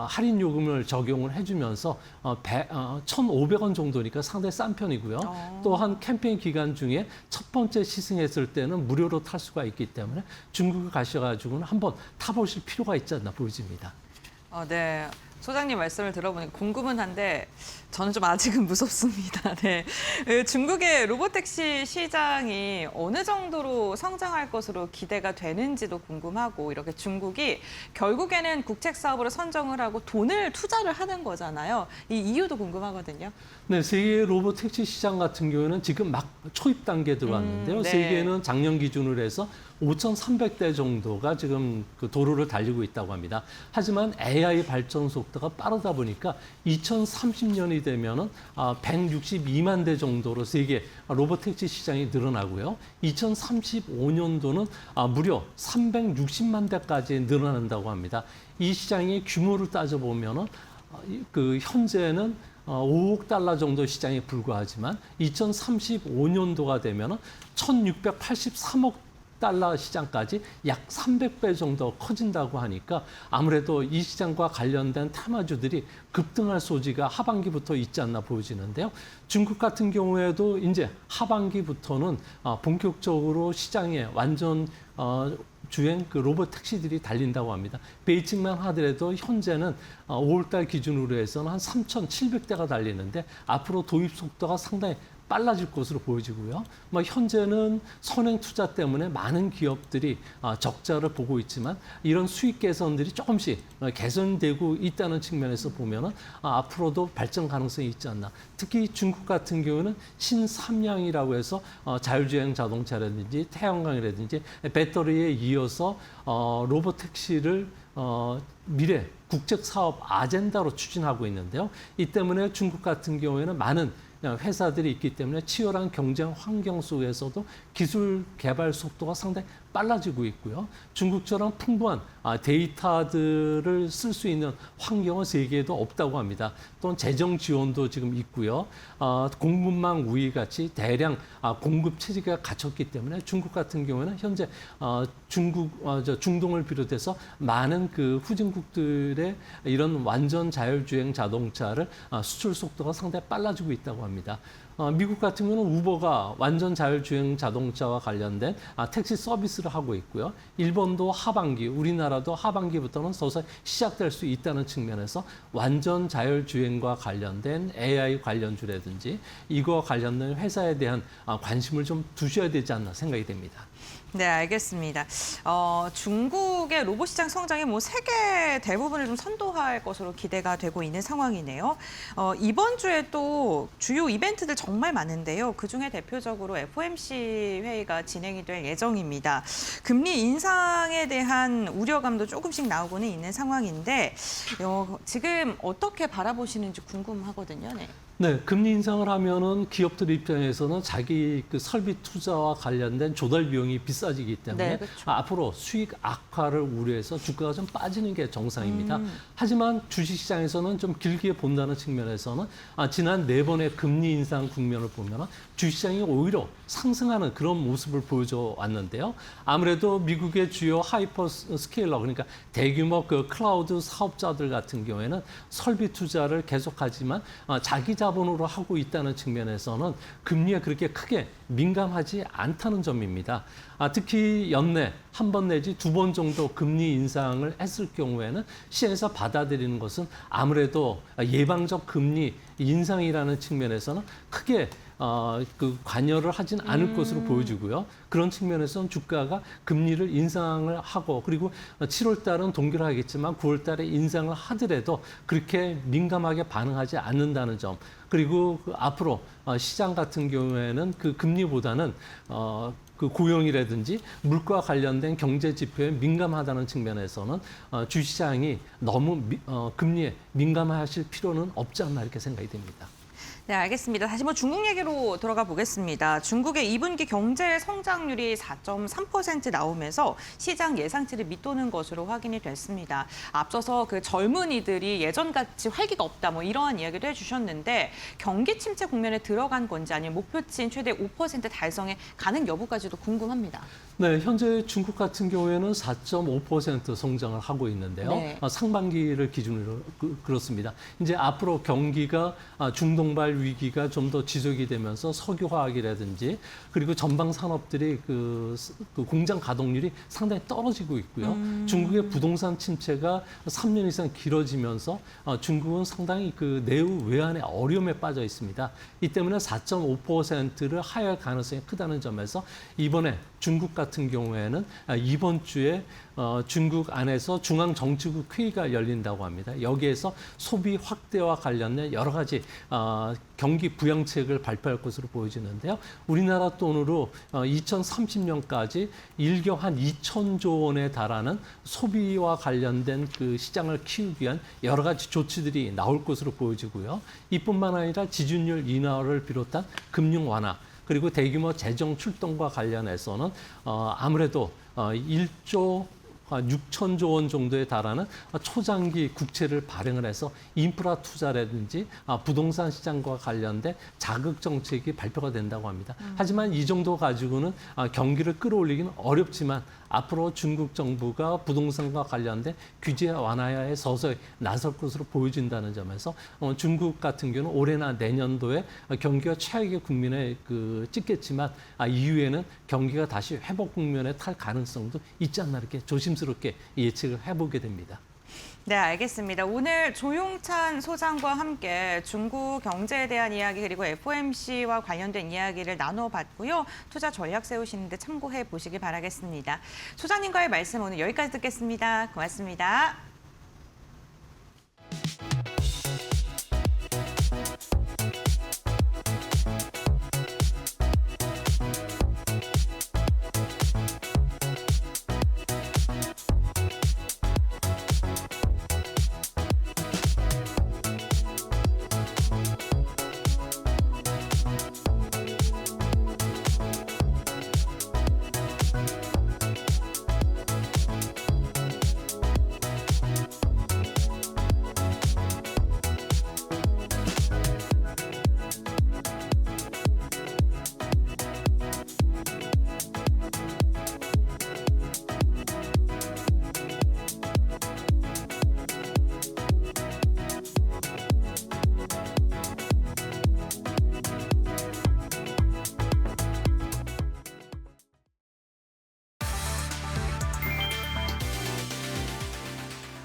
할인 요금을 적용을 해주면서 1,500원 정도니까 상당히 싼 편이고요. 또한 캠페인 기간 중에 첫 번째 시승했을 때는 무료로 탈 수가 있기 때문에 중국에 가셔가지고는 한번 타보실 필요가 있지 않나 보여집니다.
네. 소장님 말씀을 들어보니까 궁금은 한데 저는 좀 아직은 무섭습니다. 네. 중국의 로봇택시 시장이 어느 정도로 성장할 것으로 기대가 되는지도 궁금하고, 이렇게 중국이 결국에는 국책 사업으로 선정을 하고 돈을 투자를 하는 거잖아요. 이 이유도 궁금하거든요.
네, 세계 로봇 택시 시장 같은 경우에는 지금 막 초입 단계에 들어왔는데요.
네.
세계는 작년 기준으로 해서 5,300대 정도가 지금 그 도로를 달리고 있다고 합니다. 하지만 AI 발전 속도가 빠르다 보니까 2030년이 되면은 162만 대 정도로 세계 로봇 택시 시장이 늘어나고요. 2035년도는 무려 360만 대까지 늘어난다고 합니다. 이 시장의 규모를 따져보면은 그 현재는 5억 달러 정도 시장에 불과하지만 2035년도가 되면은 1,683억 달러 시장까지 약 300배 정도 커진다고 하니까 아무래도 이 시장과 관련된 테마주들이 급등할 소지가 하반기부터 있지 않나 보여지는데요. 중국 같은 경우에도 이제 하반기부터는 본격적으로 시장에 완전 주행 그 로봇 택시들이 달린다고 합니다. 베이징만 하더라도 현재는 5월달 기준으로 해서는 한 3,700대가 달리는데 앞으로 도입 속도가 상당히 빨라질 것으로 보여지고요. 현재는 선행 투자 때문에 많은 기업들이 적자를 보고 있지만 이런 수익 개선들이 조금씩 개선되고 있다는 측면에서 보면은 앞으로도 발전 가능성이 있지 않나. 특히 중국 같은 경우는 신삼양이라고 해서 자율주행 자동차라든지 태양광이라든지 배터리에 이어서 로봇 택시를 미래 국책 사업 아젠다로 추진하고 있는데요. 이 때문에 중국 같은 경우에는 많은 회사들이 있기 때문에 치열한 경쟁 환경 속에서도 기술 개발 속도가 상당히 빨라지고 있고요. 중국처럼 풍부한 데이터들을 쓸 수 있는 환경은 세계에도 없다고 합니다. 또는 재정 지원도 지금 있고요. 공급망 우위 같이 대량 공급 체제가 갖췄기 때문에 중국 같은 경우에는 현재 중동을 비롯해서 많은 그 후진국들의 이런 완전 자율주행 자동차를 수출 속도가 상당히 빨라지고 있다고 합니다. 미국 같은 경우는 우버가 완전 자율주행 자동차와 관련된 택시 서비스를 하고 있고요. 일본도 하반기, 우리나라도 하반기부터는 서서히 시작될 수 있다는 측면에서 완전 자율주행과 관련된 AI 관련주라든지 이거와 관련된 회사에 대한 관심을 좀 두셔야 되지 않나 생각이 됩니다.
네, 알겠습니다. 중국의 로봇 시장 성장이 뭐 세계 대부분을 좀 선도할 것으로 기대가 되고 있는 상황이네요. 이번 주에 또 주요 이벤트들 정말 많은데요. 그중에 대표적으로 FOMC 회의가 진행이 될 예정입니다. 금리 인상에 대한 우려감도 조금씩 나오고는 있는 상황인데 지금 어떻게 바라보시는지 궁금하거든요. 네.
네, 금리 인상을 하면은 기업들 입장에서는 자기 그 설비 투자와 관련된 조달 비용이 비싸지기 때문에
네, 그렇죠.
앞으로 수익 악화를 우려해서 주가가 좀 빠지는 게 정상입니다. 하지만 주식시장에서는 좀 길게 본다는 측면에서는 지난 4번의 금리 인상 국면을 보면 주식시장이 오히려 상승하는 그런 모습을 보여줘 왔는데요. 아무래도 미국의 주요 하이퍼 스케일러, 그러니까 대규모 그 클라우드 사업자들 같은 경우에는 설비 투자를 계속하지만 자기 자본으로 하고 있다는 측면에서는 금리에 그렇게 크게 민감하지 않다는 점입니다. 특히 연내 한 번 내지 2번 정도 금리 인상을 했을 경우에는 시장에서 받아들이는 것은 아무래도 예방적 금리 인상이라는 측면에서는 크게 그 관여를 하진 않을 것으로 보여지고요. 그런 측면에서는 주가가 금리를 인상을 하고 그리고 7월 달은 동결하겠지만 9월 달에 인상을 하더라도 그렇게 민감하게 반응하지 않는다는 점. 그리고 앞으로 시장 같은 경우에는 그 금리보다는 그 고용이라든지 물가와 관련된 경제 지표에 민감하다는 측면에서는 주시장이 너무 금리에 민감하실 필요는 없지 않나 이렇게 생각이 됩니다.
네, 알겠습니다. 다시 중국 얘기로 들어가 보겠습니다. 중국의 2분기 경제 성장률이 4.3% 나오면서 시장 예상치를 밑도는 것으로 확인이 됐습니다. 앞서서 그 젊은이들이 예전같이 활기가 없다 이러한 이야기를 해주셨는데 경기 침체 국면에 들어간 건지 아니면 목표치인 최대 5% 달성에 가는 여부까지도 궁금합니다.
네, 현재 중국 같은 경우에는 4.5% 성장을 하고 있는데요.
네.
상반기를 기준으로 그렇습니다. 이제 앞으로 경기가 중동발 위기가 좀 더 지속이 되면서 석유화학이라든지 그리고 전방 산업들이 그 공장 가동률이 상당히 떨어지고 있고요. 중국의 부동산 침체가 3년 이상 길어지면서 중국은 상당히 그 내후 외환의 어려움에 빠져 있습니다. 이 때문에 4.5%를 하회할 가능성이 크다는 점에서 이번에 중국 같은 경우에는 이번 주에 중국 안에서 중앙정치국 회의가 열린다고 합니다. 여기에서 소비 확대와 관련된 여러 가지 경기 부양책을 발표할 것으로 보여지는데요. 우리나라 돈으로 2030년까지 일경 한 2천조 원에 달하는 소비와 관련된 그 시장을 키우기 위한 여러 가지 조치들이 나올 것으로 보여지고요. 이뿐만 아니라 지준율 인하를 비롯한 금융 완화 그리고 대규모 재정 출동과 관련해서는 아무래도 1조 6천조 원 정도에 달하는 초장기 국채를 발행을 해서 인프라 투자라든지 부동산 시장과 관련된 자극 정책이 발표가 된다고 합니다. 하지만 이 정도 가지고는 경기를 끌어올리기는 어렵지만 앞으로 중국 정부가 부동산과 관련된 규제 완화에 서서히 나설 것으로 보여진다는 점에서 중국 같은 경우는 올해나 내년도에 경기가 최악의 국면에 찍겠지만 이후에는 경기가 다시 회복 국면에 탈 가능성도 있지 않나 이렇게 조심스럽게 예측을 해보게 됩니다.
네, 알겠습니다. 오늘 조용찬 소장과 함께 중국 경제에 대한 이야기 그리고 FOMC와 관련된 이야기를 나눠봤고요. 투자 전략 세우시는데 참고해 보시기 바라겠습니다. 소장님과의 말씀 오늘 여기까지 듣겠습니다. 고맙습니다.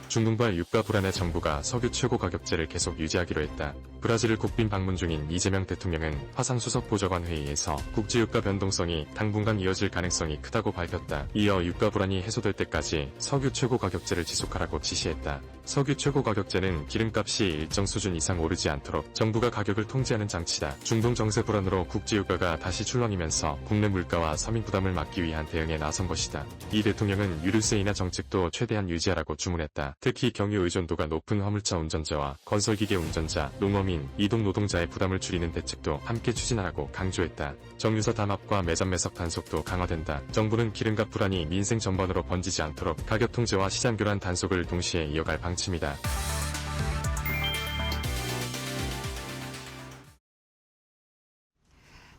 중동발 유가 불안에 정부가 석유 최고 가격제를 계속 유지하기로 했다. 브라질을 국빈 방문 중인 이재명 대통령은 화상수석 보좌관 회의에서 국제유가 변동성이 당분간 이어질 가능성이 크다고 밝혔다. 이어 유가 불안이 해소될 때까지 석유 최고 가격제를 지속하라고 지시했다. 석유 최고 가격제는 기름값이 일정 수준 이상 오르지 않도록 정부가 가격을 통제하는 장치다. 중동 정세 불안으로 국제유가가 다시 출렁이면서 국내 물가와 서민 부담을 막기 위한 대응에 나선 것이다. 이 대통령은 유류세 인하 정책도 최대한 유지하라고 주문했다. 특히 경유 의존도가 높은 화물차 운전자와 건설기계 운전자, 농어민, 이동 노동자의 부담을 줄이는 대책도 함께 추진하라고 강조했다. 정유사 담합과 매점 매석 단속도 강화된다. 정부는 기름값 불안이 민생 전반으로 번지지 않도록 가격 통제와 시장 교란 단속을 동시에 이어갈 방침이다.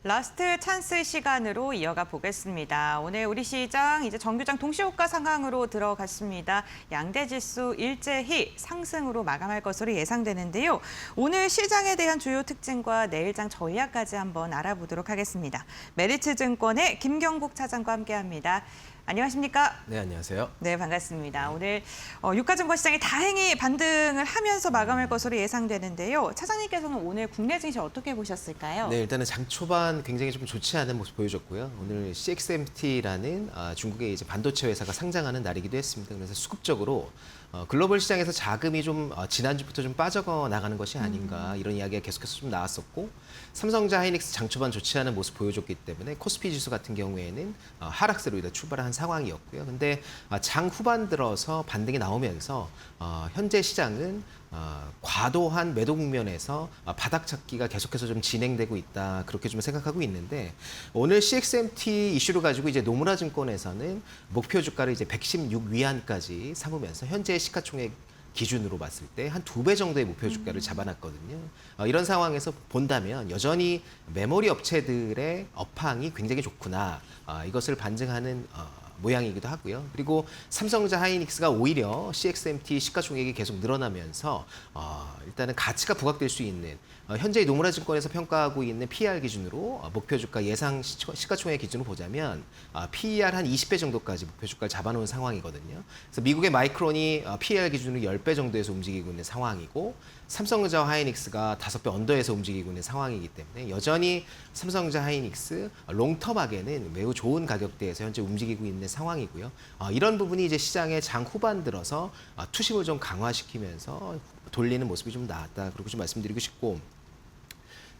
라스트 찬스 시간으로 이어가 보겠습니다. 오늘 우리 시장 이제 정규장 동시호가 상황으로 들어갔습니다. 양대 지수 일제히 상승으로 마감할 것으로 예상되는데요. 오늘 시장에 대한 주요 특징과 내일장 전략까지 한번 알아보도록 하겠습니다. 메리츠증권의 김경국 차장과 함께합니다. 안녕하십니까?
네, 안녕하세요.
네, 반갑습니다. 오늘 유가증권 시장이 다행히 반등을 하면서 마감할 것으로 예상되는데요. 차장님께서는 오늘 국내 증시 어떻게 보셨을까요?
네, 일단은 장 초반 굉장히 좀 좋지 않은 모습 보여줬고요. 오늘 CXMT라는 중국의 이제 반도체 회사가 상장하는 날이기도 했습니다. 그래서 수급적으로 글로벌 시장에서 자금이 좀 지난주부터 좀 빠져 나가는 것이 아닌가 이런 이야기가 계속해서 좀 나왔었고, 삼성전자 하이닉스 장 초반 좋지 않은 모습 보여줬기 때문에 코스피 지수 같은 경우에는 하락세로 일단 출발한 상황이었고요. 근데 장 후반 들어서 반등이 나오면서 현재 시장은 과도한 매도 국면에서 바닥 찾기가 계속해서 좀 진행되고 있다, 그렇게 좀 생각하고 있는데, 오늘 CXMT 이슈를 가지고 이제 노무라 증권에서는 목표 주가를 이제 116 위안까지 삼으면서 현재 시가총액 기준으로 봤을 때 한 2배 정도의 목표 주가를 잡아놨거든요. 이런 상황에서 본다면 여전히 메모리 업체들의 업황이 굉장히 좋구나, 이것을 반증하는 모양이기도 하고요. 그리고 삼성전자 하이닉스가 오히려 CXMT 시가총액이 계속 늘어나면서 일단은 가치가 부각될 수 있는, 현재 노무라 증권에서 평가하고 있는 PER 기준으로 목표 주가 예상 시가총액 기준으로 보자면 PER 한 20배 정도까지 목표 주가를 잡아놓은 상황이거든요. 그래서 미국의 마이크론이 PER 기준으로 10배 정도에서 움직이고 있는 상황이고, 삼성전자 하이닉스가 5배 언더에서 움직이고 있는 상황이기 때문에 여전히 삼성전자 하이닉스 롱텀하게는 매우 좋은 가격대에서 현재 움직이고 있는 상황이고요. 이런 부분이 이제 시장의 장 후반 들어서 투심을 좀 강화시키면서 돌리는 모습이 좀 나왔다, 그렇게 좀 말씀드리고 싶고,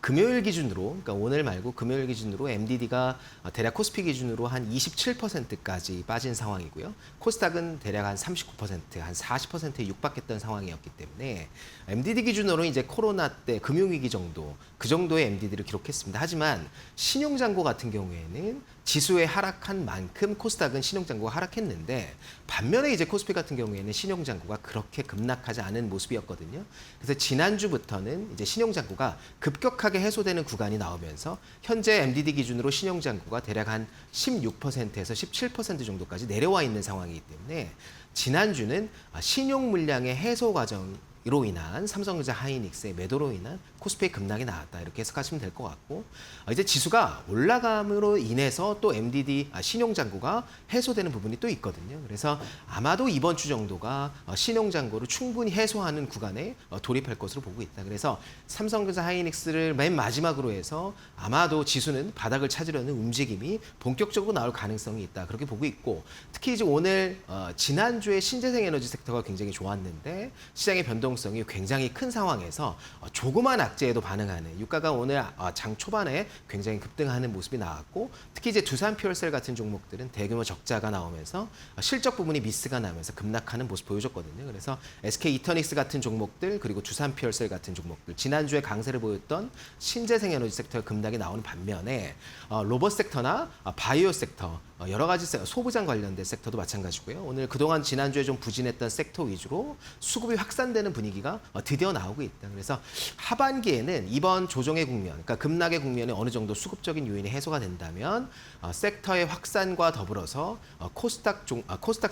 금요일 기준으로, 그러니까 오늘 말고 금요일 기준으로 MDD가 대략 코스피 기준으로 한 27%까지 빠진 상황이고요. 코스닥은 대략 한 39%, 한 40%에 육박했던 상황이었기 때문에 MDD 기준으로 이제 코로나 때 금융위기 정도, 그 정도의 MDD를 기록했습니다. 하지만 신용잔고 같은 경우에는 지수에 하락한 만큼 코스닥은 신용잔고가 하락했는데, 반면에 이제 코스피 같은 경우에는 신용잔고가 그렇게 급락하지 않은 모습이었거든요. 그래서 지난주부터는 이제 신용잔고가 급격하게 해소되는 구간이 나오면서 현재 MDD 기준으로 신용잔고가 대략 한 16%에서 17% 정도까지 내려와 있는 상황이기 때문에 지난주는 신용 물량의 해소 과정으로 인한 삼성전자 하이닉스의 매도로 인한 코스피의 급락이 나왔다, 이렇게 해석하시면 될 것 같고, 이제 지수가 올라감으로 인해서 또 MDD 신용잔고가 해소되는 부분이 또 있거든요. 그래서 아마도 이번 주 정도가 신용잔고를 충분히 해소하는 구간에 돌입할 것으로 보고 있다. 그래서 삼성전자 하이닉스를 맨 마지막으로 해서 아마도 지수는 바닥을 찾으려는 움직임이 본격적으로 나올 가능성이 있다, 그렇게 보고 있고, 특히 이제 오늘 지난주에 신재생 에너지 섹터가 굉장히 좋았는데 시장의 변동성이 굉장히 큰 상황에서 조그만 악재에도 반응하는, 유가가 오늘 장 초반에 굉장히 급등하는 모습이 나왔고, 특히 이제 두산 퓨얼셀 같은 종목들은 대규모 적자가 나오면서 실적 부분이 미스가 나면서 급락하는 모습 보여줬거든요. 그래서 SK 이터닉스 같은 종목들, 그리고 두산 퓨얼셀 같은 종목들, 지난주에 강세를 보였던 신재생 에너지 섹터가 급락이 나오는 반면에 로봇 섹터나 바이오 섹터, 여러 가지 소부장 관련된 섹터도 마찬가지고요. 오늘 그동안 지난주에 좀 부진했던 섹터 위주로 수급이 확산되는 분위기가 드디어 나오고 있다. 그래서 하반기에는 이번 조정의 국면, 그러니까 급락의 국면에 어느 정도 수급적인 요인이 해소가 된다면 섹터의 확산과 더불어서 코스닥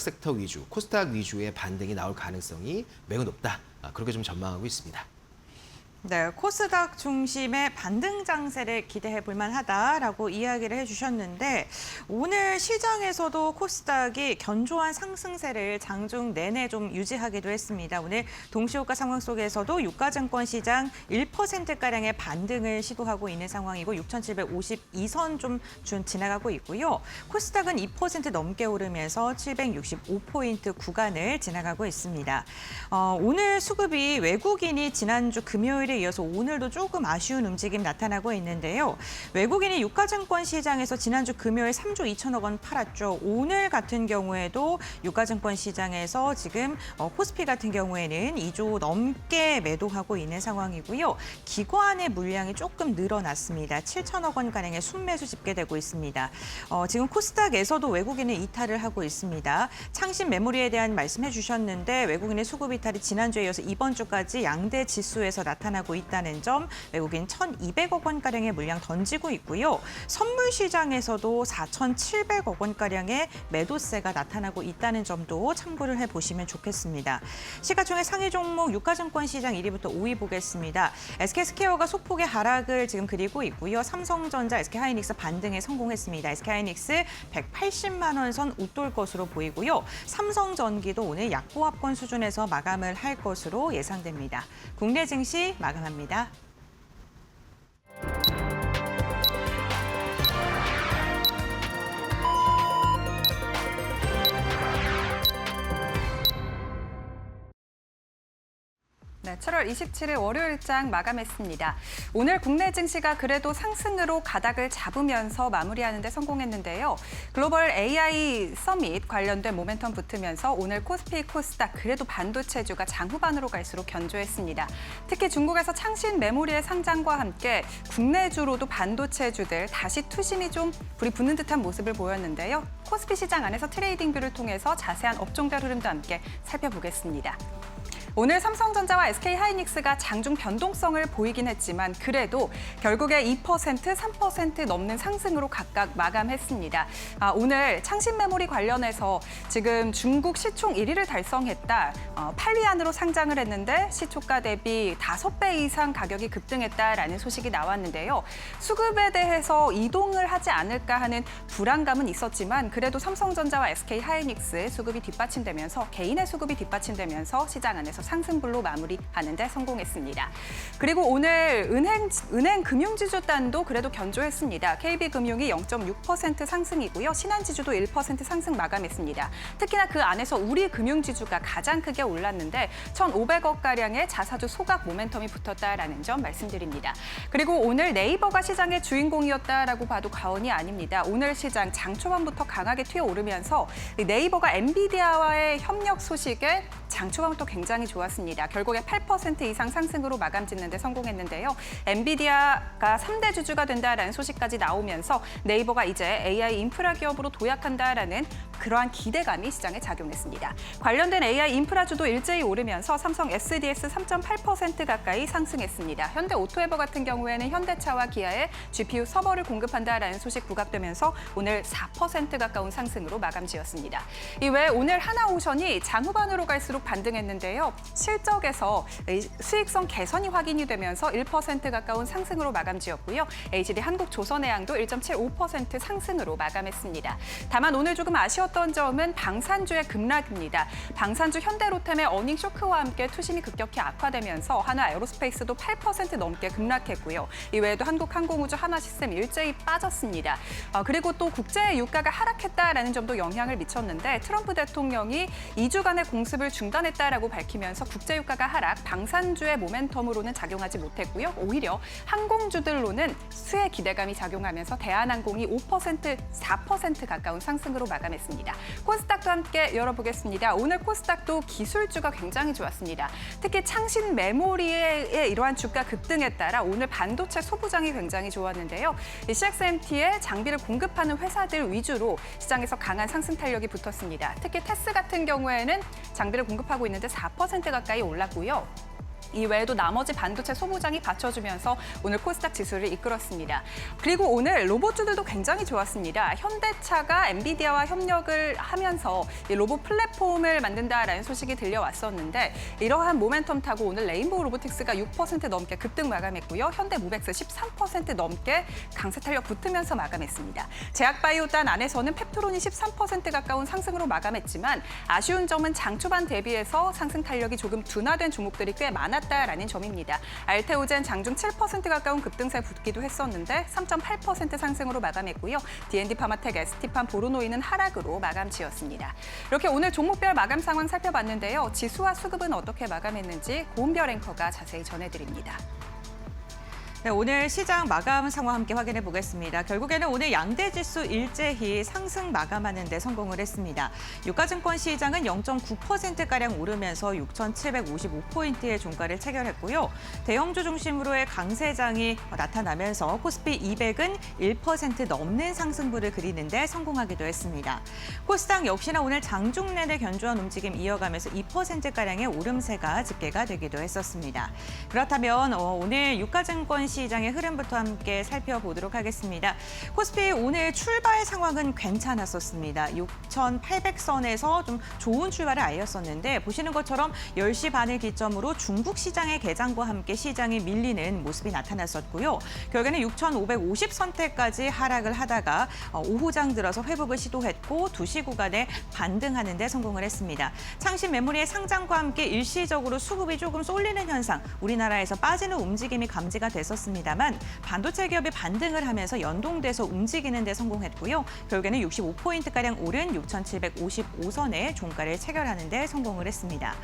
섹터 위주, 코스닥 위주의 반등이 나올 가능성이 매우 높다, 그렇게 좀 전망하고 있습니다.
네, 코스닥 중심의 반등 장세를 기대해 볼 만하다라고 이야기를 해주셨는데 오늘 시장에서도 코스닥이 견조한 상승세를 장중 내내 좀 유지하기도 했습니다. 오늘 동시효과 상황 속에서도 유가증권 시장 1%가량의 반등을 시도하고 있는 상황이고 6,752선 좀 지나가고 있고요. 코스닥은 2% 넘게 오르면서 765포인트 구간을 지나가고 있습니다. 오늘 수급이 외국인이 지난주 금요일에 이어서 오늘도 조금 아쉬운 움직임 나타나고 있는데요. 외국인이 유가증권 시장에서 지난주 금요일 3조 2천억 원 팔았죠. 오늘 같은 경우에도 유가증권 시장에서 지금 코스피 같은 경우에는 2조 넘게 매도하고 있는 상황이고요. 기관의 물량이 조금 늘어났습니다. 7천억 원가량의 순매수 집계되고 있습니다. 지금 코스닥에서도 외국인은 이탈을 하고 있습니다. 창신 메모리에 대한 말씀해 주셨는데 외국인의 수급 이탈이 지난주에 이어서 이번 주까지 양대 지수에서 나타나고 있다는 점, 외국인 1,200억 원가량의 물량 던지고 있고요. 선물 시장에서도 4,700억 원가량의 매도세가 나타나고 있다는 점도 참고를 해보시면 좋겠습니다. 시가총액 상위 종목 유가증권 시장 1위부터 5위 보겠습니다. SK스퀘어가 소폭의 하락을 지금 그리고 있고요. 삼성전자, SK하이닉스 반등에 성공했습니다. SK하이닉스 180만 원 선 웃돌 것으로 보이고요. 삼성전기도 오늘 약보합권 수준에서 마감을 할 것으로 예상됩니다. 국내 증시 마감합니다.
네, 7월 27일 월요일장 마감했습니다. 오늘 국내 증시가 그래도 상승으로 가닥을 잡으면서 마무리하는 데 성공했는데요. 글로벌 AI 서밋 관련된 모멘텀 붙으면서 오늘 코스피, 코스닥 그래도 반도체주가 장후반으로 갈수록 견조했습니다. 특히 중국에서 창신 메모리의 상장과 함께 국내주로도 반도체주들 다시 투심이 좀 불이 붙는 듯한 모습을 보였는데요. 코스피 시장 안에서 트레이딩 뷰를 통해서 자세한 업종별 흐름도 함께 살펴보겠습니다. 오늘 삼성전자와 SK하이닉스가 장중 변동성을 보이긴 했지만 그래도 결국에 2%, 3% 넘는 상승으로 각각 마감했습니다. 오늘 창신 메모리 관련해서 지금 중국 시총 1위를 달성했다. 8위 안으로 상장을 했는데 시초가 대비 5배 이상 가격이 급등했다라는 소식이 나왔는데요. 수급에 대해서 이동을 하지 않을까 하는 불안감은 있었지만 그래도 삼성전자와 SK하이닉스 수급이 뒷받침되면서 개인의 수급이 뒷받침되면서 시장 안에서 상승불로 마무리하는 데 성공했습니다. 그리고 오늘 은행 금융지주단도 그래도 견조했습니다. KB금융이 0.6% 상승이고요. 신한지주도 1% 상승 마감했습니다. 특히나 그 안에서 우리 금융지주가 가장 크게 올랐는데 1,500억가량의 자사주 소각 모멘텀이 붙었다라는 점 말씀드립니다. 그리고 오늘 네이버가 시장의 주인공이었다라고 봐도 과언이 아닙니다. 오늘 시장 장초반부터 강하게 튀어오르면서 네이버가 엔비디아와의 협력 소식에 장초반부터 굉장히 좋았습니다. 결국에 8% 이상 상승으로 마감 짓는 데 성공했는데요. 엔비디아가 3대 주주가 된다라는 소식까지 나오면서 네이버가 이제 AI 인프라 기업으로 도약한다라는 그러한 기대감이 시장에 작용했습니다. 관련된 AI 인프라주도 일제히 오르면서 삼성 SDS 3.8% 가까이 상승했습니다. 현대 오토에버 같은 경우에는 현대차와 기아에 GPU 서버를 공급한다라는 소식 부각되면서 오늘 4% 가까운 상승으로 마감 지었습니다. 이외에 오늘 하나오션이 장후반으로 갈수록 반등했는데요. 실적에서 수익성 개선이 확인이 되면서 1% 가까운 상승으로 마감 지었고요. HD 한국조선해양도 1.75% 상승으로 마감했습니다. 다만 오늘 조금 아쉬웠던 점은 방산주의 급락입니다. 방산주 현대로템의 어닝 쇼크와 함께 투심이 급격히 악화되면서 한화에어로스페이스도 8% 넘게 급락했고요. 이외에도 한국항공우주, 하나시스템 일제히 빠졌습니다. 그리고 또 국제 유가가 하락했다라는 점도 영향을 미쳤는데 트럼프 대통령이 2주간의 공습을 중단했다라고 밝히면서 국제유가가 하락, 방산주의 모멘텀으로는 작용하지 못했고요. 오히려 항공주들로는 수혜 기대감이 작용하면서 대한항공이 5%, 4% 가까운 상승으로 마감했습니다. 코스닥도 함께 열어보겠습니다. 오늘 코스닥도 기술주가 굉장히 좋았습니다. 특히 창신 메모리의 이러한 주가 급등에 따라 오늘 반도체 소부장이 굉장히 좋았는데요. CXMT에 장비를 공급하는 회사들 위주로 시장에서 강한 상승 탄력이 붙었습니다. 특히 테스 같은 경우에는 장비를 공급하고 있는데 4% 가까이 올랐고요. 이외에도 나머지 반도체 소부장이 받쳐주면서 오늘 코스닥 지수를 이끌었습니다. 그리고 오늘 로봇주들도 굉장히 좋았습니다. 현대차가 엔비디아와 협력을 하면서 이 로봇 플랫폼을 만든다라는 소식이 들려왔었는데 이러한 모멘텀 타고 오늘 레인보우 로보틱스가 6% 넘게 급등 마감했고요. 현대모백스 13% 넘게 강세 탄력 붙으면서 마감했습니다. 제약바이오단 안에서는 펩토론이 13% 가까운 상승으로 마감했지만 아쉬운 점은 장 초반 대비해서 상승 탄력이 조금 둔화된 종목들이 꽤 많았다라는 점입니다. 알테오젠 장중 7% 가까운 급등세 붙기도 했었는데 3.8% 상승으로 마감했고요. D&D 파마텍, ST팜, 보로노이는 하락으로 마감 지었습니다. 이렇게 오늘 종목별 마감 상황 살펴봤는데요. 지수와 수급은 어떻게 마감했는지 고은별 앵커가 자세히 전해드립니다.
네, 오늘 시장 마감 상황 함께 확인해 보겠습니다. 결국에는 오늘 양대 지수 일제히 상승 마감하는 데 성공을 했습니다. 유가증권 시장은 0.9%가량 오르면서 6,755포인트의 종가를 체결했고요. 대형주 중심으로의 강세장이 나타나면서 코스피 200은 1% 넘는 상승부를 그리는 데 성공하기도 했습니다. 코스닥 역시나 오늘 장중 내내 견조한 움직임 이어가면서 2%가량의 오름세가 집계가 되기도 했었습니다. 그렇다면 오늘 유가증권 시장의 흐름부터 함께 살펴보도록 하겠습니다. 코스피 오늘 출발 상황은 괜찮았었습니다. 6,800선에서 좀 좋은 출발을 알렸었는데 보시는 것처럼 10시 반을 기점으로 중국 시장의 개장과 함께 시장이 밀리는 모습이 나타났었고요. 결국에는 6,550선대까지 하락을 하다가 오후장 들어서 회복을 시도했고 2시 구간에 반등하는 데 성공을 했습니다. 창신 메모리의 상장과 함께 일시적으로 수급이 조금 쏠리는 현상, 우리나라에서 빠지는 움직임이 감지가 됐었습니다만 반도체 기업이 반등을 하면서 연동돼서 움직이는 데 성공했고요. 결국에는 65포인트가량 오른 6,755선의 종가를 체결하는 데 성공을 했습니다.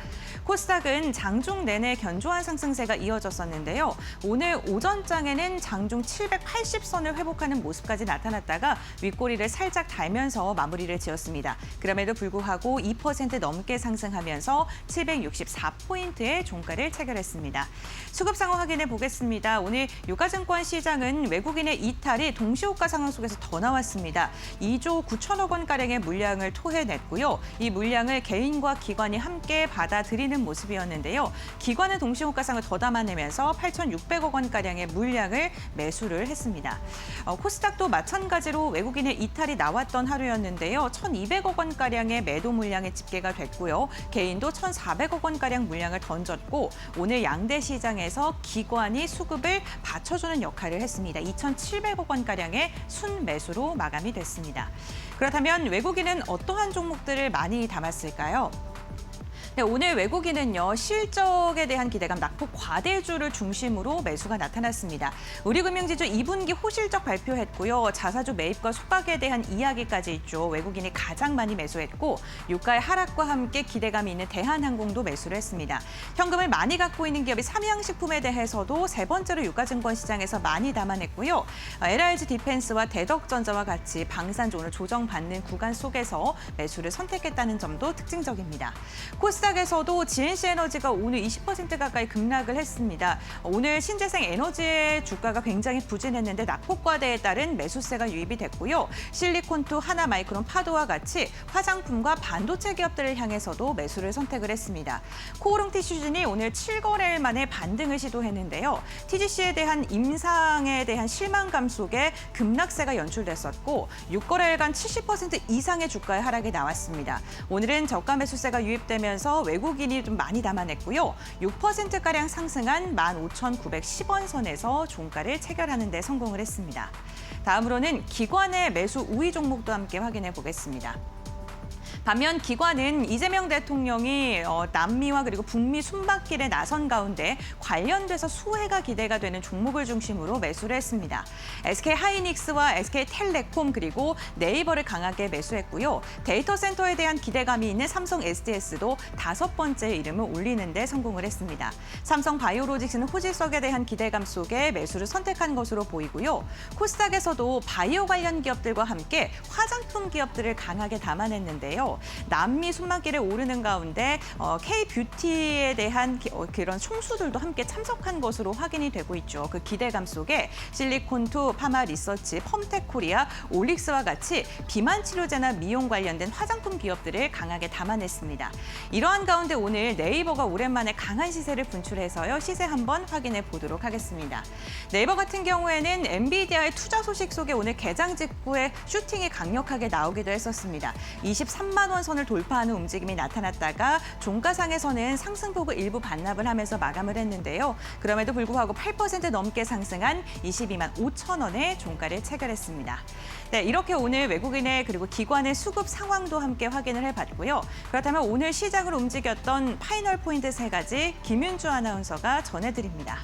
코스닥은 장중 내내 견조한 상승세가 이어졌었는데요. 오늘 오전장에는 장중 780선을 회복하는 모습까지 나타났다가 윗꼬리를 살짝 달면서 마무리를 지었습니다. 그럼에도 불구하고 2% 넘게 상승하면서 764포인트의 종가를 체결했습니다. 수급 상황 확인해 보겠습니다. 오늘 유가증권 시장은 외국인의 이탈이 동시호가 상황 속에서 더 나왔습니다. 2조 9천억 원가량의 물량을 토해냈고요. 이 물량을 개인과 기관이 함께 받아들이는 모습이었는데요. 기관은 동시호가상을 더 담아내면서 8,600억 원가량의 물량을 매수를 했습니다. 코스닥도 마찬가지로 외국인의 이탈이 나왔던 하루였는데요. 1,200억 원가량의 매도 물량이 집계가 됐고요. 개인도 1,400억 원가량 물량을 던졌고 오늘 양대 시장에서 기관이 수급을 받쳐주는 역할을 했습니다. 2,700억 원가량의 순매수로 마감이 됐습니다. 그렇다면 외국인은 어떠한 종목들을 많이 담았을까요? 네, 오늘 외국인은요, 실적에 대한 기대감 낙폭 과대주를 중심으로 매수가 나타났습니다. 우리금융지주 2분기 호실적 발표했고요. 자사주 매입과 속각에 대한 이야기까지 있죠. 외국인이 가장 많이 매수했고 유가의 하락과 함께 기대감이 있는 대한항공도 매수를 했습니다. 현금을 많이 갖고 있는 기업이 삼양식품에 대해서도 세 번째로 유가증권 시장에서 많이 담아냈고요. LRG 디펜스와 대덕전자와 같이 방산주 오늘 조정받는 구간 속에서 매수를 선택했다는 점도 특징적입니다. 코스닥에서도 GNC에너지가 오늘 20% 가까이 급락을 했습니다. 오늘 신재생 에너지의 주가가 굉장히 부진했는데 낙폭 과대에 따른 매수세가 유입이 됐고요. 실리콘투, 하나마이크론, 파도와 같이 화장품과 반도체 기업들을 향해서도 매수를 선택을 했습니다. 코오롱 티슈진이 오늘 7거래일 만에 반등을 시도했는데요. TGC에 대한 임상에 대한 실망감 속에 급락세가 연출됐었고 6거래일간 70% 이상의 주가의 하락이 나왔습니다. 오늘은 저가 매수세가 유입되면서 외국인이 좀 많이 담아냈고요. 6%가량 상승한 15,910원 선에서 종가를 체결하는 데 성공을 했습니다. 다음으로는 기관의 매수 우위 종목도 함께 확인해 보겠습니다. 반면 기관은 이재명 대통령이 남미와 그리고 북미 순방길에 나선 가운데 관련돼서 수혜가 기대가 되는 종목을 중심으로 매수를 했습니다. SK하이닉스와 SK텔레콤 그리고 네이버를 강하게 매수했고요. 데이터 센터에 대한 기대감이 있는 삼성 SDS도 5번째 이름을 올리는 데 성공을 했습니다. 삼성 바이오로직스는 호질석에 대한 기대감 속에 매수를 선택한 것으로 보이고요. 코스닥에서도 바이오 관련 기업들과 함께 화장품 기업들을 강하게 담아냈는데요. 있는데요. 남미 순방길에 오르는 가운데 K-뷰티에 대한 그런 총수들도 함께 참석한 것으로 확인이 되고 있죠. 그 기대감 속에 실리콘투, 파마 리서치, 펌텍 코리아, 올릭스와 같이 비만 치료제나 미용 관련된 화장품 기업들을 강하게 담아냈습니다. 이러한 가운데 오늘 네이버가 오랜만에 강한 시세를 분출해서요. 시세 한번 확인해 보도록 하겠습니다. 네이버 같은 경우에는 엔비디아의 투자 소식 속에 오늘 개장 직후에 슈팅이 강력하게 나오기도 했었습니다. 23만 원 선을 돌파하는 움직임이 나타났다가 종가상에서는 상승폭을 일부 반납을 하면서 마감을 했는데요. 그럼에도 불구하고 8% 넘게 상승한 22만 5천 원에 종가를 체결했습니다. 네, 이렇게 오늘 외국인의 그리고 기관의 수급 상황도 함께 확인을 해봤고요. 그렇다면 오늘 시장을 움직였던 파이널 포인트 3가지 김윤주 아나운서가 전해드립니다.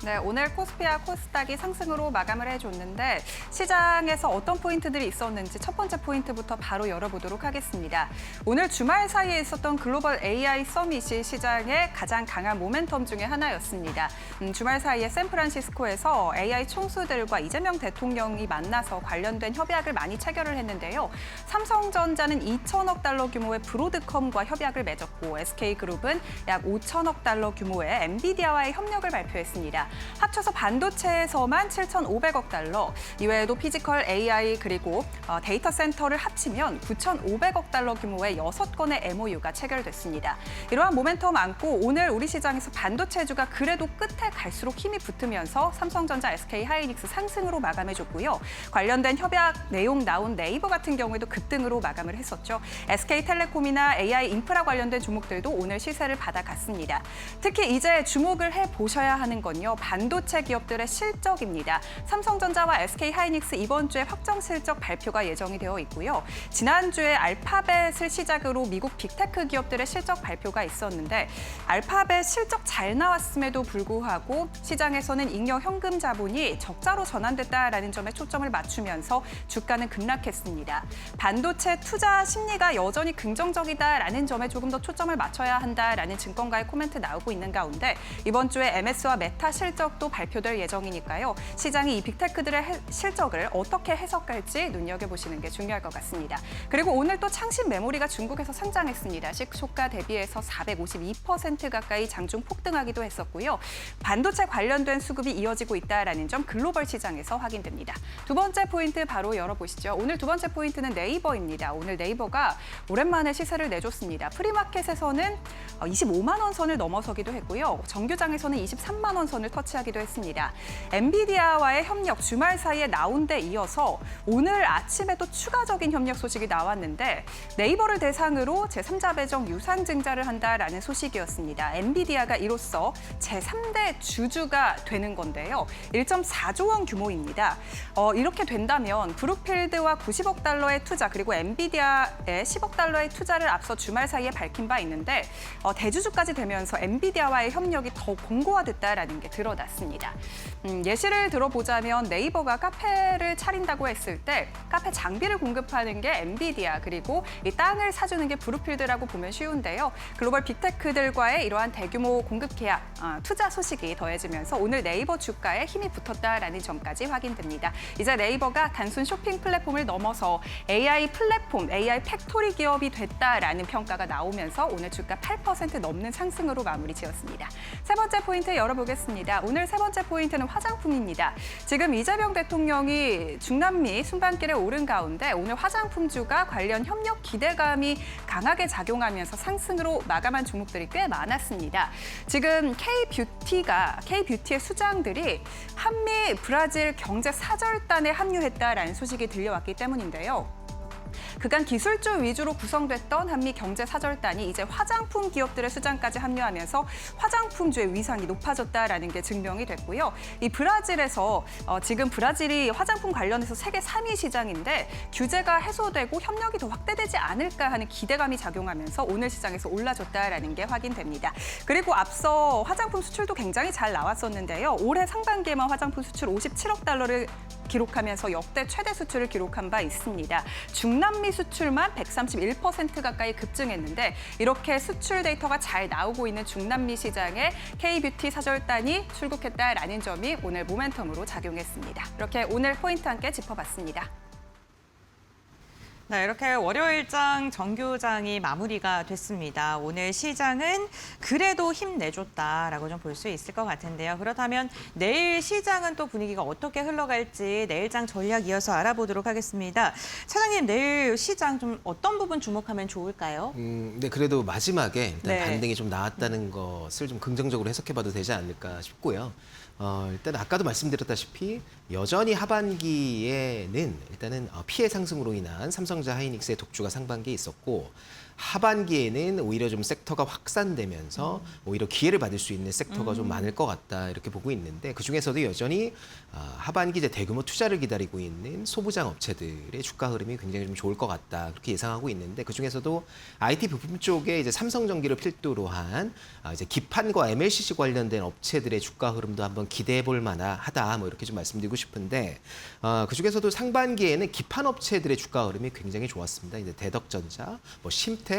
네, 오늘 코스피와 코스닥이 상승으로 마감을 해줬는데 시장에서 어떤 포인트들이 있었는지 첫 번째 포인트부터 바로 열어보도록 하겠습니다. 오늘 주말 사이에 있었던 글로벌 AI 서밋이 시장의 가장 강한 모멘텀 중에 하나였습니다. 주말 사이에 샌프란시스코에서 AI 총수들과 이재명 대통령이 만나서 관련된 협약을 많이 체결을 했는데요. 삼성전자는 2천억 달러 규모의 브로드컴과 협약을 맺었고 SK그룹은 약 5천억 달러 규모의 엔비디아와의 협력을 발표했습니다. 합쳐서 반도체에서만 7,500억 달러, 이외에도 피지컬 AI 그리고 데이터 센터를 합치면 9,500억 달러 규모의 6건의 MOU가 체결됐습니다. 이러한 모멘텀 안고 오늘 우리 시장에서 반도체주가 그래도 끝에 갈수록 힘이 붙으면서 삼성전자, SK하이닉스 상승으로 마감해줬고요. 관련된 협약 내용 나온 네이버 같은 경우에도 급등으로 마감을 했었죠. SK텔레콤이나 AI 인프라 관련된 종목들도 오늘 시세를 받아갔습니다. 특히 이제 주목을 해보셔야 하는 건요. 반도체 기업들의 실적입니다. 삼성전자와 SK하이닉스 이번 주에 확정 실적 발표가 예정이 되어 있고요. 지난주에 알파벳을 시작으로 미국 빅테크 기업들의 실적 발표가 있었는데 알파벳 실적 잘 나왔음에도 불구하고 시장에서는 잉여 현금 자본이 적자로 전환됐다라는 점에 초점을 맞추면서 주가는 급락했습니다. 반도체 투자 심리가 여전히 긍정적이다라는 점에 조금 더 초점을 맞춰야 한다라는 증권가의 코멘트 나오고 있는 가운데 이번 주에 MS와 메타 실적도 발표될 예정이니까요. 시장이 이 빅테크들의 실적을 어떻게 해석할지 눈여겨보시는 게 중요할 것 같습니다. 그리고 오늘 또 창신 메모리가 중국에서 상장했습니다. 시초가 대비해서 452% 가까이 장중 폭등하기도 했었고요. 반도체 관련된 수급이 이어지고 있다는 점 글로벌 시장에서 확인됩니다. 두 번째 포인트 바로 열어보시죠. 오늘 두 번째 포인트는 네이버입니다. 오늘 네이버가 오랜만에 시세를 내줬습니다. 프리마켓에서는 25만 원 선을 넘어서기도 했고요. 정규장에서는 23만 원 선을 터치하기도 했습니다. 엔비디아와의 협력 주말 사이에 나온 데 이어서 오늘 아침에 또 추가적인 협력 소식이 나왔는데 네이버를 대상으로 제3자 배정 유상 증자를 한다라는 소식이었습니다. 엔비디아가 이로써 제3대 주주가 되는 건데요. 1.4조 원 규모입니다. 이렇게 된다면 브룩필드와 90억 달러의 투자 그리고 엔비디아의 10억 달러의 투자를 앞서 주말 사이에 밝힌 바 있는데 대주주까지 되면서 엔비디아와의 협력이 더 공고화됐다라는 게 드러났습니다. 예시를 들어보자면 네이버가 카페를 차린다고 했을 때 카페 장비를 공급하는 게 엔비디아 그리고 이 땅을 사주는 게 브룩필드라고 보면 쉬운데요. 글로벌 빅테크들과의 이러한 대규모 공급 계약, 투자 소식이 더해지면서 오늘 네이버 주가에 힘이 붙었다라는 점까지 확인됩니다. 이제 네이버가 단순 쇼핑 플랫폼을 넘어서 AI 플랫폼, AI 팩토리 기업이 됐다라는 평가가 나오면서 오늘 주가 8% 넘는 상승으로 마무리 지었습니다. 세 번째 포인트 열어보겠습니다. 오늘 세 번째 포인트는 화장품입니다. 지금 이재명 대통령이 중남미 순방길에 오른 가운데 오늘 화장품주가 관련 협력 기대감이 강하게 작용하면서 상승으로 마감한 종목들이 꽤 많았습니다. 지금 K-뷰티의 수장들이 한미 브라질 경제 사절단에 합류했다라는 소식이 들려왔기 때문인데요. 그간 기술주 위주로 구성됐던 한미 경제사절단이 이제 화장품 기업들의 수장까지 합류하면서 화장품주의 위상이 높아졌다라는 게 증명이 됐고요. 이 브라질에서 지금 브라질이 화장품 관련해서 세계 3위 시장인데 규제가 해소되고 협력이 더 확대되지 않을까 하는 기대감이 작용하면서 오늘 시장에서 올라졌다라는 게 확인됩니다. 그리고 앞서 화장품 수출도 굉장히 잘 나왔었는데요. 올해 상반기에만 화장품 수출 57억 달러를 기록하면서 역대 최대 수출을 기록한 바 있습니다. 중남미 수출만 131% 가까이 급증했는데 이렇게 수출 데이터가 잘 나오고 있는 중남미 시장에 K-뷰티 사절단이 출국했다라는 점이 오늘 모멘텀으로 작용했습니다. 이렇게 오늘 포인트 함께 짚어봤습니다.
네, 이렇게 월요일장 정규장이 마무리가 됐습니다. 오늘 시장은 그래도 힘내줬다라고 좀 볼 수 있을 것 같은데요. 그렇다면 내일 시장은 또 분위기가 어떻게 흘러갈지 내일장 전략 이어서 알아보도록 하겠습니다. 차장님, 내일 시장 좀 어떤 부분 주목하면 좋을까요?
네, 그래도 마지막에 일단
네.
반등이 좀 나왔다는 것을 좀 긍정적으로 해석해봐도 되지 않을까 싶고요. 일단 아까도 말씀드렸다시피 여전히 하반기에는 일단은 피해 상승으로 인한 삼성전자 하이닉스의 독주가 상반기에 있었고 하반기에는 오히려 좀 섹터가 확산되면서 오히려 기회를 받을 수 있는 섹터가 좀 많을 것 같다 이렇게 보고 있는데 그중에서도 여전히 하반기 이제 대규모 투자를 기다리고 있는 소부장 업체들의 주가 흐름이 굉장히 좀 좋을 것 같다 그렇게 예상하고 있는데 그중에서도 IT 부품 쪽에 이제 삼성전기를 필두로 한 이제 기판과 MLCC 관련된 업체들의 주가 흐름도 한번 기대해 볼 만하다 뭐 이렇게 좀 말씀드리고 싶은데 그중에서도 상반기에는 기판 업체들의 주가 흐름이 굉장히 좋았습니다. 이제 대덕전자, 뭐 심텍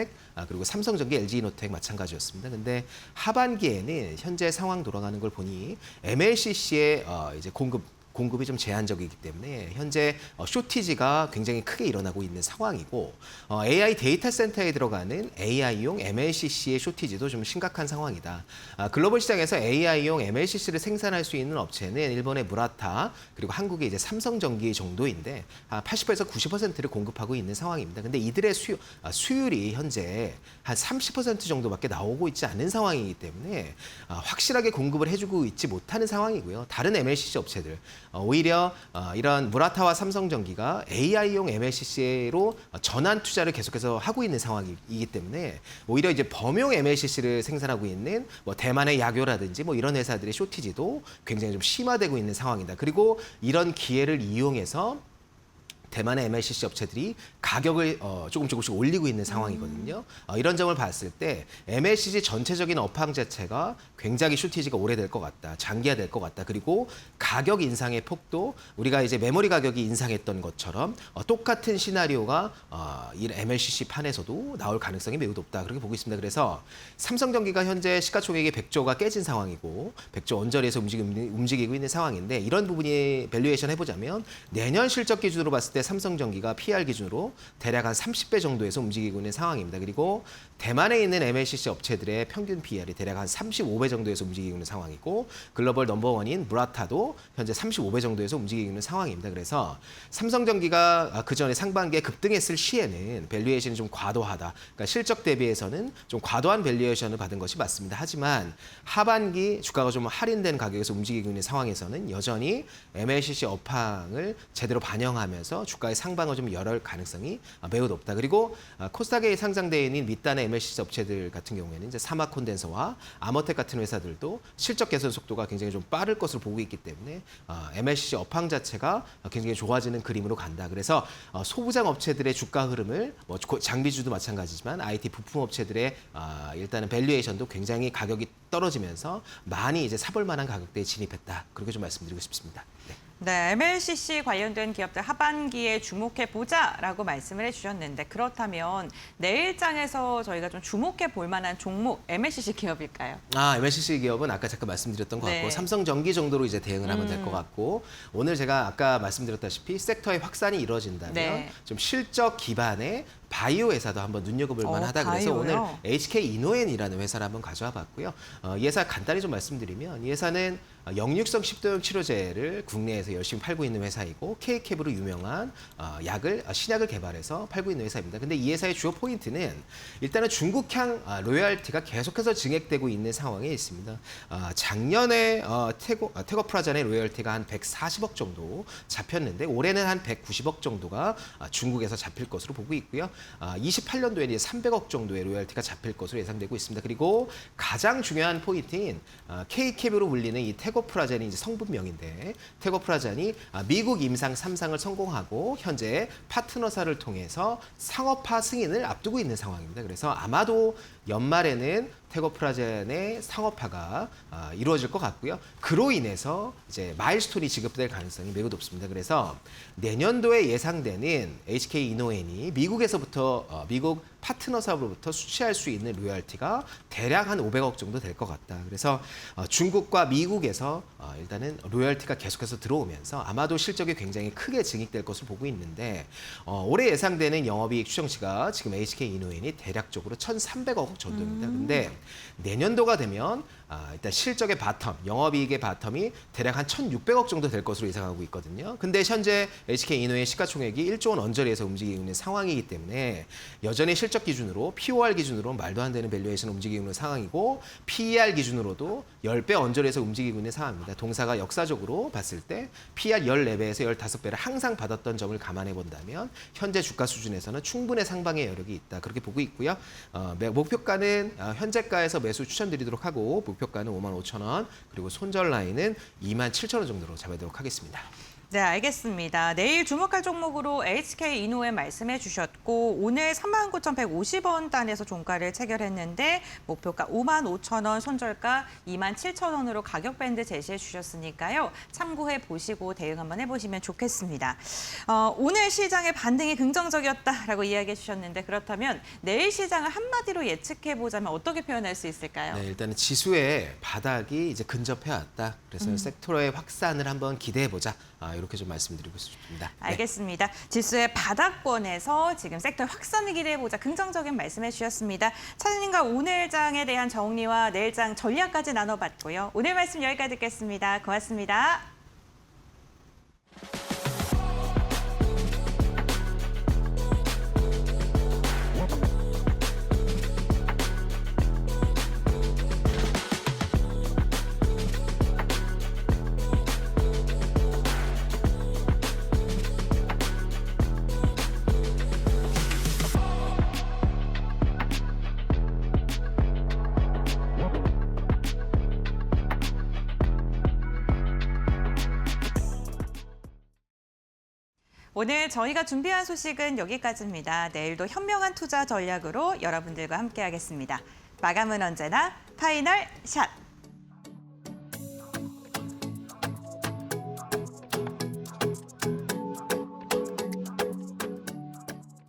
그리고 삼성전기, LG이노텍 마찬가지였습니다. 근데 하반기에는 현재 상황 돌아가는 걸 보니 MLCC의 이제 공급이 좀 제한적이기 때문에 현재 쇼티지가 굉장히 크게 일어나고 있는 상황이고 AI 데이터 센터에 들어가는 AI용 MLCC의 쇼티지도 좀 심각한 상황이다. 글로벌 시장에서 AI용 MLCC를 생산할 수 있는 업체는 일본의 무라타 그리고 한국의 이제 삼성전기 정도인데 80에서 90%를 공급하고 있는 상황입니다. 근데 이들의 수율이 현재 한 30% 정도밖에 나오고 있지 않은 상황이기 때문에 확실하게 공급을 해주고 있지 못하는 상황이고요. 다른 MLCC 업체들 오히려 이런 무라타와 삼성전기가 AI용 MLCC로 전환 투자를 계속해서 하고 있는 상황이기 때문에 오히려 이제 범용 MLCC를 생산하고 있는 뭐 대만의 야교라든지 뭐 이런 회사들의 쇼티지도 굉장히 좀 심화되고 있는 상황이다. 그리고 이런 기회를 이용해서 대만의 MLCC 업체들이 가격을 조금씩 올리고 있는 상황이거든요. 이런 점을 봤을 때 MLCC 전체적인 업황 자체가 굉장히 쇼티지가 오래될 것 같다. 장기화될 것 같다. 그리고 가격 인상의 폭도 우리가 이제 메모리 가격이 인상했던 것처럼 똑같은 시나리오가 이 MLCC 판에서도 나올 가능성이 매우 높다. 그렇게 보고 있습니다. 그래서 삼성전기가 현재 시가총액이 100조가 깨진 상황이고 100조 언저리에서 움직이고 있는 상황인데 이런 부분이 밸류에이션 해보자면 내년 실적 기준으로 봤을 때 삼성전기가 PR 기준으로 대략 한 30배 정도에서 움직이고 있는 상황입니다. 그리고 대만에 있는 MLCC 업체들의 평균 PR이 대략 한 35배 정도에서 움직이고 있는 상황이고 글로벌 넘버원인 무라타도 현재 35배 정도에서 움직이고 있는 상황입니다. 그래서 삼성전기가 그전에 상반기에 급등했을 시에는 밸류에이션이 좀 과도하다. 그러니까 실적 대비해서는 좀 과도한 밸류에이션을 받은 것이 맞습니다. 하지만 하반기 주가가 좀 할인된 가격에서 움직이고 있는 상황에서는 여전히 MLCC 업황을 제대로 반영하면서 주가의 상방을 좀 열을 가능성이 매우 높다. 그리고 코스닥에 상장되어 있는 밑단의 MLCC 업체들 같은 경우에는 이제 사마콘덴서와 아머텍 같은 회사들도 실적 개선 속도가 굉장히 좀 빠를 것으로 보고 있기 때문에 MLCC 업황 자체가 굉장히 좋아지는 그림으로 간다. 그래서 소부장 업체들의 주가 흐름을 뭐 장비주도 마찬가지지만 IT 부품 업체들의 일단은 밸류에이션도 굉장히 가격이 떨어지면서 많이 이제 사볼 만한 가격대에 진입했다. 그렇게 좀 말씀드리고 싶습니다. 네.
네, MLCC 관련된 기업들 하반기에 주목해 보자라고 말씀을 해주셨는데 그렇다면 내일장에서 저희가 좀 주목해 볼 만한 종목 MLCC 기업일까요?
MLCC 기업은 아까 잠깐 말씀드렸던 것 같고
네.
삼성전기 정도로 이제 대응을 하면 될 것 같고 오늘 제가 아까 말씀드렸다시피 섹터의 확산이 이루어진다면
네.
좀 실적 기반의 바이오 회사도 한번 눈여겨볼 만하다. 그래서
바이오요?
오늘 HK 이노엔이라는 회사를 한번 가져와 봤고요. 이 회사 간단히 좀 말씀드리면 이 회사는 역류성 식도염 치료제를 국내에서 열심히 팔고 있는 회사이고 K캡으로 유명한 신약을 개발해서 팔고 있는 회사입니다. 근데 이 회사의 주요 포인트는 일단은 중국향 로열티가 계속해서 증액되고 있는 상황에 있습니다. 작년에 테거프라잔의 로열티가 한 140억 정도 잡혔는데 올해는 한 190억 정도가 중국에서 잡힐 것으로 보고 있고요. 28년도에는 300억 정도의 로열티가 잡힐 것으로 예상되고 있습니다. 그리고 가장 중요한 포인트인 K캡으로 불리는 이 테거프라잔이 이제 성분명인데 테거프라잔이 미국 임상 3상을 성공하고 현재 파트너사를 통해서 상업화 승인을 앞두고 있는 상황입니다. 그래서 아마도 연말에는 테거프라잔의 상업화가 이루어질 것 같고요. 그로 인해서 이제 마일스톤이 지급될 가능성이 매우 높습니다. 그래서 내년도에 예상되는 HK 이노엔이 미국에서부터 미국 파트너사로부터 수취할 수 있는 로열티가 대략 한 500억 정도 될 것 같다. 그래서 중국과 미국에서 쪽에서 일단은 로열티가 계속해서 들어오면서 아마도 실적이 굉장히 크게 증액될 것으로 보고 있는데 올해 예상되는 영업이익 추정치가 지금 HK 이노엔이 대략적으로 1,300억 정도입니다. 근데 내년도가 되면 일단 실적의 바텀, 영업이익의 바텀이 대략 한 1,600억 정도 될 것으로 예상하고 있거든요. 근데 현재 HK 이노의 시가총액이 1조 원 언저리에서 움직이고 있는 상황이기 때문에 여전히 실적 기준으로 POR 기준으로 말도 안 되는 밸류에이션 움직이고 있는 상황이고 PER 기준으로도 10배 언저리에서 움직이고 있는 상황입니다. 동사가 역사적으로 봤을 때 PER 14배에서 15배를 항상 받았던 점을 감안해 본다면 현재 주가 수준에서는 충분히 상방의 여력이 있다. 그렇게 보고 있고요. 목표가는 현재가에서 매수 추천드리도록 하고 목표가는 55,000원 그리고 손절 라인은 27,000원 정도로 잡아도록 하겠습니다.
네, 알겠습니다. 내일 주목할 종목으로 HK 이노에 말씀해 주셨고 오늘 39,150원 단에서 종가를 체결했는데 목표가 55,000원, 손절가 27,000원으로 가격 밴드 제시해 주셨으니까요. 참고해 보시고 대응 한번 해보시면 좋겠습니다. 오늘 시장의 반등이 긍정적이었다라고 이야기해 주셨는데 그렇다면 내일 시장을 한마디로 예측해 보자면 어떻게 표현할 수 있을까요?
네, 일단은 지수의 바닥이 이제 근접해 왔다. 그래서 섹터의 확산을 한번 기대해 보자. 이렇게 좀 말씀드리고 싶습니다. 네.
알겠습니다. 지수의 바닥권에서 지금 섹터 확산을 기대해보자 긍정적인 말씀해 주셨습니다. 차장님과 오늘 장에 대한 정리와 내일 장 전략까지 나눠봤고요. 오늘 말씀 여기까지 듣겠습니다. 고맙습니다. 오늘 저희가 준비한 소식은 여기까지입니다. 내일도 현명한 투자 전략으로 여러분들과 함께하겠습니다. 마감은 언제나 파이널 샷!